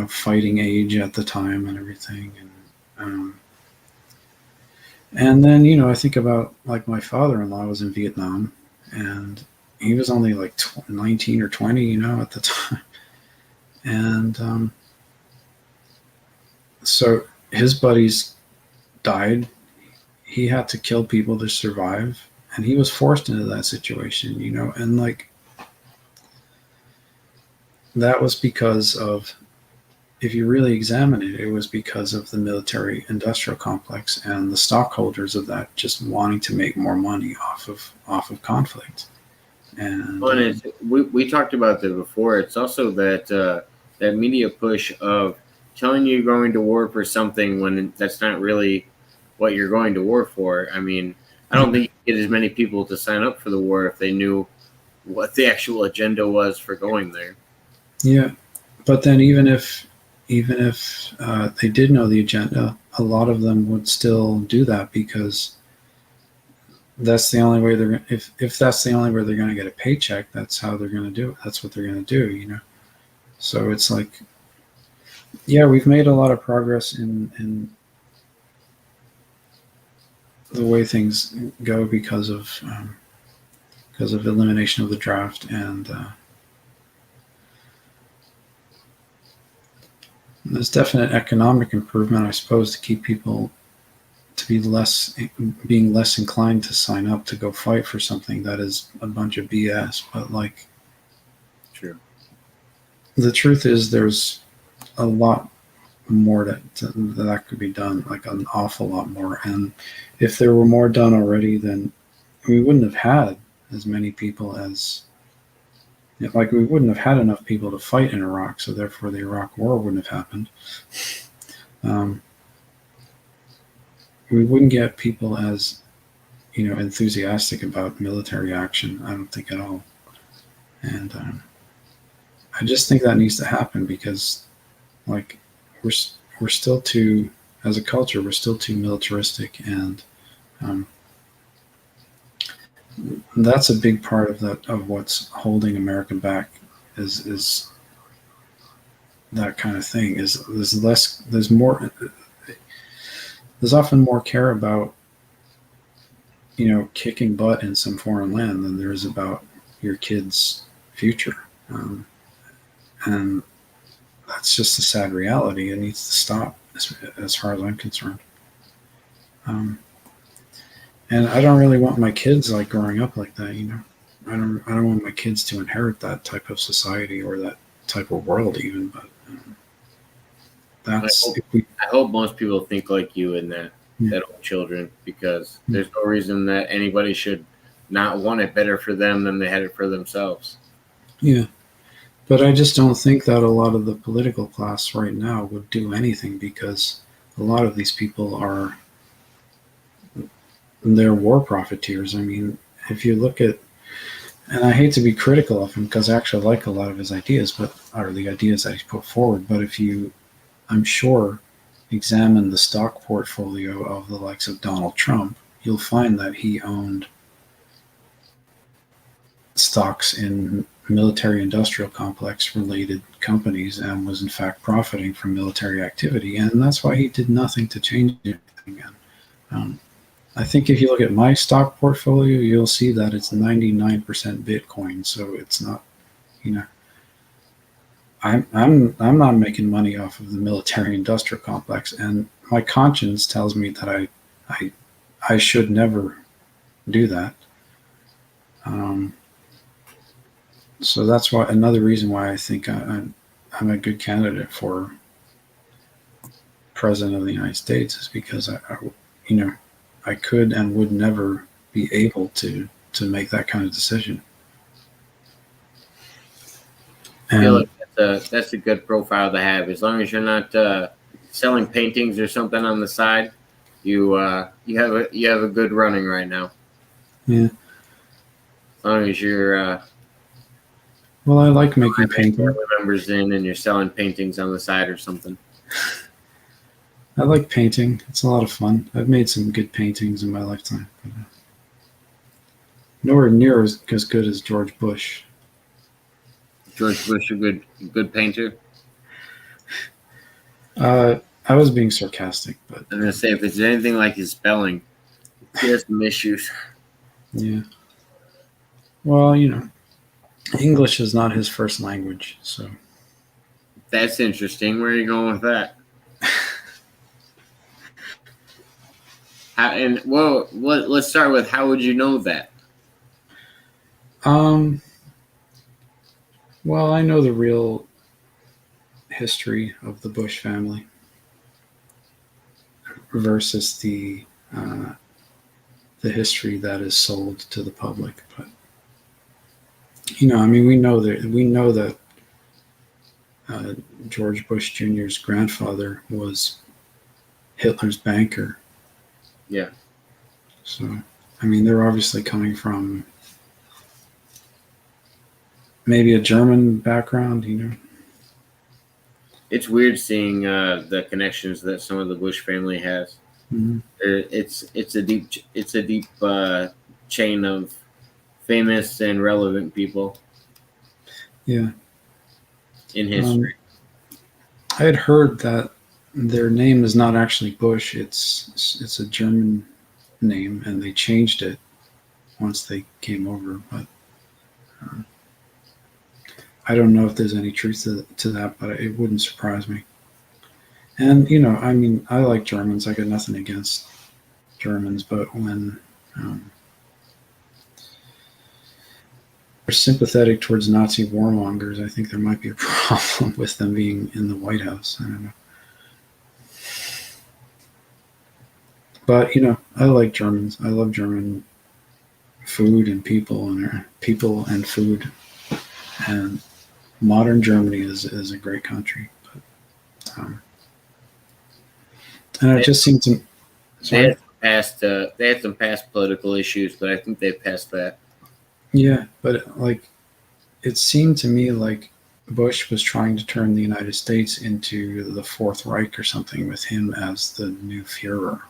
[SPEAKER 2] fighting age at the time and everything. And then, I think about like my father-in-law was in Vietnam, and he was only like 19 or 20, at the time. And so his buddies died. He had to kill people to survive, and he was forced into that situation, and like that was because of, if you really examine it, it was because of the military industrial complex and the stockholders of that just wanting to make more money off of conflict. And
[SPEAKER 1] Well, and we talked about that before. It's also that media push of telling you you're going to war for something when that's not really what you're going to war for. I mean, I don't think you get as many people to sign up for the war if they knew what the actual agenda was for going there.
[SPEAKER 2] yeah, but then even if they did know the agenda, a lot of them would still do that because that's the only way they're, if that's the only way they're going to get a paycheck, that's how they're going to do it. That's what they're going to do. So it's like, yeah, we've made a lot of progress in the way things go because of elimination of the draft, and there's definite economic improvement, I suppose, to keep people to being less inclined to sign up to go fight for something that is a bunch of BS. But like,
[SPEAKER 1] True.
[SPEAKER 2] the truth is, there's a lot more that could be done, like an awful lot more. And if there were more done already, then we wouldn't have had as many people as, like, we wouldn't have had enough people to fight in Iraq, so therefore the Iraq War wouldn't have happened. Um, we wouldn't get people as enthusiastic about military action, I don't think, at all. And I just think that needs to happen because, like, we're still too, as a culture, we're still too militaristic, and that's a big part of what's holding America back. Is that kind of thing? Is there's often more care about kicking butt in some foreign land than there is about your kid's future. And that's just a sad reality. It needs to stop, as far as I'm concerned. Um, and I don't really want my kids like growing up like that. I don't want my kids to inherit that type of society or that type of world even. But
[SPEAKER 1] I
[SPEAKER 2] that's
[SPEAKER 1] hope
[SPEAKER 2] if we.
[SPEAKER 1] I hope most people think like you in
[SPEAKER 2] Yeah,
[SPEAKER 1] that old children, because
[SPEAKER 2] yeah,
[SPEAKER 1] there's no reason that anybody should not want it better for them than they had it for themselves.
[SPEAKER 2] yeah. But I just don't think that a lot of the political class right now would do anything because a lot of these people are they're war profiteers. I mean, if you look at, and I hate to be critical of him because I actually like a lot of his ideas, but or the ideas that he's put forward. But if you, I'm sure, examine the stock portfolio of the likes of Donald Trump, you'll find that he owned stocks in military industrial complex related companies and was in fact profiting from military activity. And that's why he did nothing to change anything. And, I think if you look at my stock portfolio, you'll see that it's 99% Bitcoin. So it's not, you know, I'm not making money off of the military industrial complex, and my conscience tells me that I, I should never do that. Um, so that's why another reason why I think I'm a good candidate for president of the United States is because you know, I could and would never be able to make that kind of decision.
[SPEAKER 1] I feel like
[SPEAKER 2] And
[SPEAKER 1] that's a good profile to have. As long as you're not selling paintings or something on the side, you have a good running right now.
[SPEAKER 2] yeah,
[SPEAKER 1] As long as you're
[SPEAKER 2] well, I like making
[SPEAKER 1] having
[SPEAKER 2] painting.
[SPEAKER 1] family members in and you're selling paintings on the side or something.
[SPEAKER 2] I like painting. It's a lot of fun. I've made some good paintings in my lifetime. But, nowhere near as good as George Bush.
[SPEAKER 1] George Bush, a good painter.
[SPEAKER 2] I was being sarcastic, but
[SPEAKER 1] I'm gonna say if it's anything like his spelling, he has some issues.
[SPEAKER 2] yeah. Well, English is not his first language, so
[SPEAKER 1] That's interesting. Where are you going with that? Let's start with how would you know that?
[SPEAKER 2] um. Well, I know the real history of the Bush family versus uh, the history that is sold to the public. But I mean, we know that uh, George Bush Jr.'s grandfather was Hitler's banker.
[SPEAKER 1] Yeah,
[SPEAKER 2] So, I mean, they're obviously coming from maybe a German background.
[SPEAKER 1] it's weird seeing the connections that some of the Bush family has.
[SPEAKER 2] Mhm.
[SPEAKER 1] It's a deep chain of famous and relevant people
[SPEAKER 2] Yeah.
[SPEAKER 1] in
[SPEAKER 2] Um,
[SPEAKER 1] history.
[SPEAKER 2] I had heard that their name is not actually Bush. It's a German name, and they changed it once they came over. But uh, I don't know if there's any truth to that, but it wouldn't surprise me. And I mean, I like Germans. I got nothing against Germans, but when they're sympathetic towards Nazi warmongers, I think there might be a problem with them being in the White House. I don't know. But I like Germans. I love German food and people and food. And modern Germany is a great country. But, and it
[SPEAKER 1] They,
[SPEAKER 2] just seemed to. Sorry.
[SPEAKER 1] they had some past political issues, but I think they passed that.
[SPEAKER 2] Yeah, but like it seemed to me like Bush was trying to turn the United States into the Fourth Reich or something with him as the new Führer,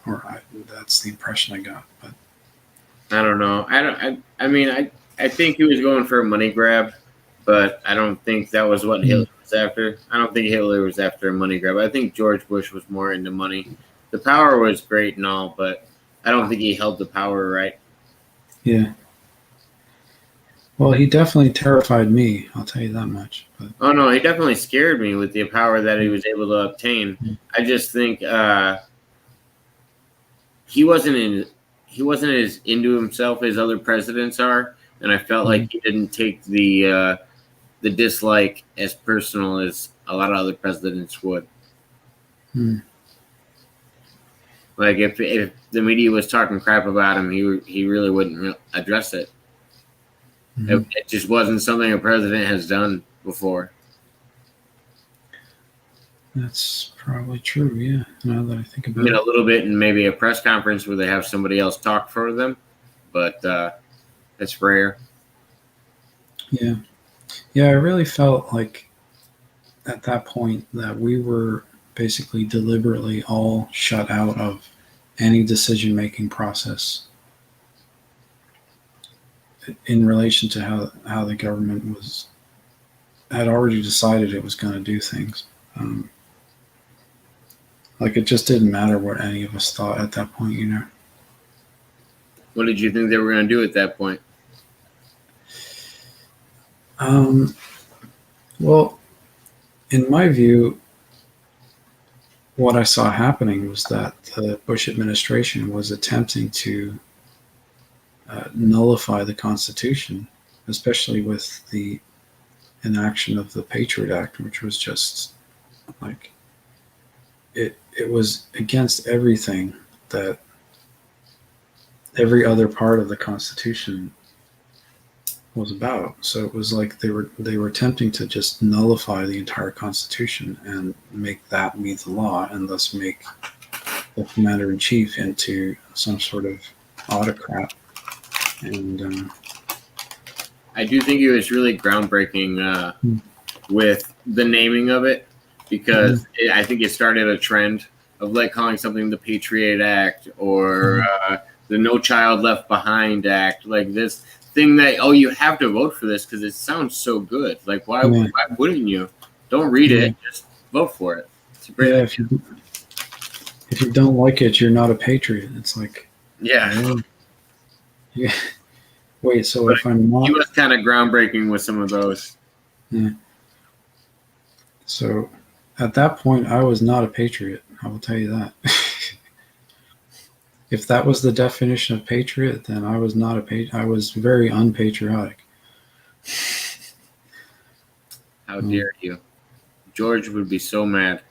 [SPEAKER 2] that's the impression I got. But
[SPEAKER 1] I don't know. I don't. I mean, I think he was going for a money grab, but I don't think that was what Hitler was after. I don't think Hitler was after a money grab. I think George Bush was more into money. The power was great and all, but I don't think he held the power right.
[SPEAKER 2] yeah, Well, he definitely terrified me. I'll tell you that much. But
[SPEAKER 1] Oh no, he definitely scared me with the power that he was able to obtain. I just think he wasn't in he wasn't as into himself as other presidents are, and I felt like he didn't take the dislike as personal as a lot of other presidents would.
[SPEAKER 2] mm,
[SPEAKER 1] Like if the media was talking crap about him, he really wouldn't address it.
[SPEAKER 2] mm,
[SPEAKER 1] It just wasn't something a president has done before.
[SPEAKER 2] that's probably true. Yeah. Now that I think
[SPEAKER 1] I
[SPEAKER 2] about
[SPEAKER 1] mean, a
[SPEAKER 2] it.
[SPEAKER 1] little bit in maybe a press conference where they have somebody else talk for them, but it's rare.
[SPEAKER 2] Yeah. Yeah. I really felt like at that point that we were basically deliberately all shut out of any decision making process in relation to how the government was had already decided it was going to do things. Um, like it just didn't matter what any of us thought at that point, you know.
[SPEAKER 1] What did you think they were going to do at that point?
[SPEAKER 2] Um, well, in my view, what I saw happening was that the Bush administration was attempting to nullify the Constitution, especially with the enaction of the Patriot Act, which was just like it was against everything that every other part of the Constitution was about. So it was like they were attempting to just nullify the entire Constitution and make that be the law, and thus make the commander in chief into some sort of autocrat. And
[SPEAKER 1] I do think it was really groundbreaking with the naming of it because I think it started a trend of like calling something the Patriot Act or the No Child Left Behind Act, like this thing that you have to vote for this because it sounds so good. Like why wouldn't you? Don't read it, just vote for it. It's a great idea.
[SPEAKER 2] If you don't like it, you're not a patriot. It's like
[SPEAKER 1] yeah.
[SPEAKER 2] Wait, so
[SPEAKER 1] but
[SPEAKER 2] if I'm not,
[SPEAKER 1] he was kind of groundbreaking with some of those.
[SPEAKER 2] Yeah. So at that point, I was not a patriot. I will tell you that. If that was the definition of patriot, then I was not a patriot. I was very unpatriotic.
[SPEAKER 1] How dare you? George would be so mad.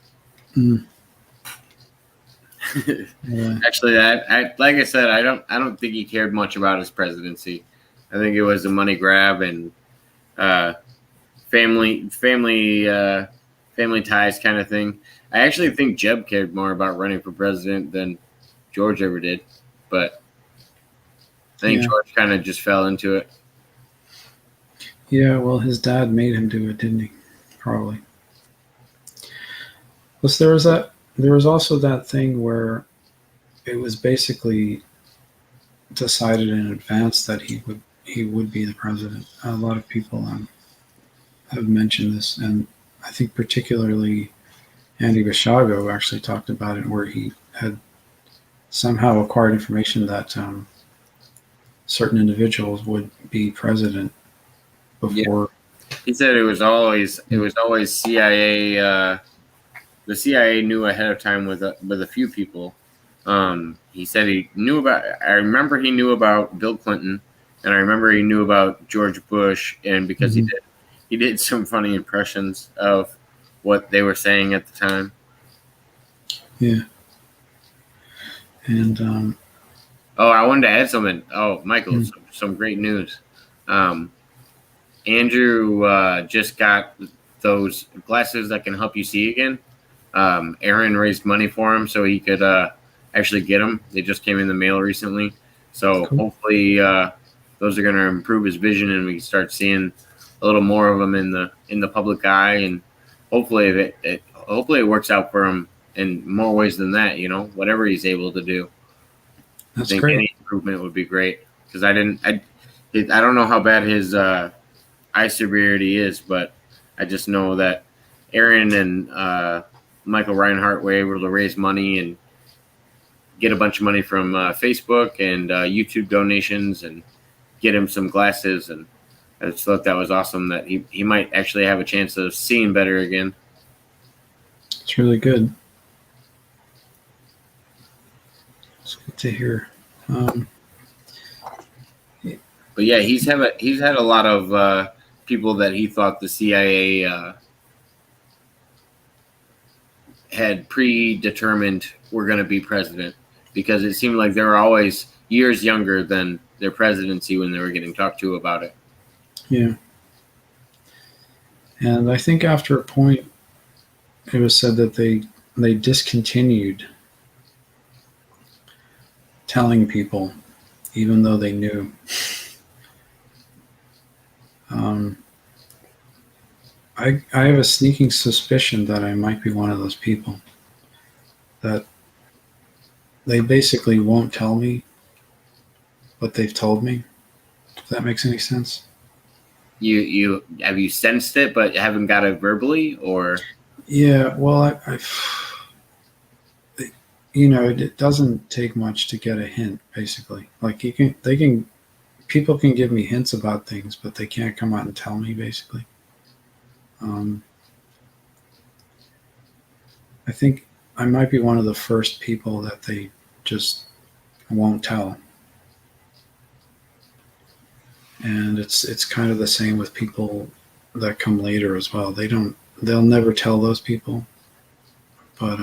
[SPEAKER 1] Actually, like I said, I don't think he cared much about his presidency. I think it was a money grab and family ties kind of thing. I actually think Jeb cared more about running for president than George ever did, but I think George kind of just fell into it.
[SPEAKER 2] Yeah, well, his dad made him do it, didn't he? Probably. Plus, there was also that thing where it was basically decided in advance that he would be the president. A lot of people have mentioned this, and I think particularly Andy Bishago actually talked about it, where he had somehow acquired information that certain individuals would be president before.
[SPEAKER 1] Yeah. He said it was always CIA. The CIA knew ahead of time with a few people. He said he knew about. I remember he knew about Bill Clinton, and I remember he knew about George Bush, and because he did some funny impressions of what they were saying at the time.
[SPEAKER 2] Yeah. And
[SPEAKER 1] I wanted to add something. Oh, Michael, some great news. Andrew just got those glasses that can help you see again. Aaron raised money for him so he could actually get them. They just came in the mail recently. So hopefully those are going to improve his vision and we can start seeing a little more of them in the public eye. And hopefully it works out for him in more ways than that, whatever he's able to do.
[SPEAKER 2] That's
[SPEAKER 1] I think
[SPEAKER 2] great.
[SPEAKER 1] any improvement would be great because I don't know how bad his eye severity is, but I just know that Aaron and Michael Reinhardt were able to raise money and get a bunch of money from Facebook and YouTube donations and get him some glasses. And I just thought that was awesome that he might actually have a chance of seeing better again.
[SPEAKER 2] It's really good. It's good to hear.
[SPEAKER 1] But yeah, he's had a lot of people that he thought the CIA had predetermined were going to be president, because it seemed like they were always years younger than their presidency when they were getting talked to about it.
[SPEAKER 2] Yeah. And I think after a point, it was said that they discontinued telling people, even though they knew. I have a sneaking suspicion that I might be one of those people that they basically won't tell me what they've told me. If that makes any sense.
[SPEAKER 1] You have you sensed it, but haven't got it verbally, or
[SPEAKER 2] Yeah, well, it doesn't take much to get a hint, basically. Like people can give me hints about things, but they can't come out and tell me, basically. I think I might be one of the first people that they just won't tell. And it's kind of the same with people that come later as well. They'll never tell those people, but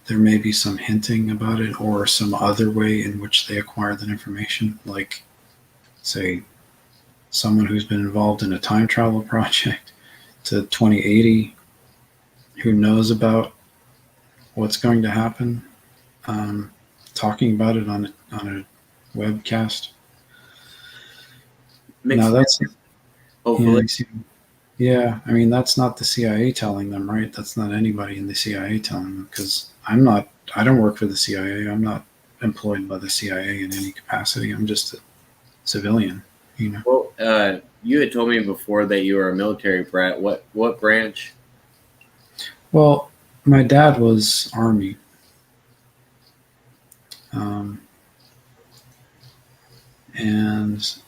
[SPEAKER 2] there may be some hinting about it or some other way in which they acquire that information, like say someone who's been involved in a time travel project to 2080 who knows about what's going to happen, talking about it on a webcast. Now that's
[SPEAKER 1] hopefully.
[SPEAKER 2] Yeah, I mean that's not the CIA telling them, right? That's not anybody in the CIA telling them, because I don't work for the CIA. I'm not employed by the CIA in any capacity. I'm just a civilian, you know.
[SPEAKER 1] Well, you had told me before that you were a military brat. What branch?
[SPEAKER 2] Well, my dad was Army. And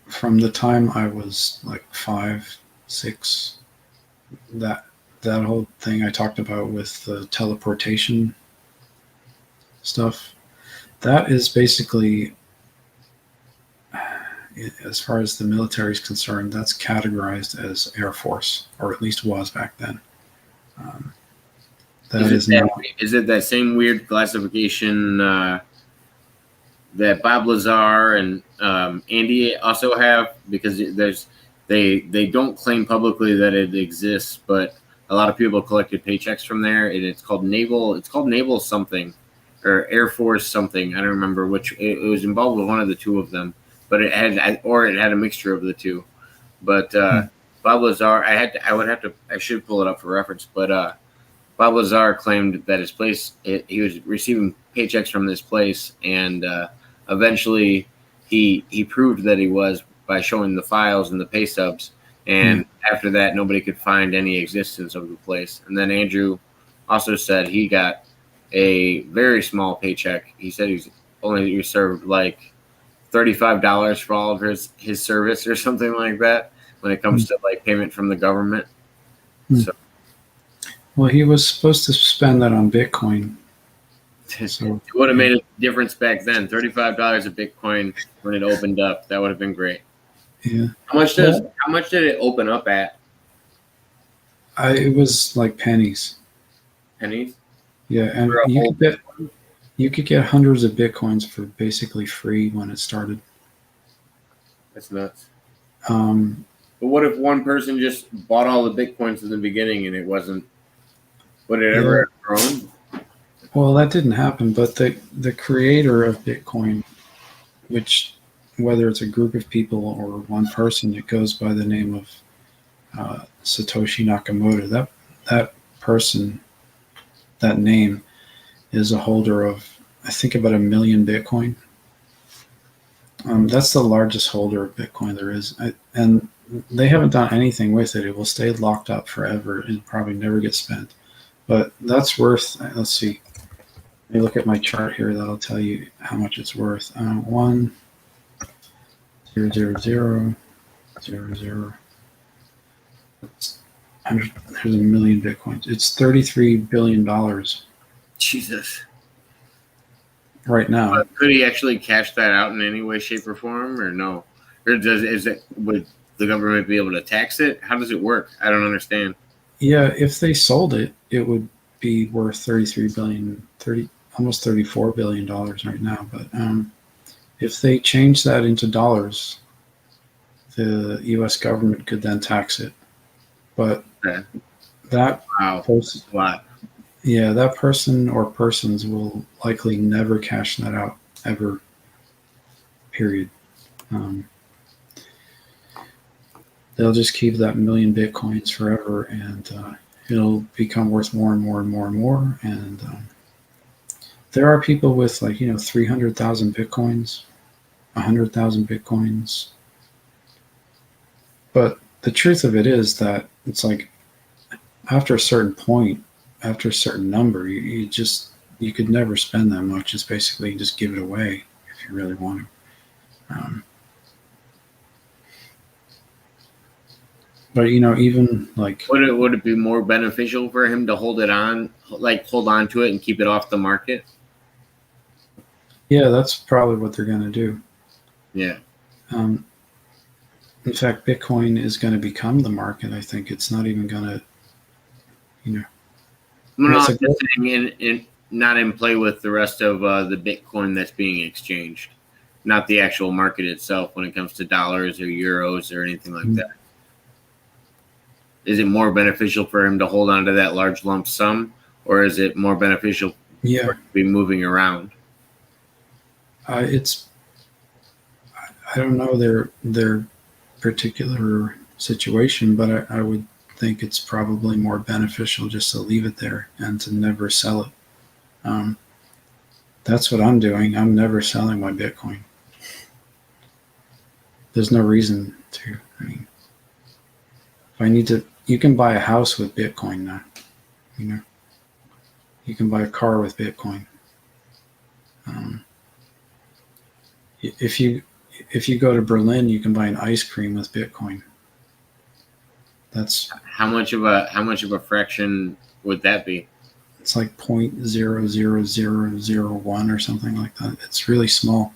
[SPEAKER 2] from the time I was like 5, 6, that whole thing I talked about with the teleportation stuff, that is basically, as far as the military is concerned, that's categorized as Air Force, or at least was back then.
[SPEAKER 1] Is it that same weird classification that Bob Lazar and Andy also have? Because they don't claim publicly that it exists, but a lot of people collected paychecks from there, and it's called Naval something, or Air Force something. I don't remember which. It was involved with one of the two of them, but it had a mixture of the two. But Bob Lazar, I should pull it up for reference, but Bob Lazar claimed that his place, he was receiving paychecks from this place, and eventually he proved that he was by showing the files and the pay stubs. And after that, nobody could find any existence of the place. And then Andrew also said he got a very small paycheck. He said he only served like $35 for all of his service or something like that when it comes to like payment from the government. So,
[SPEAKER 2] well, he was supposed to spend that on Bitcoin.
[SPEAKER 1] So it would have made a difference back then. $35 a Bitcoin when it opened up, that would have been great.
[SPEAKER 2] Yeah.
[SPEAKER 1] How much did it open up at?
[SPEAKER 2] It was like pennies.
[SPEAKER 1] Pennies?
[SPEAKER 2] Yeah, and you could get hundreds of Bitcoins for basically free when it started.
[SPEAKER 1] That's nuts.
[SPEAKER 2] But
[SPEAKER 1] what if one person just bought all the Bitcoins in the beginning and it wasn't? Would it ever have grown?
[SPEAKER 2] Well, that didn't happen, but the creator of Bitcoin, which whether it's a group of people or one person, it goes by the name of Satoshi Nakamoto. That person, that name, is a holder of, I think, about 1 million Bitcoin. That's the largest holder of Bitcoin there is, and they haven't done anything with it. It will stay locked up forever and probably never get spent. But that's worth, let's see, let me look at my chart here. That'll tell you how much it's worth. 1000. 0.00. There's a million bitcoins. It's $33 billion
[SPEAKER 1] Jesus.
[SPEAKER 2] right now.
[SPEAKER 1] Could he actually cash that out in any way, shape, or form, or no? Or would the government be able to tax it? How does it work? I don't understand.
[SPEAKER 2] Yeah, if they sold it, it would be worth 33 billion, 30, almost $34 billion right now. But if they change that into dollars, the U.S. government could then tax it. But
[SPEAKER 1] Okay.
[SPEAKER 2] that
[SPEAKER 1] Wow,
[SPEAKER 2] person,
[SPEAKER 1] a lot.
[SPEAKER 2] yeah, that person or persons will likely never cash that out ever. Period. Um, they'll just keep that million bitcoins forever, and it'll become worth more and more and more and more. And there are people with 300,000 bitcoins, 100,000 bitcoins. But the truth of it is that it's like after a certain point, after a certain number, you could never spend that much. It's basically just give it away if you really want to. But even like,
[SPEAKER 1] Would it be more beneficial for him to hold on to it and keep it off the market?
[SPEAKER 2] yeah, that's probably what they're going to do.
[SPEAKER 1] Yeah.
[SPEAKER 2] In fact, Bitcoin is going to become the market. I think it's not even going to,
[SPEAKER 1] I'm not just saying not in play with the rest of the Bitcoin that's being exchanged, not the actual market itself when it comes to dollars or euros or anything like that. Is it more beneficial for him to hold on to that large lump sum, or is it more beneficial for it to be moving around?
[SPEAKER 2] I don't know their particular situation, but I would think it's probably more beneficial just to leave it there and to never sell it. That's what I'm doing. I'm never selling my Bitcoin. There's no reason to. I mean, if I need to, you can buy a house with Bitcoin now. You can buy a car with Bitcoin. If you go to Berlin, you can buy an ice cream with Bitcoin. That's
[SPEAKER 1] how much of a fraction would that be?
[SPEAKER 2] It's like 0.00001 or something like that. It's really small,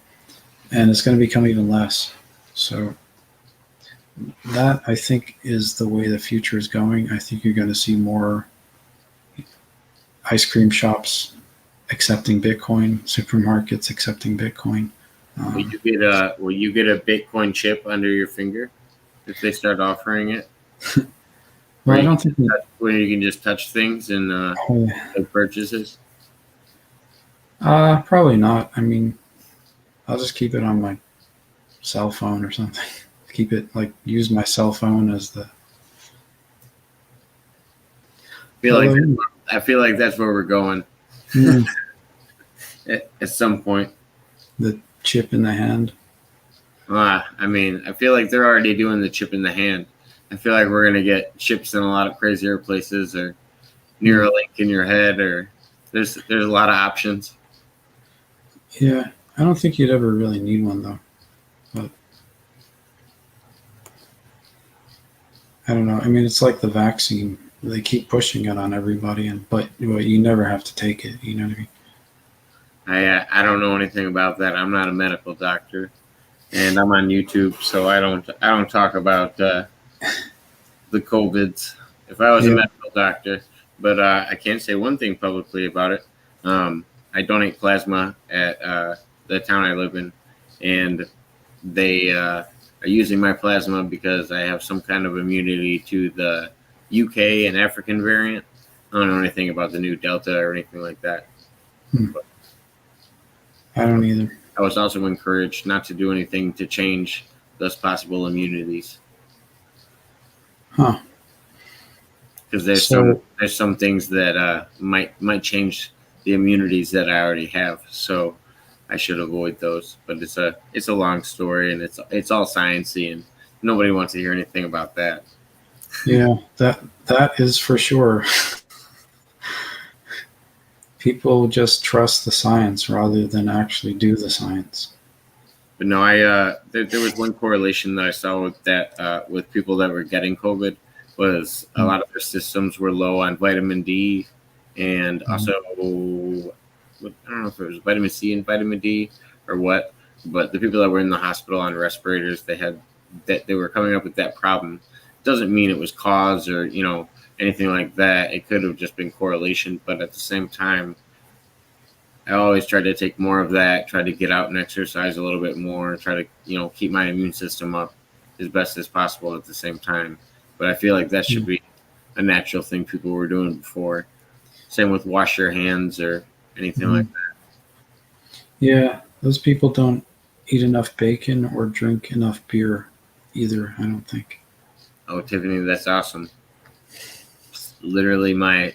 [SPEAKER 2] and it's going to become even less. So that, I think, is the way the future is going. I think you're going to see more ice cream shops accepting Bitcoin, supermarkets accepting Bitcoin.
[SPEAKER 1] Will you get a Bitcoin chip under your finger if they start offering it?
[SPEAKER 2] Well, I don't think
[SPEAKER 1] where you can just touch things and make purchases.
[SPEAKER 2] Probably not. I mean, I'll just keep it on my cell phone or something. Keep it use my cell phone as the.
[SPEAKER 1] I feel like that's where we're going. At some point.
[SPEAKER 2] The chip in the hand.
[SPEAKER 1] I mean, I feel like they're already doing the chip in the hand. I feel like we're going to get chips in a lot of crazier places, or Neuralink in your head, or there's a lot of options.
[SPEAKER 2] Yeah, I don't think you'd ever really need one though. But I don't know. I mean, it's like the vaccine. They keep pushing it on everybody, but you never have to take it. You know what I mean?
[SPEAKER 1] I don't know anything about that. I'm not a medical doctor, and I'm on YouTube, so I don't talk about the COVIDs. If I was a medical doctor, but I can say one thing publicly about it. I donate plasma at the town I live in, and they are using my plasma because I have some kind of immunity to the UK and African variant. I don't know anything about the new Delta or anything like that. But
[SPEAKER 2] I don't either.
[SPEAKER 1] I was also encouraged not to do anything to change those possible immunities.
[SPEAKER 2] Huh.
[SPEAKER 1] Because there's some things that might change the immunities that I already have. So I should avoid those. But it's a long story, and it's all sciencey, and nobody wants to hear anything about that.
[SPEAKER 2] Yeah, that is for sure. People just trust the science rather than actually do the science.
[SPEAKER 1] But no, there was one correlation that I saw with that with people that were getting COVID was a lot of their systems were low on vitamin D, and also I don't know if it was vitamin C and vitamin D or what, but the people that were in the hospital on respirators, they were coming up with that problem. Doesn't mean it was cause or anything like that. It could have just been correlation, but at the same time, I always try to take more of that, try to get out and exercise a little bit more, try to, keep my immune system up as best as possible at the same time. But I feel like that should be a natural thing people were doing before. Same with wash your hands or anything like that.
[SPEAKER 2] Yeah, those people don't eat enough bacon or drink enough beer either, I don't think.
[SPEAKER 1] Oh, Tiffany, that's awesome. It's literally my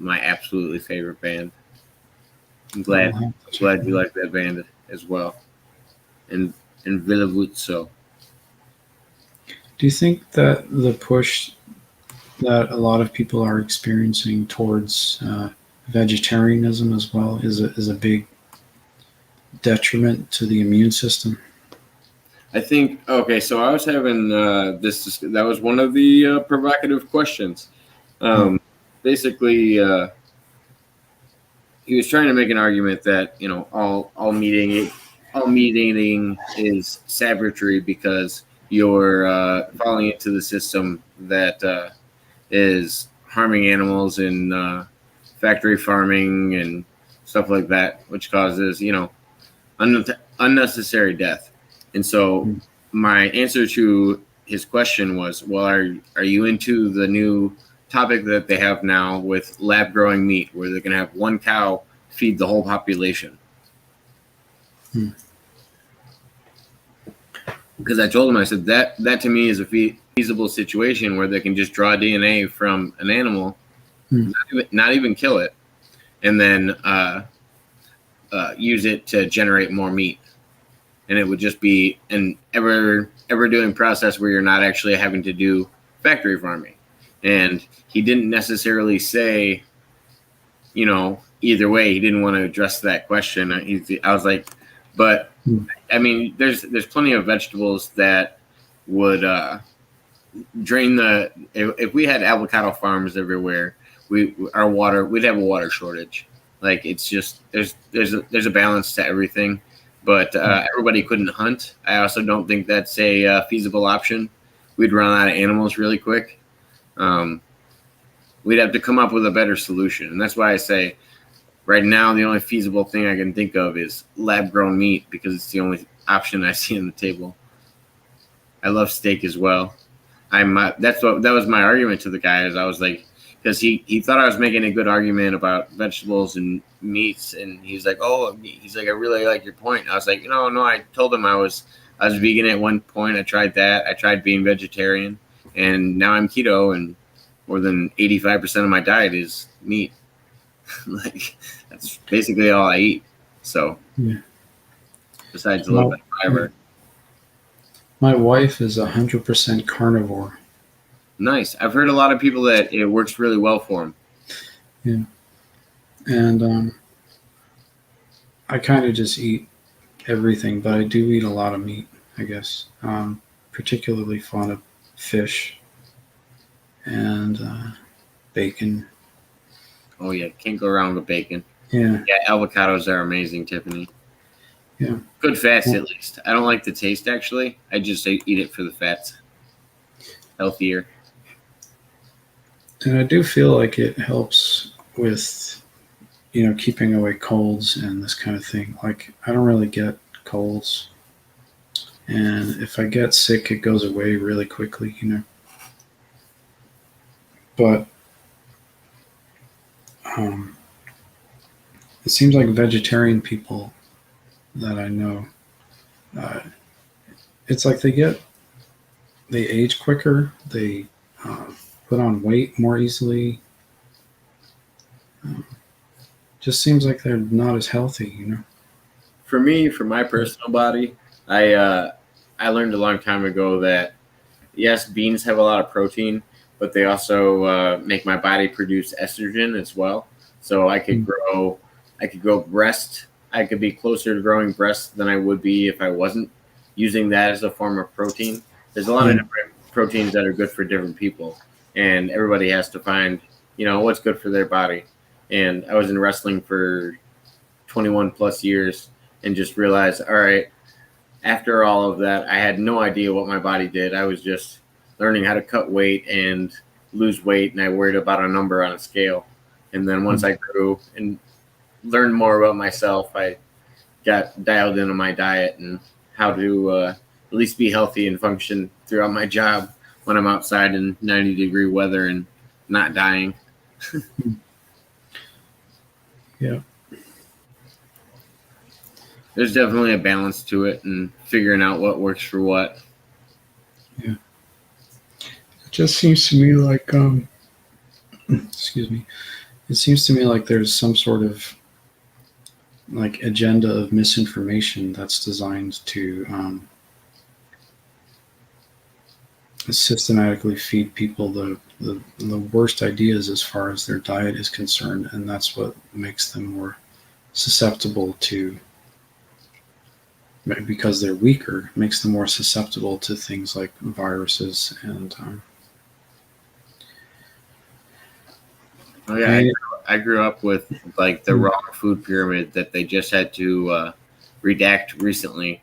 [SPEAKER 1] absolutely favorite band. I'm glad you like that band as well. And Villavuzzo.
[SPEAKER 2] Do you think that the push that a lot of people are experiencing towards vegetarianism as well is a big detriment to the immune system?
[SPEAKER 1] I think okay. So I was having this. That was one of the provocative questions. Basically, he was trying to make an argument that all meat eating is savagery because you're falling into the system that is harming animals in factory farming and stuff like that, which causes unnecessary death. And so my answer to his question was, well, are you into the new topic that they have now with lab growing meat, where they're going to have one cow feed the whole population? Because I told him, I said that to me is a feasible situation where they can just draw DNA from an animal, not even kill it, and then use it to generate more meat. And it would just be an ever doing process where you're not actually having to do factory farming. And he didn't necessarily say, either way. He didn't want to address that question. I was like, but I mean, there's plenty of vegetables that would drain the. If we had avocado farms everywhere, we'd have a water shortage. Like it's just there's a balance to everything. But everybody couldn't hunt. I also don't think that's a feasible option. We'd run out of animals really quick. We'd have to come up with a better solution. And that's why I say right now the only feasible thing I can think of is lab-grown meat because it's the only option I see on the table. I love steak as well. That was my argument to the guy. Is I was like, because he thought I was making a good argument about vegetables and meats, and he's like, I really like your point. I was like, no, I told him I was vegan at one point. I tried that. I tried being vegetarian, and now I'm keto, and more than 85% of my diet is meat. Like that's basically all I eat. So besides a little bit of fiber.
[SPEAKER 2] My wife is 100% carnivore.
[SPEAKER 1] Nice. I've heard a lot of people that it works really well for them.
[SPEAKER 2] Yeah. And I kind of just eat everything, but I do eat a lot of meat, I guess. Particularly fond of fish and bacon.
[SPEAKER 1] Oh, yeah. Can't go wrong with bacon.
[SPEAKER 2] Yeah.
[SPEAKER 1] Yeah, avocados are amazing, Tiffany.
[SPEAKER 2] Yeah.
[SPEAKER 1] Good fats, at least. I don't like the taste, actually. I just eat it for the fats. Healthier.
[SPEAKER 2] And I do feel like it helps with, keeping away colds and this kind of thing. Like, I don't really get colds. And if I get sick, it goes away really quickly, But it seems like vegetarian people that I know, it's like they age quicker, they put on weight more easily. Just seems like they're not as healthy,
[SPEAKER 1] For me, for my personal body, I learned a long time ago that yes, beans have a lot of protein, but they also make my body produce estrogen as well. So I could grow breast. I could be closer to growing breasts than I would be if I wasn't using that as a form of protein. There's a lot of different proteins that are good for different people, and everybody has to find, what's good for their body. And I was in wrestling for 21 plus years and just realized, all right, after all of that, I had no idea what my body did. I was just learning how to cut weight and lose weight, and I worried about a number on a scale. And then once I grew and learned more about myself, I got dialed into my diet and how to at least be healthy and function throughout my job when I'm outside in 90-degree weather and not dying.
[SPEAKER 2] Yeah.
[SPEAKER 1] There's definitely a balance to it and figuring out what works for what.
[SPEAKER 2] Yeah. It just seems to me like, excuse me, it seems to me like there's some sort of like agenda of misinformation that's designed to systematically feed people the worst ideas as far as their diet is concerned, and that's what makes them more susceptible to, because they're weaker, makes them more susceptible to things like viruses and
[SPEAKER 1] Oh yeah, I grew up with like the raw food pyramid that they just had to redact recently,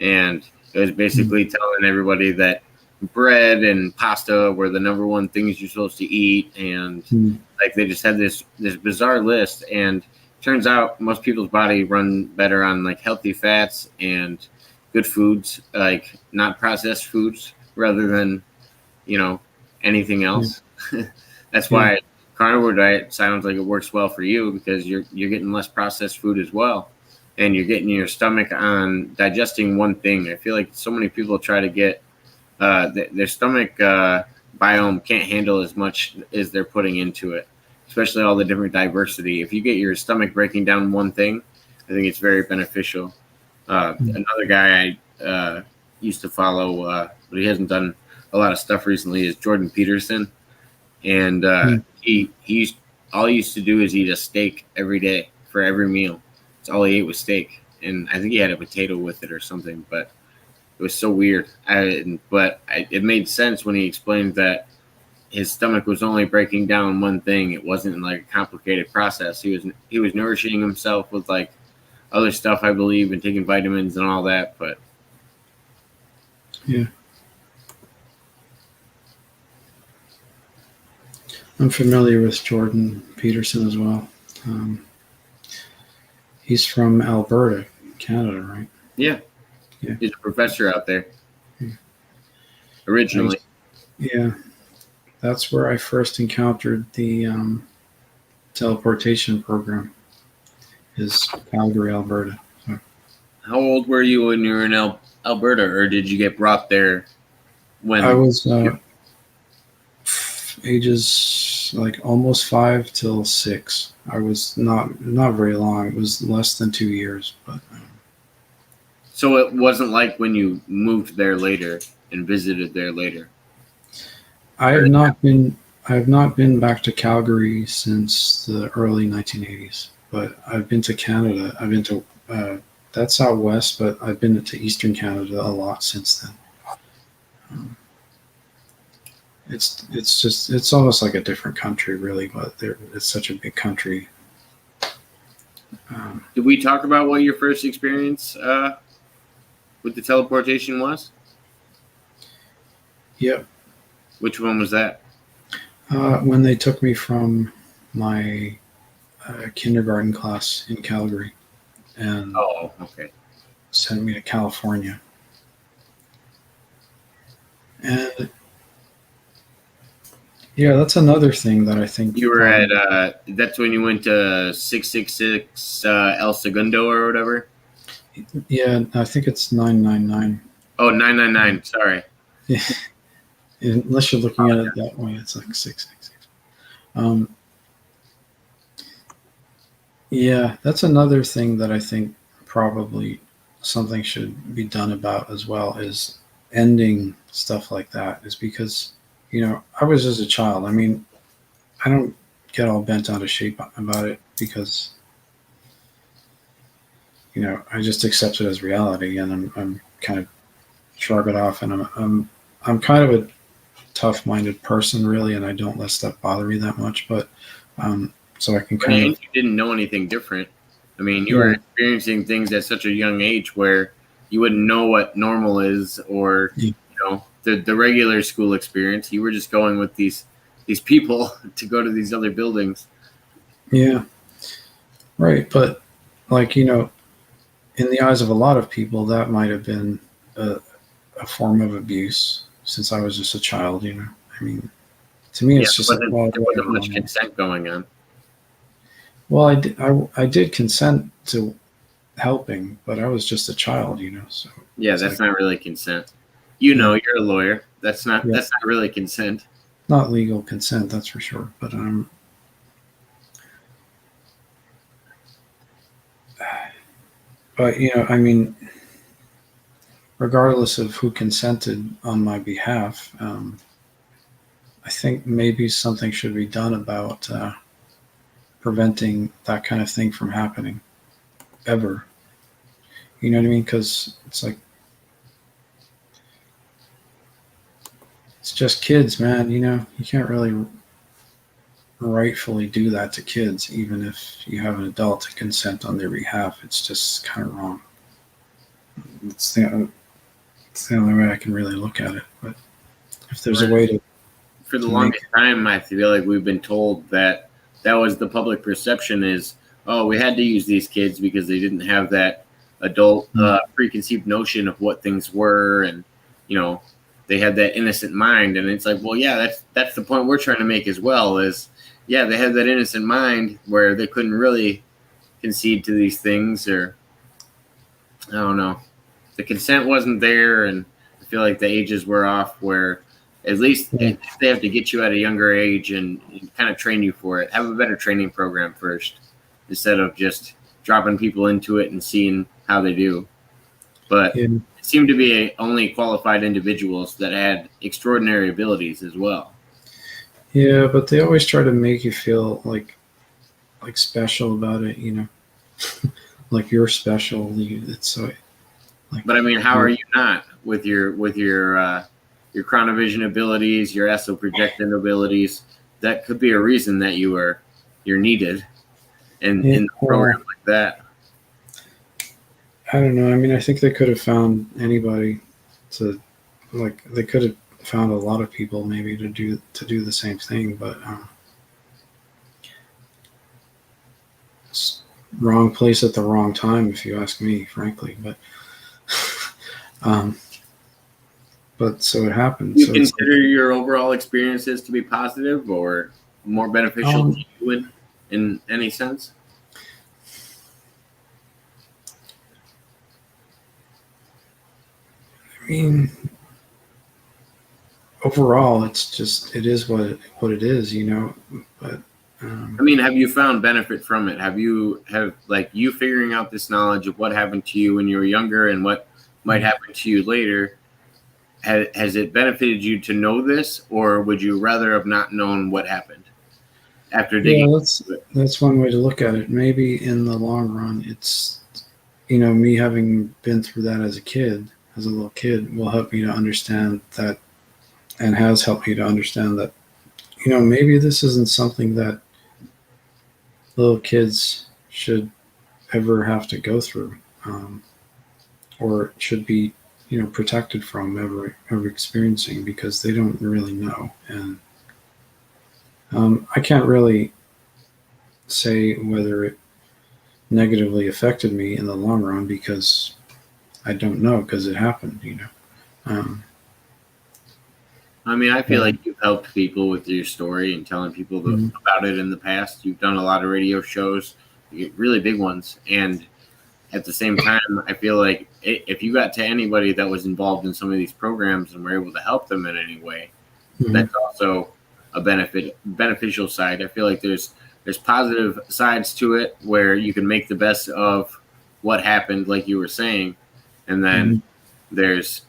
[SPEAKER 1] and it was basically telling everybody that bread and pasta were the number one things you're supposed to eat, and like they just had this bizarre list. And turns out most people's body run better on like healthy fats and good foods, like not processed foods, rather than anything else. That's why carnivore diet sounds like it works well for you, because you're getting less processed food as well, and you're getting your stomach on digesting one thing. I feel like so many people try to get their stomach biome can't handle as much as they're putting into it, especially all the different diversity. If you get your stomach breaking down one thing, I think it's very beneficial. Another guy I used to follow, but he hasn't done a lot of stuff recently, is Jordan Peterson. And he all he used to do is eat a steak every day for every meal. That's all he ate was steak, and I think he had a potato with it or something. But it was so weird. It made sense when he explained that his stomach was only breaking down one thing. It wasn't like a complicated process. He was nourishing himself with like other stuff, I believe, and taking vitamins and all that. But
[SPEAKER 2] yeah. I'm familiar with Jordan Peterson as well. He's from Alberta, Canada, right?
[SPEAKER 1] Yeah. He's a professor out there. Originally.
[SPEAKER 2] Yeah. That's where I first encountered the teleportation program, is Calgary, Alberta. So.
[SPEAKER 1] How old were you when you were in Alberta, or did you get brought there when?
[SPEAKER 2] I was ages like almost 5 till 6. I was not very long. It was less than 2 years, but.
[SPEAKER 1] So it wasn't like when you moved there later and visited there later.
[SPEAKER 2] I have not been back to Calgary since the early 1980s, but I've been to Canada. I've been to that's out west, but I've been to Eastern Canada a lot since then. It's almost like a different country, really, but it's such a big country.
[SPEAKER 1] Did we talk about what your first experience with the teleportation was?
[SPEAKER 2] Yep.
[SPEAKER 1] Which one was that?
[SPEAKER 2] When they took me from my kindergarten class in Calgary and sent me to California. And yeah, that's another thing that I think
[SPEAKER 1] you were at. That's when you went to 666 El Segundo or whatever.
[SPEAKER 2] Yeah, I think it's 999.
[SPEAKER 1] Oh, 999. Sorry.
[SPEAKER 2] Yeah. Unless you're looking at it that way, it's like 666. Yeah, that's another thing that I think probably something should be done about as well, is ending stuff like that. Is because, I was as a child. I mean, I don't get all bent out of shape about it, because I just accept it as reality, and I'm kind of shrug it off, and I'm kind of a tough-minded person, really, and I don't let stuff bother me that much. But so I can kind
[SPEAKER 1] And
[SPEAKER 2] of,
[SPEAKER 1] you didn't know anything different. I mean, you were
[SPEAKER 2] yeah,
[SPEAKER 1] experiencing things at such a young age where you wouldn't know what normal is, or
[SPEAKER 2] yeah,
[SPEAKER 1] the regular school experience. You were just going with these people to go to these other buildings.
[SPEAKER 2] yeah, right. But like in the eyes of a lot of people, that might have been a, a form of abuse since I was just a child. I mean, to me,
[SPEAKER 1] Yeah,
[SPEAKER 2] it's just like, well,
[SPEAKER 1] there
[SPEAKER 2] whatever.
[SPEAKER 1] wasn't much consent going on.
[SPEAKER 2] Well, I did consent to helping, but I was just a child. So
[SPEAKER 1] Yeah,
[SPEAKER 2] it's
[SPEAKER 1] that's
[SPEAKER 2] like,
[SPEAKER 1] not really consent.
[SPEAKER 2] yeah,
[SPEAKER 1] You're a lawyer.
[SPEAKER 2] yeah,
[SPEAKER 1] That's not really consent.
[SPEAKER 2] not legal consent, that's for sure. But I mean, regardless of who consented on my behalf, I think maybe something should be done about preventing that kind of thing from happening ever. You know what I mean? Because it's like it's just kids, man. You can't really rightfully do that to kids, even if you have an adult to consent on their behalf. It's just kind of wrong. It's the, it's the only way I can really look at it. But if there's a way
[SPEAKER 1] For the
[SPEAKER 2] to make
[SPEAKER 1] longest time, I feel like we've been told that that was the public perception is, oh, we had to use these kids because they didn't have that adult
[SPEAKER 2] it,
[SPEAKER 1] preconceived notion of what things were, and you know they had that innocent mind. And it's like, well, yeah, that's the point we're trying to make as well. Is yeah, they had that innocent mind where they couldn't really concede to these things, or I don't know, the consent wasn't there, and I feel like the ages were off. Where at least
[SPEAKER 2] yeah,
[SPEAKER 1] if they have to get you at a younger age and kind of train you for it, have a better training program first instead of just dropping people into it and seeing how they do. But
[SPEAKER 2] yeah,
[SPEAKER 1] it seemed to be only qualified individuals that had extraordinary abilities as well.
[SPEAKER 2] yeah, but they always try to make you feel like special about it. Like you're special. It's so like
[SPEAKER 1] But I mean, how are
[SPEAKER 2] you're,
[SPEAKER 1] you not with your chronovision abilities, your astral projecting abilities? That could be a reason that you're needed
[SPEAKER 2] yeah,
[SPEAKER 1] in a
[SPEAKER 2] well,
[SPEAKER 1] program like that.
[SPEAKER 2] I don't know. I mean, I think they could have found anybody to like. They could have found a lot of people maybe to do the same thing, but it's wrong place at the wrong time, if you ask me, frankly. Um, but so it happened.
[SPEAKER 1] Do you
[SPEAKER 2] So it's like,
[SPEAKER 1] consider your overall experiences to be positive or more beneficial to
[SPEAKER 2] um,
[SPEAKER 1] you in any sense?
[SPEAKER 2] I mean, overall, it is what it is. But
[SPEAKER 1] I mean, have you found benefit from it? Have like you figuring out this knowledge of what happened to you when you were younger and what might happen to you later? Has it benefited you to know this, or would you rather have not known what happened after
[SPEAKER 2] yeah,
[SPEAKER 1] digging
[SPEAKER 2] that's
[SPEAKER 1] into it?
[SPEAKER 2] that's one way to look at it. Maybe in the long run, it's me having been through that as a little kid, will help me to understand that, and has helped me to understand that maybe this isn't something that little kids should ever have to go through, or should be protected from ever experiencing, because they don't really know. And I can't really say whether it negatively affected me in the long run, because I don't know, because it happened. um,
[SPEAKER 1] I mean, I feel
[SPEAKER 2] but,
[SPEAKER 1] like you've helped people with your story and telling people
[SPEAKER 2] mhm,
[SPEAKER 1] about it in the past. You've done a lot of radio shows, really big ones, and at the same time, I feel like if you got to anybody that was involved in some of these programs and were able to help them in any way,
[SPEAKER 2] mhm,
[SPEAKER 1] that's also a beneficial side. I feel like there's positive sides to it where you can make the best of what happened, like you were saying, and then
[SPEAKER 2] mhm.
[SPEAKER 1] there's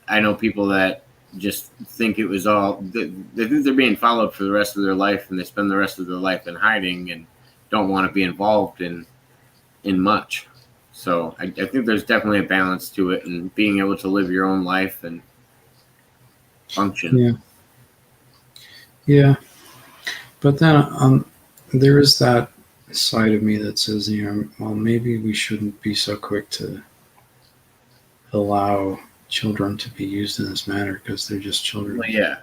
[SPEAKER 1] I know people that just think it was all they think they're being followed for the rest of their life, and they spend the rest of their life in hiding and don't want to be involved in much. So I think there's definitely a balance to it, and being able to live your own life and function.
[SPEAKER 2] Yeah, yeah. But then there is that side of me that says, well, maybe we shouldn't be so quick to allow children to be used in this manner because they're just children.
[SPEAKER 1] Well, yeah,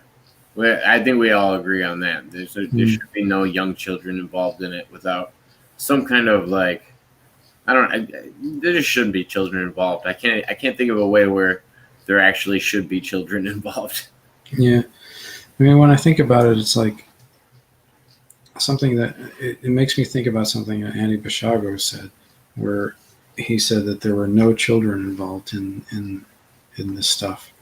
[SPEAKER 1] I think we all agree on that. There should be no young children involved in it without some kind of like, there just shouldn't be children involved. I can't think of a way where there actually should be children involved.
[SPEAKER 2] Yeah, I mean, when I think about it, it's like something that it makes me think about something that Andy Bashago said, where he said that there were no children involved in this stuff.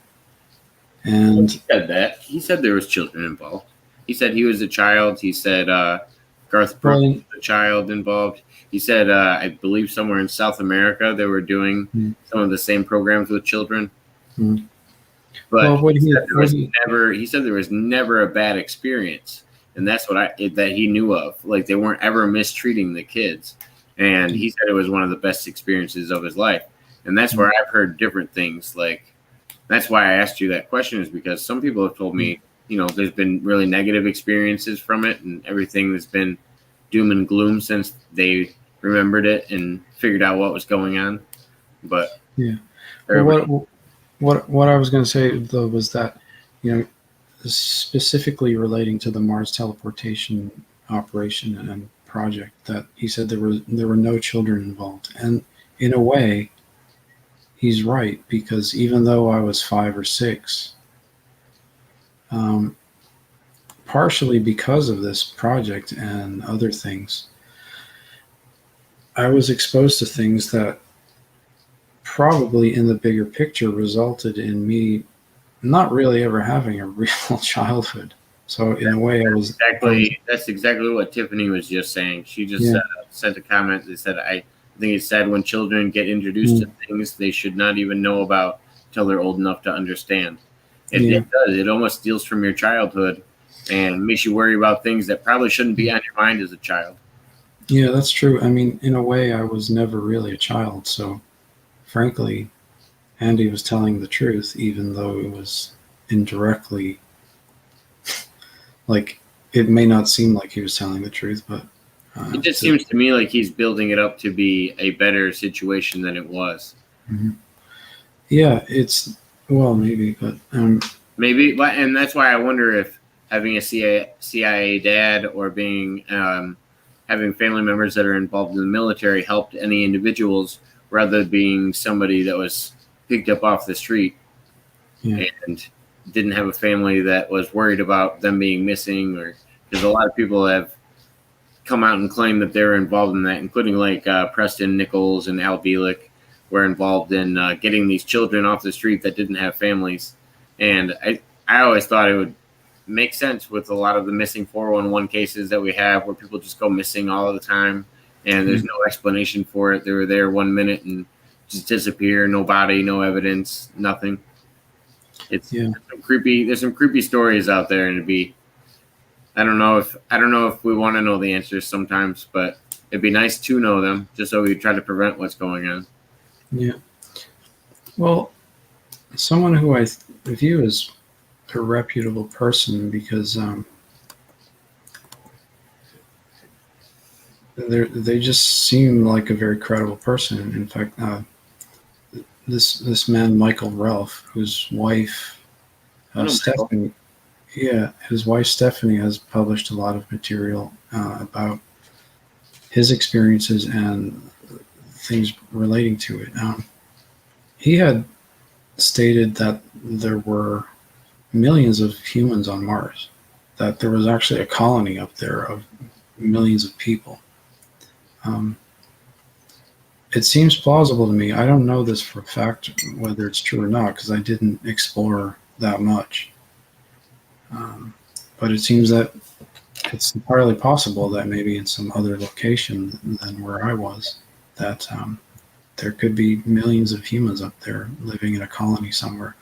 [SPEAKER 2] And
[SPEAKER 1] He said that. He said there was children involved. He said he was a child. He said Garth Brooks was a child involved. He said, I believe somewhere in South America they were doing some of the same programs with children. But he said there was never a bad experience, and that's what that he knew of. Like, they weren't ever mistreating the kids, and he said it was one of the best experiences of his life. And that's where I've heard different things. Like, that's why I asked you that question, is because some people have told me, there's been really negative experiences from it, and everything has been doom and gloom since they remembered it and figured out what was going on. But
[SPEAKER 2] yeah, what I was going to say though was that, specifically relating to the Mars teleportation operation and project, that he said there were no children involved, and in a way, he's right, because even though I was 5 or 6, partially because of this project and other things, I was exposed to things that probably in the bigger picture resulted in me not really ever having a real childhood. So in a way,
[SPEAKER 1] that's exactly what Tiffany was just saying. She just sent a comment that said, I think it said when children get introduced to things they should not even know about until they're old enough to understand. It does. It almost steals from your childhood and makes you worry about things that probably shouldn't be on your mind as a child.
[SPEAKER 2] Yeah, that's true. I mean, in a way, I was never really a child. So frankly, Andy was telling the truth, even though it was indirectly, like, it may not seem like he was telling the truth, but
[SPEAKER 1] it just seems to me like he's building it up to be a better situation than it was.
[SPEAKER 2] Mm-hmm. Yeah, well, maybe, but
[SPEAKER 1] maybe, and that's why I wonder if having a CIA dad or being having family members that are involved in the military helped any individuals, rather than being somebody that was picked up off the street and didn't have a family that was worried about them being missing. Or because a lot of people have come out and claimed that they're involved in that, including like Preston Nichols and Al Bielek were involved in getting these children off the street that didn't have families. And I always thought it would make sense with a lot of the missing 411 cases that we have, where people just go missing all the time and there's no explanation for it. They were there 1 minute and just disappear, no body, no evidence, nothing. It's some creepy. There's some creepy stories out there, and it'd be, I don't know if we want to know the answers sometimes, but it'd be nice to know them, just so we try to prevent what's going on.
[SPEAKER 2] Yeah. Well, someone who I view as a reputable person, because they just seem like a very credible person. In fact, this man Michael Ralph, whose wife Stephanie, his wife Stephanie has published a lot of material about his experiences and things relating to it. He had stated that there were millions of humans on Mars, that there was actually a colony up there of millions of people. It seems plausible to me. I don't know this for a fact, whether it's true or not, because I didn't explore that much. But it seems that it's entirely possible that maybe in some other location than where I was, that there could be millions of humans up there living in a colony somewhere.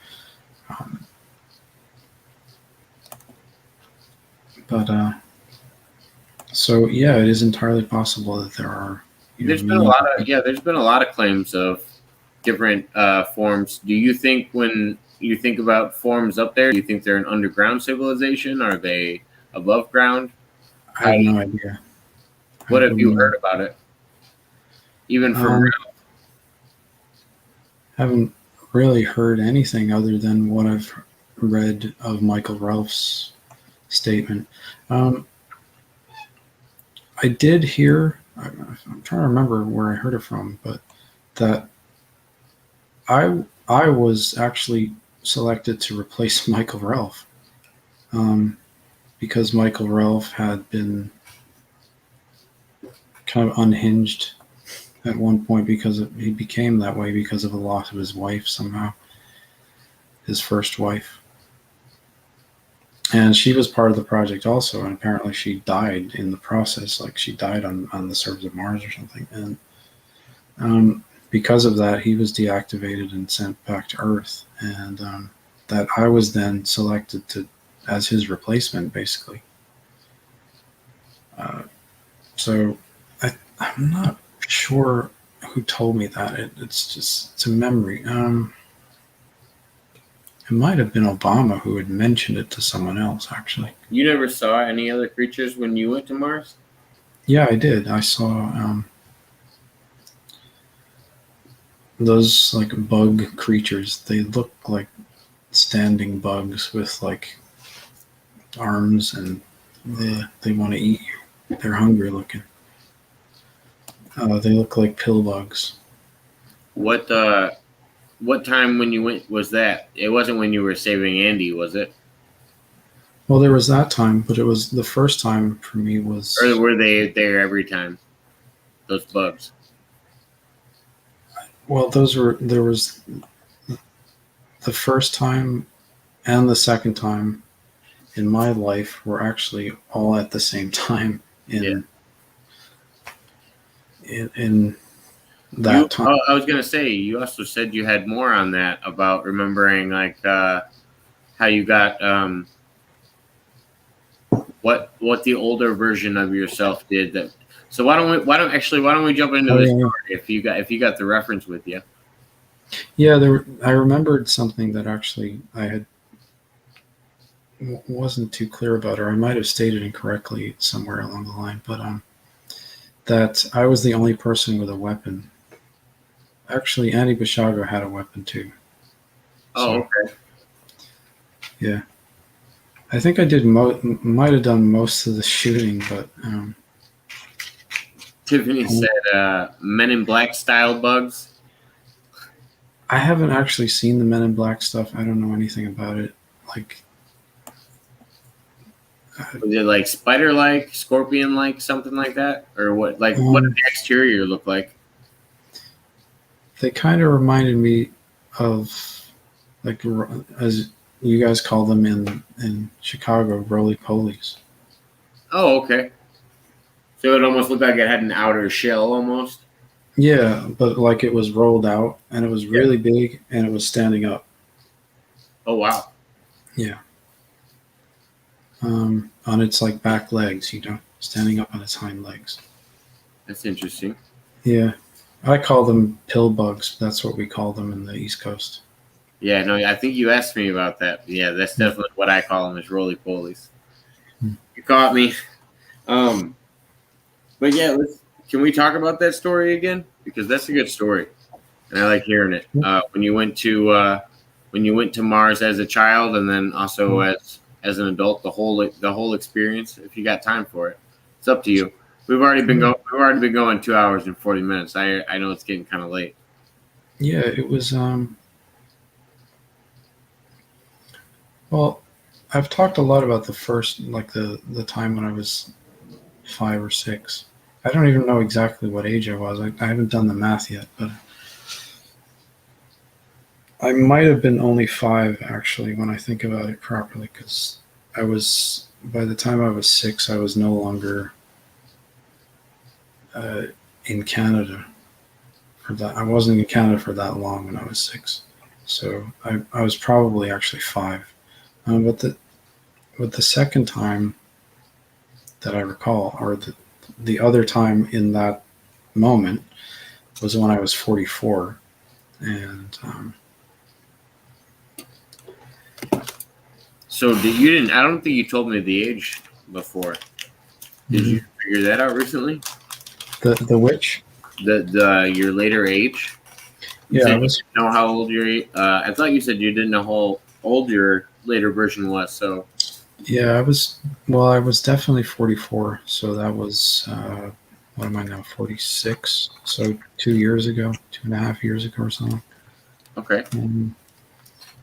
[SPEAKER 2] So yeah, it is entirely possible that there are
[SPEAKER 1] There's been a
[SPEAKER 2] meaning.
[SPEAKER 1] lot of there's been a lot of claims of different forms. Do you think when you think about forms up there, do you think they're an underground civilization? Are they above ground?
[SPEAKER 2] I
[SPEAKER 1] How?
[SPEAKER 2] have no idea. I
[SPEAKER 1] What have you
[SPEAKER 2] wouldn't know.
[SPEAKER 1] heard about it? Even from
[SPEAKER 2] Um, haven't really heard anything other than what I've read of Michael Ralph's statement. Um, I did hear. I'm trying to remember where I heard it from, but that I was actually selected to replace Michael Ralph, because Michael Ralph had been kind of unhinged at one point because he became that way because of the loss of his wife somehow, his first wife. And she was part of the project also, and apparently she died in the process, like she died on the surface of Mars or something. And because of that, he was deactivated and sent back to Earth, and that I was then selected to as his replacement, basically. Uh, so I'm not sure who told me that. It's a memory. It might have been Obama who had mentioned it to someone else, actually.
[SPEAKER 1] you never saw any other creatures when you went to Mars?
[SPEAKER 2] Yeah, I did. I saw those like bug creatures. They look like standing bugs with like arms, and they want to eat you. They're hungry looking. They look like pill bugs.
[SPEAKER 1] What what time when you went was that? It wasn't when you were saving Andy, was it?
[SPEAKER 2] Well, there was that time, but it was the first time for me
[SPEAKER 1] Or
[SPEAKER 2] was,
[SPEAKER 1] were they there every time? Those bugs.
[SPEAKER 2] well, there was the first time and the second time in my life were actually all at the same time
[SPEAKER 1] Yeah.
[SPEAKER 2] in
[SPEAKER 1] You
[SPEAKER 2] that time.
[SPEAKER 1] I was gonna say you also said you had more on that about remembering like how you got what the older version of yourself did that. So why don't we jump into
[SPEAKER 2] Oh
[SPEAKER 1] this
[SPEAKER 2] yeah,
[SPEAKER 1] story if you got the reference with you?
[SPEAKER 2] yeah. I remembered something that actually I had wasn't too clear about, or I might have stated incorrectly somewhere along the line. But that I was the only person with a weapon. Actually, Andy Bishago had a weapon too.
[SPEAKER 1] Oh,
[SPEAKER 2] So
[SPEAKER 1] okay.
[SPEAKER 2] yeah, I think I did might have done most of the shooting, but
[SPEAKER 1] Tiffany said Men in Black style bugs.
[SPEAKER 2] I haven't actually seen the Men in Black stuff. I don't know anything about it. Like,
[SPEAKER 1] Was it like spider like, scorpion like, something like that? Or what did
[SPEAKER 2] um,
[SPEAKER 1] the exterior look like?
[SPEAKER 2] they kind of reminded me of, like, as you guys call them in Chicago, roly polies.
[SPEAKER 1] Oh, okay. So it almost looked like it had an outer shell almost.
[SPEAKER 2] Yeah, but like it was rolled out and it was
[SPEAKER 1] Yeah.
[SPEAKER 2] really big and it was standing up.
[SPEAKER 1] Oh wow.
[SPEAKER 2] Yeah. On its like back legs, standing up on its hind legs.
[SPEAKER 1] That's interesting.
[SPEAKER 2] Yeah. I call them pill bugs. That's what we call them in the East Coast.
[SPEAKER 1] Yeah, no, I think you asked me about that. Yeah, that's definitely what I call them is roly polies.
[SPEAKER 2] Hmm.
[SPEAKER 1] You caught me. Um, but yeah, can we talk about that story again? Because that's a good story, and I like hearing it. When you went to Mars as a child, and then also as an adult, the whole experience. If you got time for it, it's up to you. We've already been going. We've already been going 2 hours and 40 minutes. I know it's getting kind of late.
[SPEAKER 2] Yeah, it was. Well, I've talked a lot about the first, like the time when I was 5 or 6. I don't even know exactly what age I was. I haven't done the math yet, but I might have been only 5 actually when I think about it properly, because I was by the time I was 6, I was no longer uh, in Canada for that. I wasn't in Canada for that long when I was 6, so I was probably actually 5. But the second time that I recall, or the other time in that moment was when I was 44. And
[SPEAKER 1] So you didn't? I don't think you told me the age before. Did you figure that out recently?
[SPEAKER 2] the which?
[SPEAKER 1] The your later age. You
[SPEAKER 2] Yeah,
[SPEAKER 1] said
[SPEAKER 2] I was.
[SPEAKER 1] you didn't know how old your. I thought you said you didn't know how old your later version was. So
[SPEAKER 2] Yeah, I was. Well, I was definitely 44. So that was. What am I now? 46. So 2 years ago, 2.5 years ago, or something.
[SPEAKER 1] okay.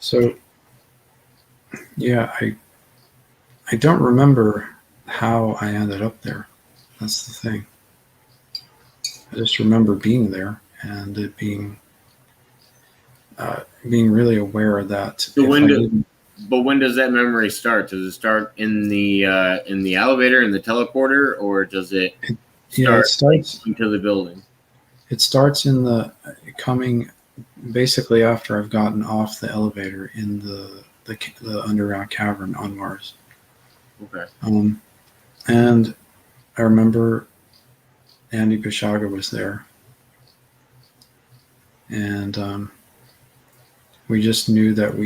[SPEAKER 2] So yeah, I don't remember how I ended up there. That's the thing. I just remember being there and it being really aware that
[SPEAKER 1] So
[SPEAKER 2] if I didn't.
[SPEAKER 1] but when does that memory start? Does it start in the elevator in the teleporter, or does it
[SPEAKER 2] Yeah, it
[SPEAKER 1] start
[SPEAKER 2] starts.
[SPEAKER 1] into the building?
[SPEAKER 2] It starts in the coming basically after I've gotten off the elevator in the underground cavern on Mars.
[SPEAKER 1] Okay.
[SPEAKER 2] And I remember Andy Bishaga was there, and we just knew that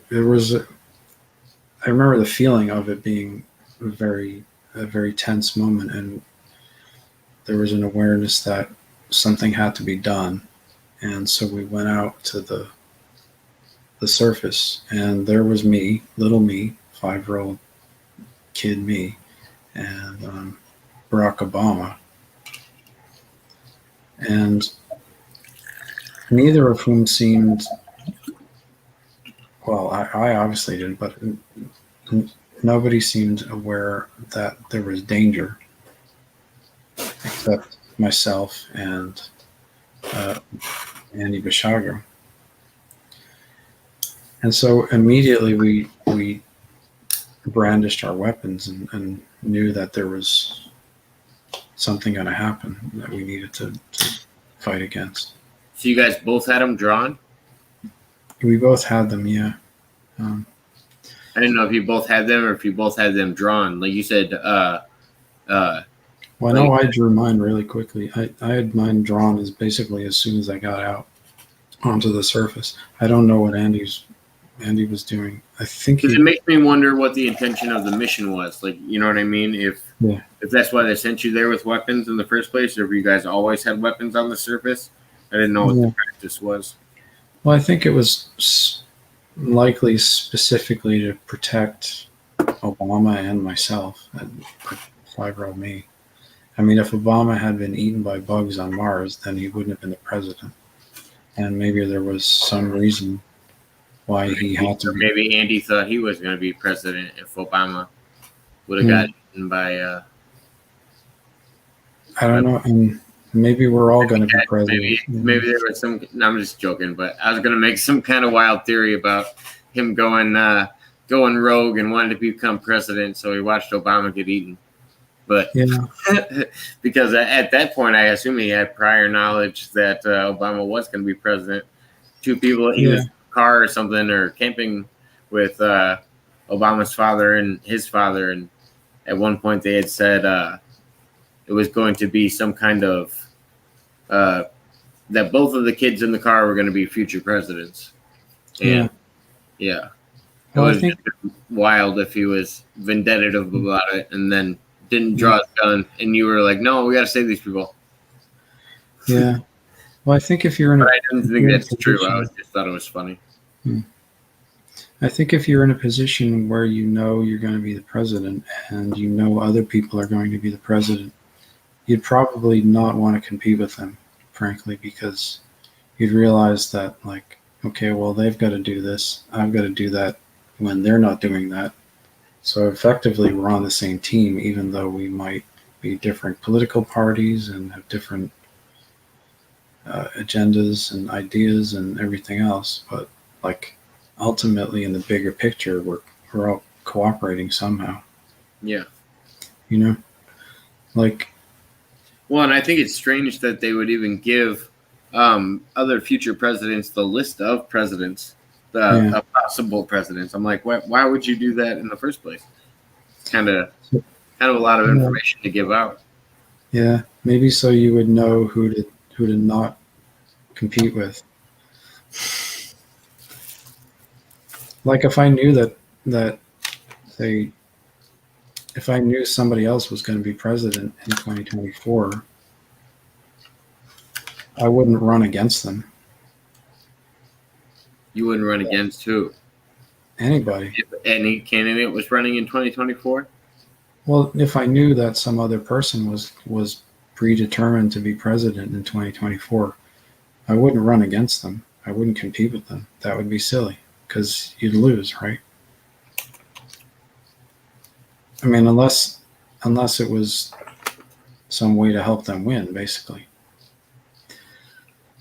[SPEAKER 2] there was. I remember the feeling of it being a very tense moment, and there was an awareness that something had to be done, and so we went out to the surface, and there was me, little me, 5-year-old kid me, and Barack Obama, and neither of whom seemed. Well, I obviously didn't, but nobody seemed aware that there was danger except myself and uh, Andy Bishaga. And so immediately we brandished our weapons and knew that there was something going to happen that we needed to fight against.
[SPEAKER 1] So you guys both had them drawn?
[SPEAKER 2] We both had them, yeah.
[SPEAKER 1] I didn't know if you both had them or if you both had them drawn. Like you said,
[SPEAKER 2] Well, I know I drew mine really quickly. I had mine drawn as basically as soon as I got out onto the surface. I don't know what Andy was doing. I think
[SPEAKER 1] because it makes me wonder what the intention of the mission was. Like, you know what I mean? If that's why they sent you there with weapons in the first place, or if you guys always had weapons on the surface. I didn't know what the practice was.
[SPEAKER 2] Well, I think it was likely specifically to protect Obama and myself, and 5-year-old me. I mean, if Obama had been eaten by bugs on Mars, then he wouldn't have been the president. And maybe there was some reason why he had to be.
[SPEAKER 1] Maybe Andy thought he was going to be president if Obama would have got eaten by.
[SPEAKER 2] I don't know. And maybe we're all going to be president.
[SPEAKER 1] Maybe there was some. No, I'm just joking, but I was going to make some kind of wild theory about him going rogue and wanted to become president, so he watched Obama get eaten. But because at that point, I assume he had prior knowledge that Obama was going to be president. Two people, he was in a car or something, or camping with Obama's father and his father, and at one point they had said it was going to be some kind of that both of the kids in the car were going to be future presidents. And it was just wild if he was vindictive about it and then didn't draw his gun, and you were like, "No, we got to save these people."
[SPEAKER 2] Yeah. Well, I think if you're in,
[SPEAKER 1] I didn't think that's true. I just thought it was funny.
[SPEAKER 2] I think if you're in a position where you know you're going to be the president and you know other people are going to be the president, you'd probably not want to compete with them, frankly, because you'd realize that, like, okay, well, they've got to do this. I've got to do that when they're not doing that. So effectively, we're on the same team, even though we might be different political parties and have different agendas and ideas and everything else. But, like, ultimately, in the bigger picture, we're all cooperating somehow.
[SPEAKER 1] Yeah.
[SPEAKER 2] You know? Like...
[SPEAKER 1] Well, and I think it's strange that they would even give other future presidents the list of presidents, of possible presidents. I'm like, why would you do that in the first place? It's kind of a lot of information to give out.
[SPEAKER 2] Yeah, maybe so you would know who to not compete with. Like if I knew that say if I knew somebody else was going to be president in 2024, I wouldn't run against them.
[SPEAKER 1] You wouldn't run against who?
[SPEAKER 2] Anybody.
[SPEAKER 1] If any candidate was running in 2024?
[SPEAKER 2] Well, if I knew that some other person was predetermined to be president in 2024, I wouldn't run against them. I wouldn't compete with them. That would be silly because you'd lose, right? I mean, unless it was some way to help them win, basically.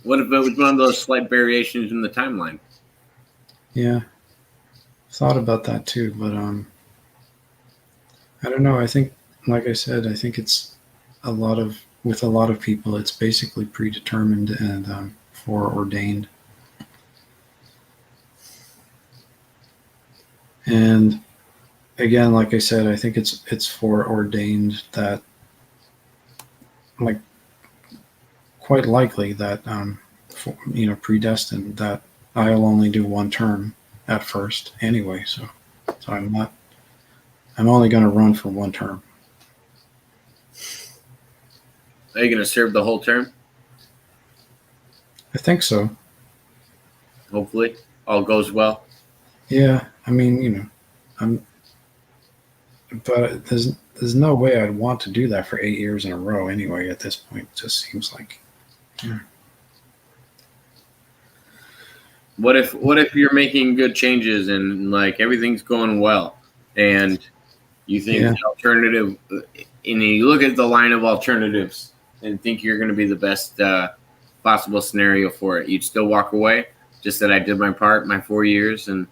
[SPEAKER 1] What if it was one of those slight variations in the timeline?
[SPEAKER 2] Yeah, thought about that too, but I don't know. I think, like I said, I think it's a lot of with a lot of people, it's basically predetermined and foreordained. And again, like I said, I think it's foreordained that, like, quite likely that predestined that I'll only do one term at first anyway. So I'm only going to run for one term.
[SPEAKER 1] Are you going to serve the whole term?
[SPEAKER 2] I think so.
[SPEAKER 1] Hopefully, all goes well.
[SPEAKER 2] Yeah, I mean, I'm, but there's no way I'd want to do that for 8 years in a row anyway. At this point, it just seems like. Yeah.
[SPEAKER 1] What if you're making good changes and like everything's going well, and you think
[SPEAKER 2] Yeah.
[SPEAKER 1] the alternative, and you look at the line of alternatives and think you're going to be the best possible scenario for it, you'd still walk away? Just that I did my part, my 4 years, and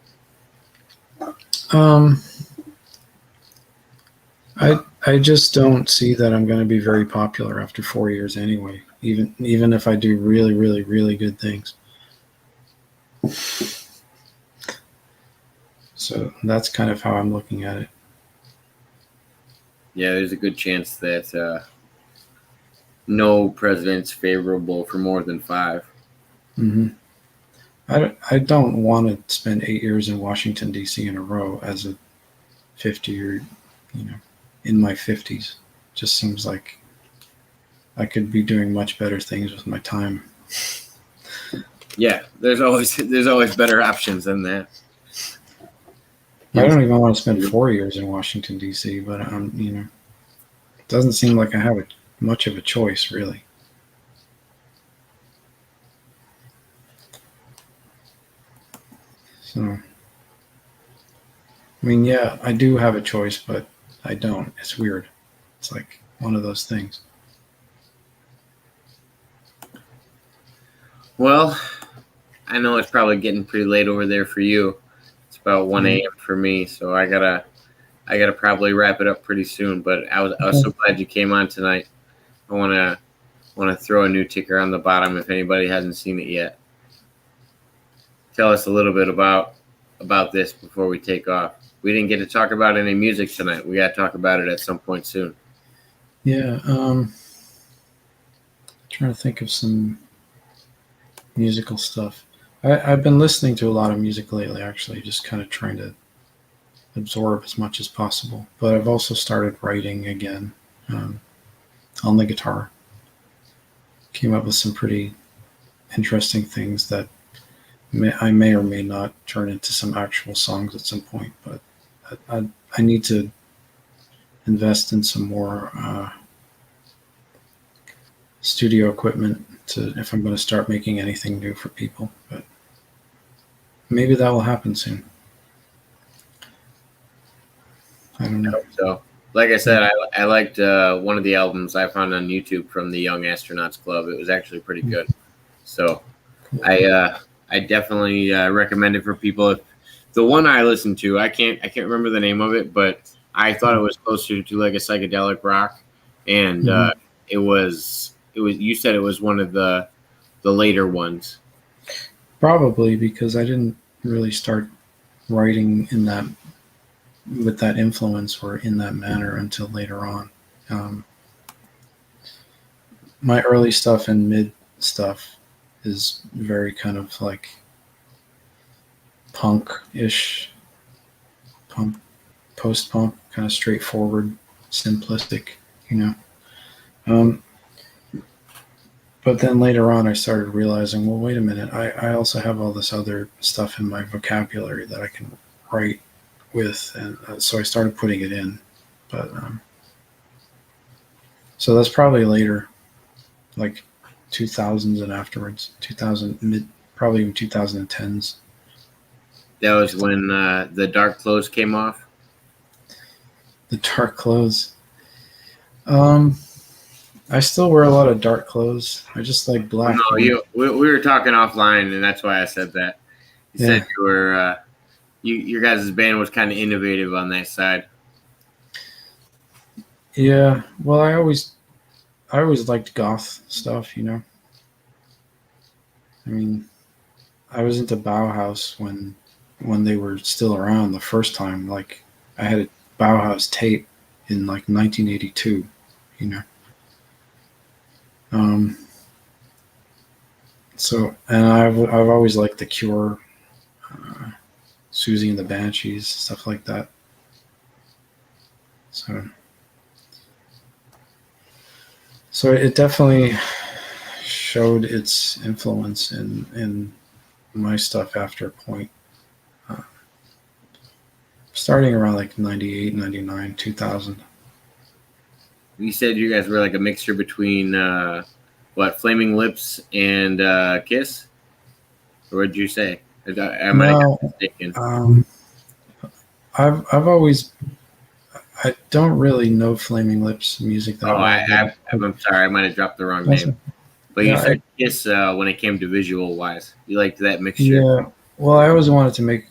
[SPEAKER 2] I just don't see that I'm going to be very popular after 4 years anyway. Even if I do really really really good things. So that's kind of how I'm looking at it.
[SPEAKER 1] yeah, there's a good chance that no president's favorable for more than 5.
[SPEAKER 2] Mm-hmm. I don't want to spend 8 years in Washington D.C. in a row as a 50 or in my 50s. Just seems like I could be doing much better things with my time.
[SPEAKER 1] Yeah, there's always better options than that.
[SPEAKER 2] I don't even want to spend 4 years in Washington D.C., but it doesn't seem like I have much of a choice really. So, I mean, yeah, I do have a choice, but I don't. It's weird. It's like one of those things.
[SPEAKER 1] Well, I know it's probably getting pretty late over there for you. It's about 1 a.m. for me, so I gotta probably wrap it up pretty soon. But I was so glad you came on tonight. I wanna throw a new ticker on the bottom if anybody hasn't seen it yet. Tell us a little bit about this before we take off. We didn't get to talk about any music tonight. We got to talk about it at some point soon.
[SPEAKER 2] Yeah, trying to think of some musical stuff. I've been listening to a lot of music lately, actually, just kind of trying to absorb as much as possible. But I've also started writing again on the guitar. Came up with some pretty interesting things that I may or may not turn into some actual songs at some point. But I need to invest in some more studio equipment if I'm going to start making anything new for people. But maybe that will happen soon. I don't know.
[SPEAKER 1] So, like I said, I liked one of the albums I found on YouTube from the Young Astronauts Club. It was actually pretty good. So, I definitely recommend it for people. If the one I listened to, I can't remember the name of it, but I thought it was closer to like a psychedelic rock, and it was. You said it was one of the later ones.
[SPEAKER 2] Probably because I didn't really start writing in that with that influence or in that manner until later on. my early stuff and mid stuff is very kind of like punk-ish, punk, post-punk, kind of straightforward, simplistic, you know. Um, but then later on, I started realizing, well, wait a minute, I also have all this other stuff in my vocabulary that I can write with, and so I started putting it in. But so that's probably later, like 2000s and afterwards, 2000 mid, probably even 2010s.
[SPEAKER 1] That was when the dark clothes came off.
[SPEAKER 2] The dark clothes. I still wear a lot of dark clothes. I just like black.
[SPEAKER 1] No, we were talking offline, and that's why I said that. You said you were your guys' band was kind of innovative on that side.
[SPEAKER 2] Yeah. Well, I always liked goth stuff. You know. I mean, I was into Bauhaus when they were still around the first time. Like, I had a Bauhaus tape in like 1982. You know. So, and I've always liked The Cure, Susie and the Banshees, stuff like that. So it definitely showed its influence in my stuff after a point. Starting around like 98, 99, 2000.
[SPEAKER 1] You said you guys were like a mixture between what, Flaming Lips and Kiss? Or what did you say? Am I mistaken?
[SPEAKER 2] I've always, I don't really know Flaming Lips music that well.
[SPEAKER 1] I'm sorry, I might have dropped the wrong name. But you said Kiss when it came to visual wise. You liked that mixture.
[SPEAKER 2] Yeah. Well, I always wanted to make,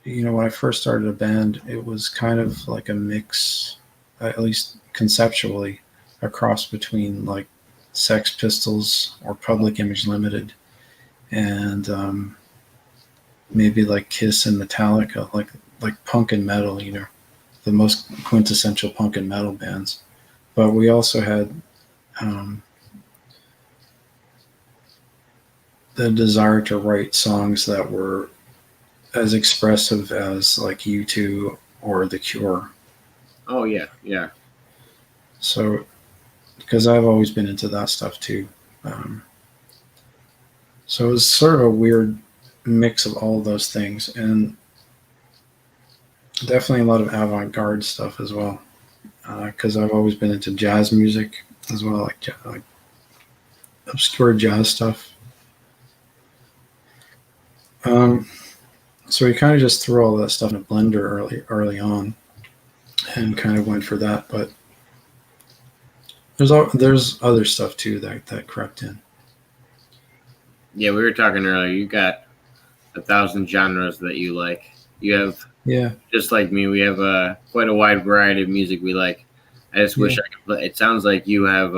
[SPEAKER 2] you know, when I first started a band, it was kind of like a mix, at least conceptually, a cross between like Sex Pistols or Public Image Limited and maybe like Kiss and Metallica, like punk and metal, you know, the most quintessential punk and metal bands. But we also had the desire to write songs that were as expressive as like U2 or The Cure.
[SPEAKER 1] Oh yeah, yeah.
[SPEAKER 2] So, because I've always been into that stuff too. So it was sort of a weird mix of all of those things, and definitely a lot of avant-garde stuff as well. Because I've always been into jazz music as well, like obscure jazz stuff. So we kind of just threw all that stuff in a blender early on, and kind of went for that. But there's other stuff too that crept in.
[SPEAKER 1] Yeah, we were talking earlier. You got 1,000 genres that you like. You have, just like me, we have quite a wide variety of music we like. I just wish I could play. It sounds like you have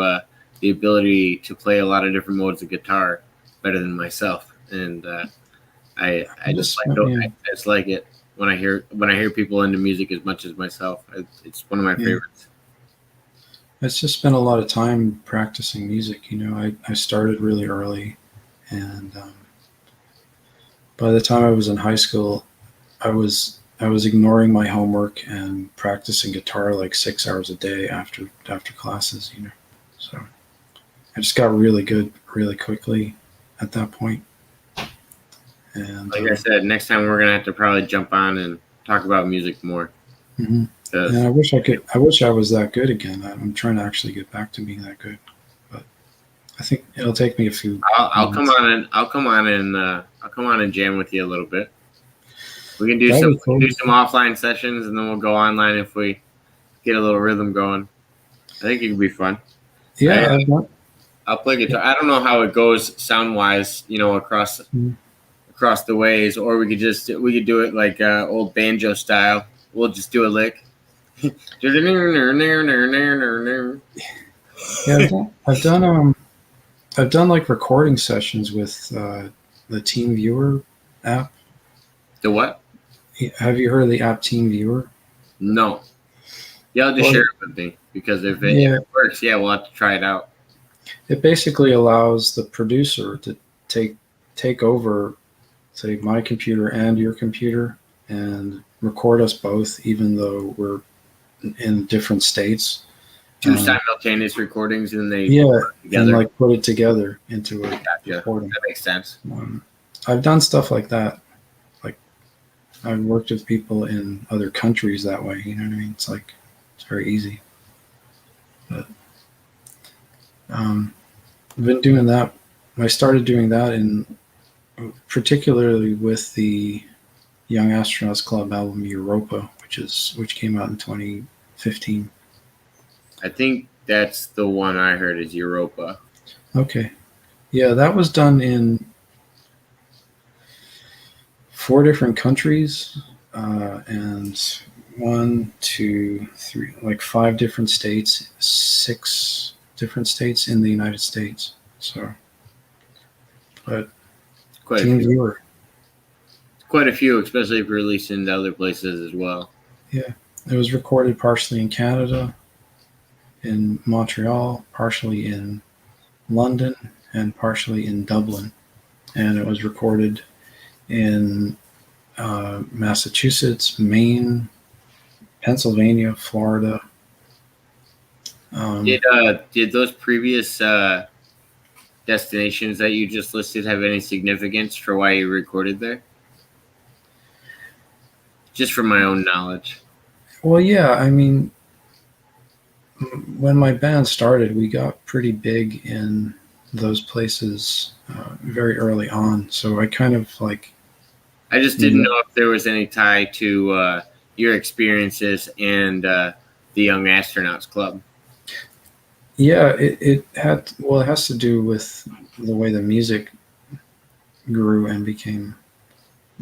[SPEAKER 1] the ability to play a lot of different modes of guitar better than myself, and I just like it when I hear people into music as much as myself. It's one of my favorites.
[SPEAKER 2] It's just been a lot of time practicing music. You know, I started really early, and by the time I was in high school, I was ignoring my homework and practicing guitar like 6 hours a day after classes. You know, so I just got really good really quickly at that point. And
[SPEAKER 1] like I said, next time we're gonna have to probably jump on and talk about music more.
[SPEAKER 2] Mm-hmm. And I wish I could. I wish I was that good again. I'm trying to actually get back to being that good, but I think it'll take me a few.
[SPEAKER 1] I'll come on and jam with you a little bit. We can do some offline sessions, and then we'll go online if we get a little rhythm going. I think it could be fun.
[SPEAKER 2] Yeah,
[SPEAKER 1] I'll play guitar. I don't know how it goes sound wise, you know, across the ways, or we could do it like old banjo style. We'll just do a lick. Yeah,
[SPEAKER 2] I've done like recording sessions with the Team Viewer app.
[SPEAKER 1] The what?
[SPEAKER 2] Have you heard of the app Team Viewer?
[SPEAKER 1] No. Yeah, I'll just share it with me, because if it works, we'll have to try it out.
[SPEAKER 2] It basically allows the producer to take take over, say, my computer and your computer, and record us both, even though we're in different states.
[SPEAKER 1] Two simultaneous recordings, and they
[SPEAKER 2] Yeah,
[SPEAKER 1] together.
[SPEAKER 2] and like put it together into a
[SPEAKER 1] Gotcha.
[SPEAKER 2] recording.
[SPEAKER 1] That makes sense.
[SPEAKER 2] I've done stuff like that. Like I've worked with people in other countries that way. You know what I mean? It's very easy. But I've been doing that. I started doing that in particularly with the Young Astronauts Club album Europa, which came out in 2015.
[SPEAKER 1] I think that's the one I heard is Europa.
[SPEAKER 2] Okay. Yeah, that was done in 4 different countries, and 1, 2, 3, like 5 different states, 6 different states in the United States. So, but
[SPEAKER 1] Quite
[SPEAKER 2] Team
[SPEAKER 1] a few.
[SPEAKER 2] Viewer.
[SPEAKER 1] Quite a few, especially if released in other places as well.
[SPEAKER 2] Yeah, it was recorded partially in Canada, in Montreal, partially in London, and partially in Dublin. And it was recorded in Massachusetts, Maine, Pennsylvania, Florida.
[SPEAKER 1] Did those previous destinations that you just listed have any significance for why you recorded there? Just from my own knowledge.
[SPEAKER 2] Well, yeah, I mean, when my band started, we got pretty big in those places very early on. So I kind of like.
[SPEAKER 1] I just didn't know if there was any tie to your experiences and the Young Astronauts Club.
[SPEAKER 2] Yeah, it had. Well, it has to do with the way the music grew and became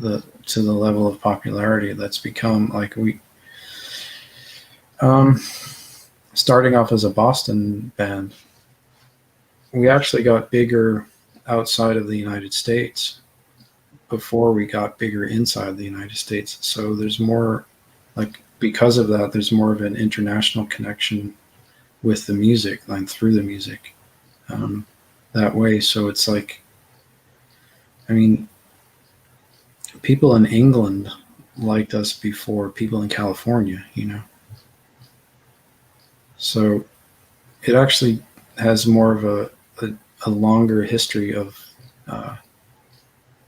[SPEAKER 2] to the level of popularity that's become. Like we, starting off as a Boston band, we actually got bigger outside of the United States before we got bigger inside the United States. So there's more, like, because of that, there's more of an international connection with the music and through the music that way. So it's like, I mean, people in England liked us before people in California, you know. So it actually has more of a longer history of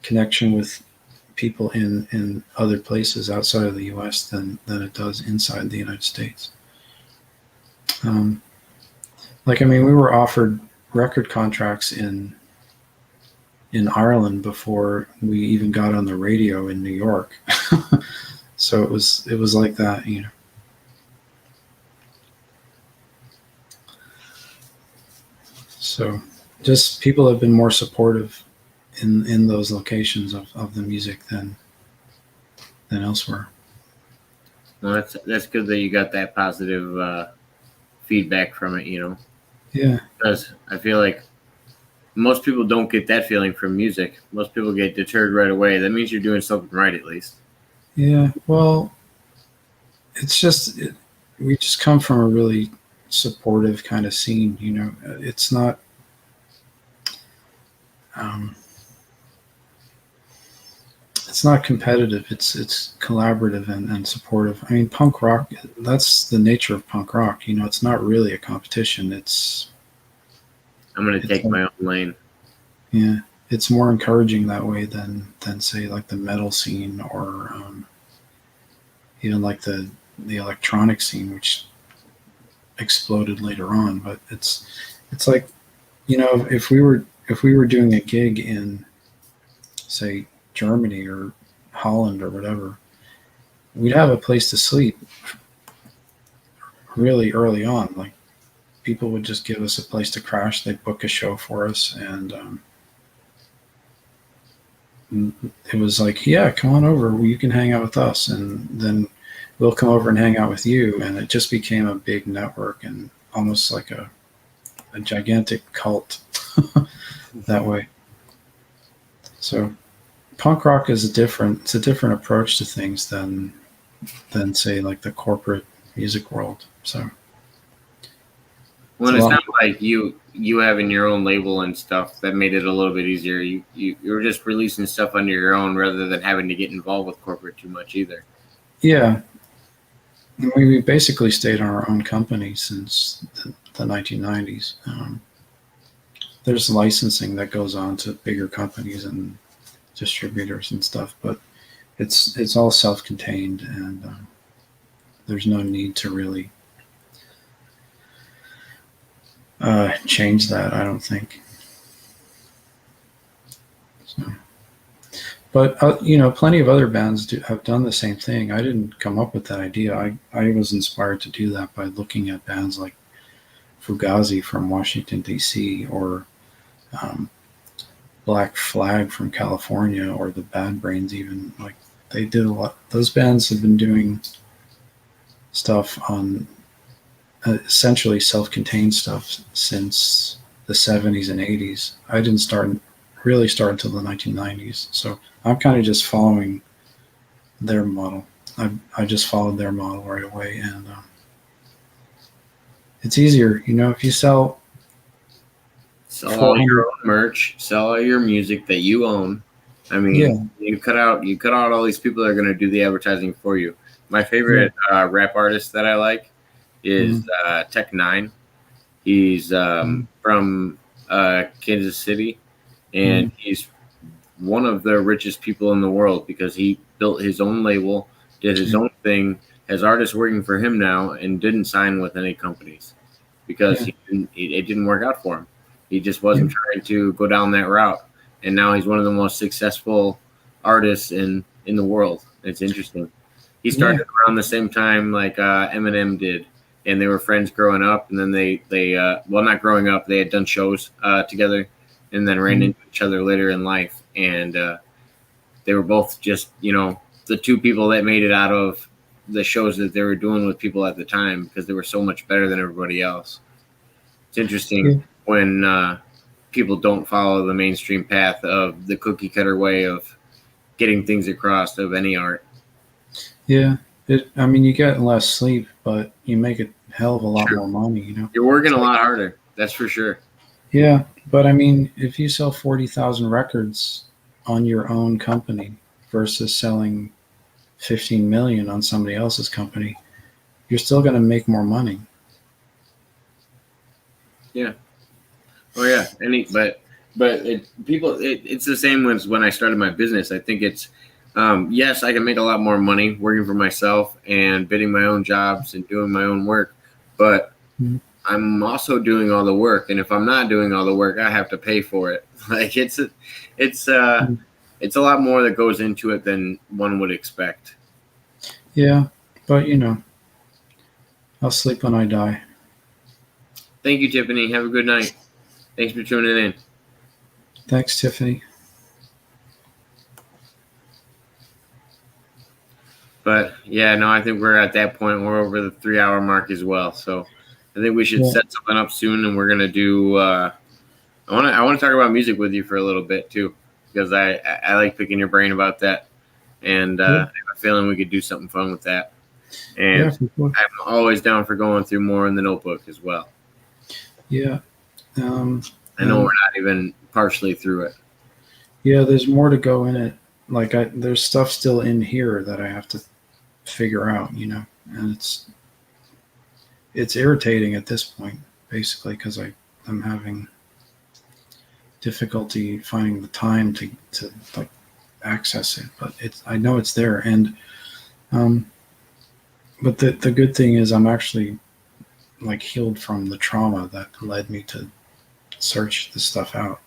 [SPEAKER 2] connection with people in other places outside of the U.S. than it does inside the United States. Like, I mean, we were offered record contracts in Ireland before we even got on the radio in New York. So it was like that, you know. So just people have been more supportive in those locations of the music than elsewhere.
[SPEAKER 1] Well, that's good that you got that positive feedback from it, you know.
[SPEAKER 2] Yeah.
[SPEAKER 1] Because I feel like most people don't get that feeling from music. Most people get deterred right away. That means you're doing something right, at least.
[SPEAKER 2] Yeah. Well, it's just we just come from a really supportive kind of scene, you know. It's not. It's not competitive. It's collaborative and supportive. I mean, punk rock. That's the nature of punk rock. You know, it's not really a competition.
[SPEAKER 1] I'm gonna take my own lane.
[SPEAKER 2] Yeah, it's more encouraging that way than say like the metal scene or even like the electronic scene, which exploded later on. But it's like, you know, if we were doing a gig in, say, Germany or Holland or whatever, we'd have a place to sleep really early on. Like, people would just give us a place to crash. They'd book a show for us, and it was like, yeah, come on over. You can hang out with us, and then we'll come over and hang out with you. And it just became a big network and almost like a gigantic cult that way. So punk rock is a different approach to things than say like the corporate music world. So
[SPEAKER 1] Well, it sounds like you having your own label and stuff that made it a little bit easier. You were just releasing stuff under your own rather than having to get involved with corporate too much either.
[SPEAKER 2] Yeah, we basically stayed on our own company since the 1990s. There's licensing that goes on to bigger companies and distributors and stuff, but it's all self-contained, and there's no need to really change that, I don't think. So, but plenty of other bands have done the same thing. I didn't come up with that idea. I was inspired to do that by looking at bands like Fugazi from Washington D.C. or Black Flag from California, or the Bad Brains. Even like they did a lot. Those bands have been doing stuff on essentially self-contained stuff since the 70s and 80s. I didn't really start until the 1990s, so I'm kind of just following their model. I just followed their model right away, and it's easier, if you sell
[SPEAKER 1] all your own merch, sell all your music that you own. I mean, yeah. you cut out all these people that are going to do the advertising for you. My favorite rap artist that I like is Tech Nine. He's from Kansas City, and he's one of the richest people in the world because he built his own label, did his own thing, has artists working for him now, and didn't sign with any companies because it didn't work out for him. He just wasn't trying to go down that route, and now he's one of the most successful artists in the world. It's interesting. He started around the same time like Eminem did, and they were friends growing up, and then they not growing up, they had done shows together, and then ran into each other later in life, and they were both just the two people that made it out of the shows that they were doing with people at the time because they were so much better than everybody else. It's interesting when people don't follow the mainstream path of the cookie cutter way of getting things across of any art.
[SPEAKER 2] Yeah. You get less sleep, but you make a hell of a lot more money,
[SPEAKER 1] You're working a lot harder. That's for sure.
[SPEAKER 2] Yeah. But if you sell 40,000 records on your own company versus selling 15 million on somebody else's company, you're still going to make more money.
[SPEAKER 1] Yeah. Oh yeah. It's the same as when I started my business. I think it's, yes, I can make a lot more money working for myself and bidding my own jobs and doing my own work, but I'm also doing all the work. And if I'm not doing all the work, I have to pay for it. Like it's a lot more that goes into it than one would expect.
[SPEAKER 2] Yeah. But I'll sleep when I die.
[SPEAKER 1] Thank you, Tiffany. Have a good night. Thanks for tuning in.
[SPEAKER 2] Thanks, Tiffany.
[SPEAKER 1] But yeah, no, I think we're at that point. We're over the 3-hour mark as well. So I think we should set something up soon, and we're gonna do. I want to talk about music with you for a little bit too, because I like picking your brain about that, and I have a feeling we could do something fun with that. And I'm always down for going through more in the notebook as well.
[SPEAKER 2] Yeah.
[SPEAKER 1] I know we're not even partially through it.
[SPEAKER 2] Yeah, there's more to go in it. Like there's stuff still in here that I have to figure out, and it's irritating at this point, basically, because I'm having difficulty finding the time to like access it. But I know it's there, and but the good thing is I'm actually like healed from the trauma that led me to search this stuff out.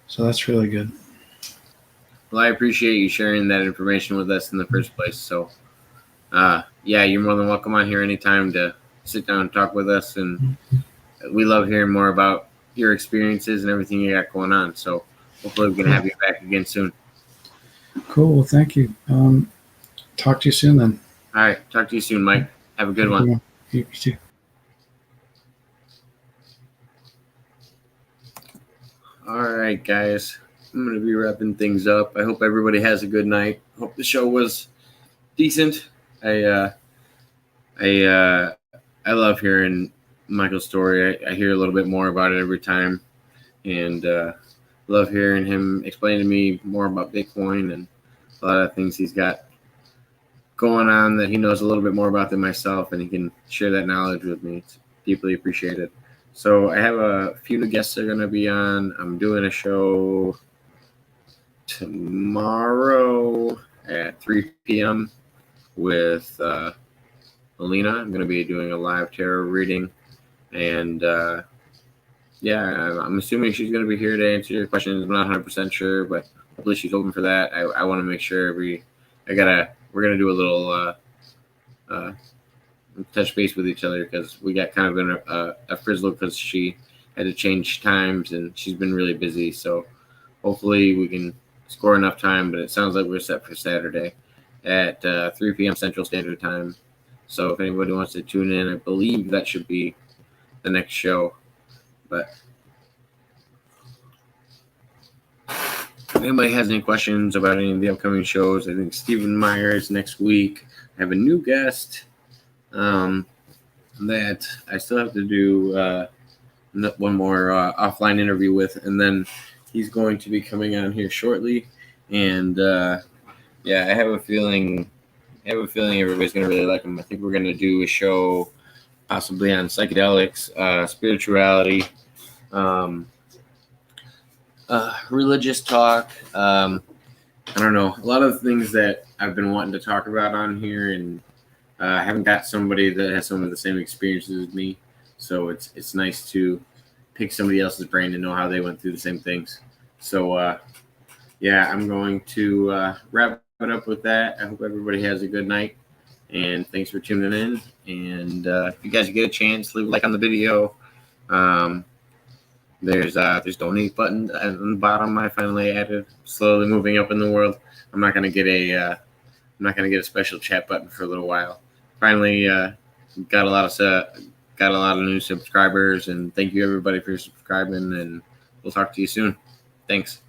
[SPEAKER 2] So that's really good.
[SPEAKER 1] Well, I appreciate you sharing that information with us in the first place. So, you're more than welcome on here anytime to sit down and talk with us. And we love hearing more about your experiences and everything you got going on. So hopefully we can have you back again soon.
[SPEAKER 2] Cool. Well, thank you. Talk to you soon then.
[SPEAKER 1] All right. Talk to you soon, Mike. Have a good one.
[SPEAKER 2] You too.
[SPEAKER 1] All right, guys. I'm going to be wrapping things up. I hope everybody has a good night. Hope the show was decent. I love hearing Michael's story. I hear a little bit more about it every time, and love hearing him explain to me more about Bitcoin and a lot of things he's got going on that he knows a little bit more about than myself, and he can share that knowledge with me. It's deeply appreciated. So I have a few new guests that are going to be on. I'm doing a show tomorrow at 3 p.m. with Alina. I'm going to be doing a live tarot reading, and yeah, I'm assuming she's going to be here to answer your questions. I'm not 100% sure, but hopefully she's open for that. I want to make sure we're going to do a little touch base with each other because we got kind of in a frizzle because she had to change times and she's been really busy. So hopefully we can score enough time, but it sounds like we're set for Saturday at 3 p.m. Central Standard Time. So if anybody wants to tune in, I believe that should be the next show. But if anybody has any questions about any of the upcoming shows, I think Stephen Myers next week. I have a new guest that I still have to do one more offline interview with, and then he's going to be coming on here shortly. And yeah, I have a feeling everybody's going to really like him. I think we're going to do a show possibly on psychedelics, spirituality, religious talk. I don't know, a lot of things that I've been wanting to talk about on here, and I haven't got somebody that has some of the same experiences as me. So it's nice to pick somebody else's brain to know how they went through the same things. So yeah, I'm going to wrap it up with that. I hope everybody has a good night, and thanks for tuning in. And if you guys get a chance, leave a like on the video. There's donate button on the bottom. I finally added. Slowly moving up in the world. I'm not gonna get a special chat button for a little while. Finally got a lot of new subscribers, and thank you everybody for subscribing. And we'll talk to you soon. Thanks.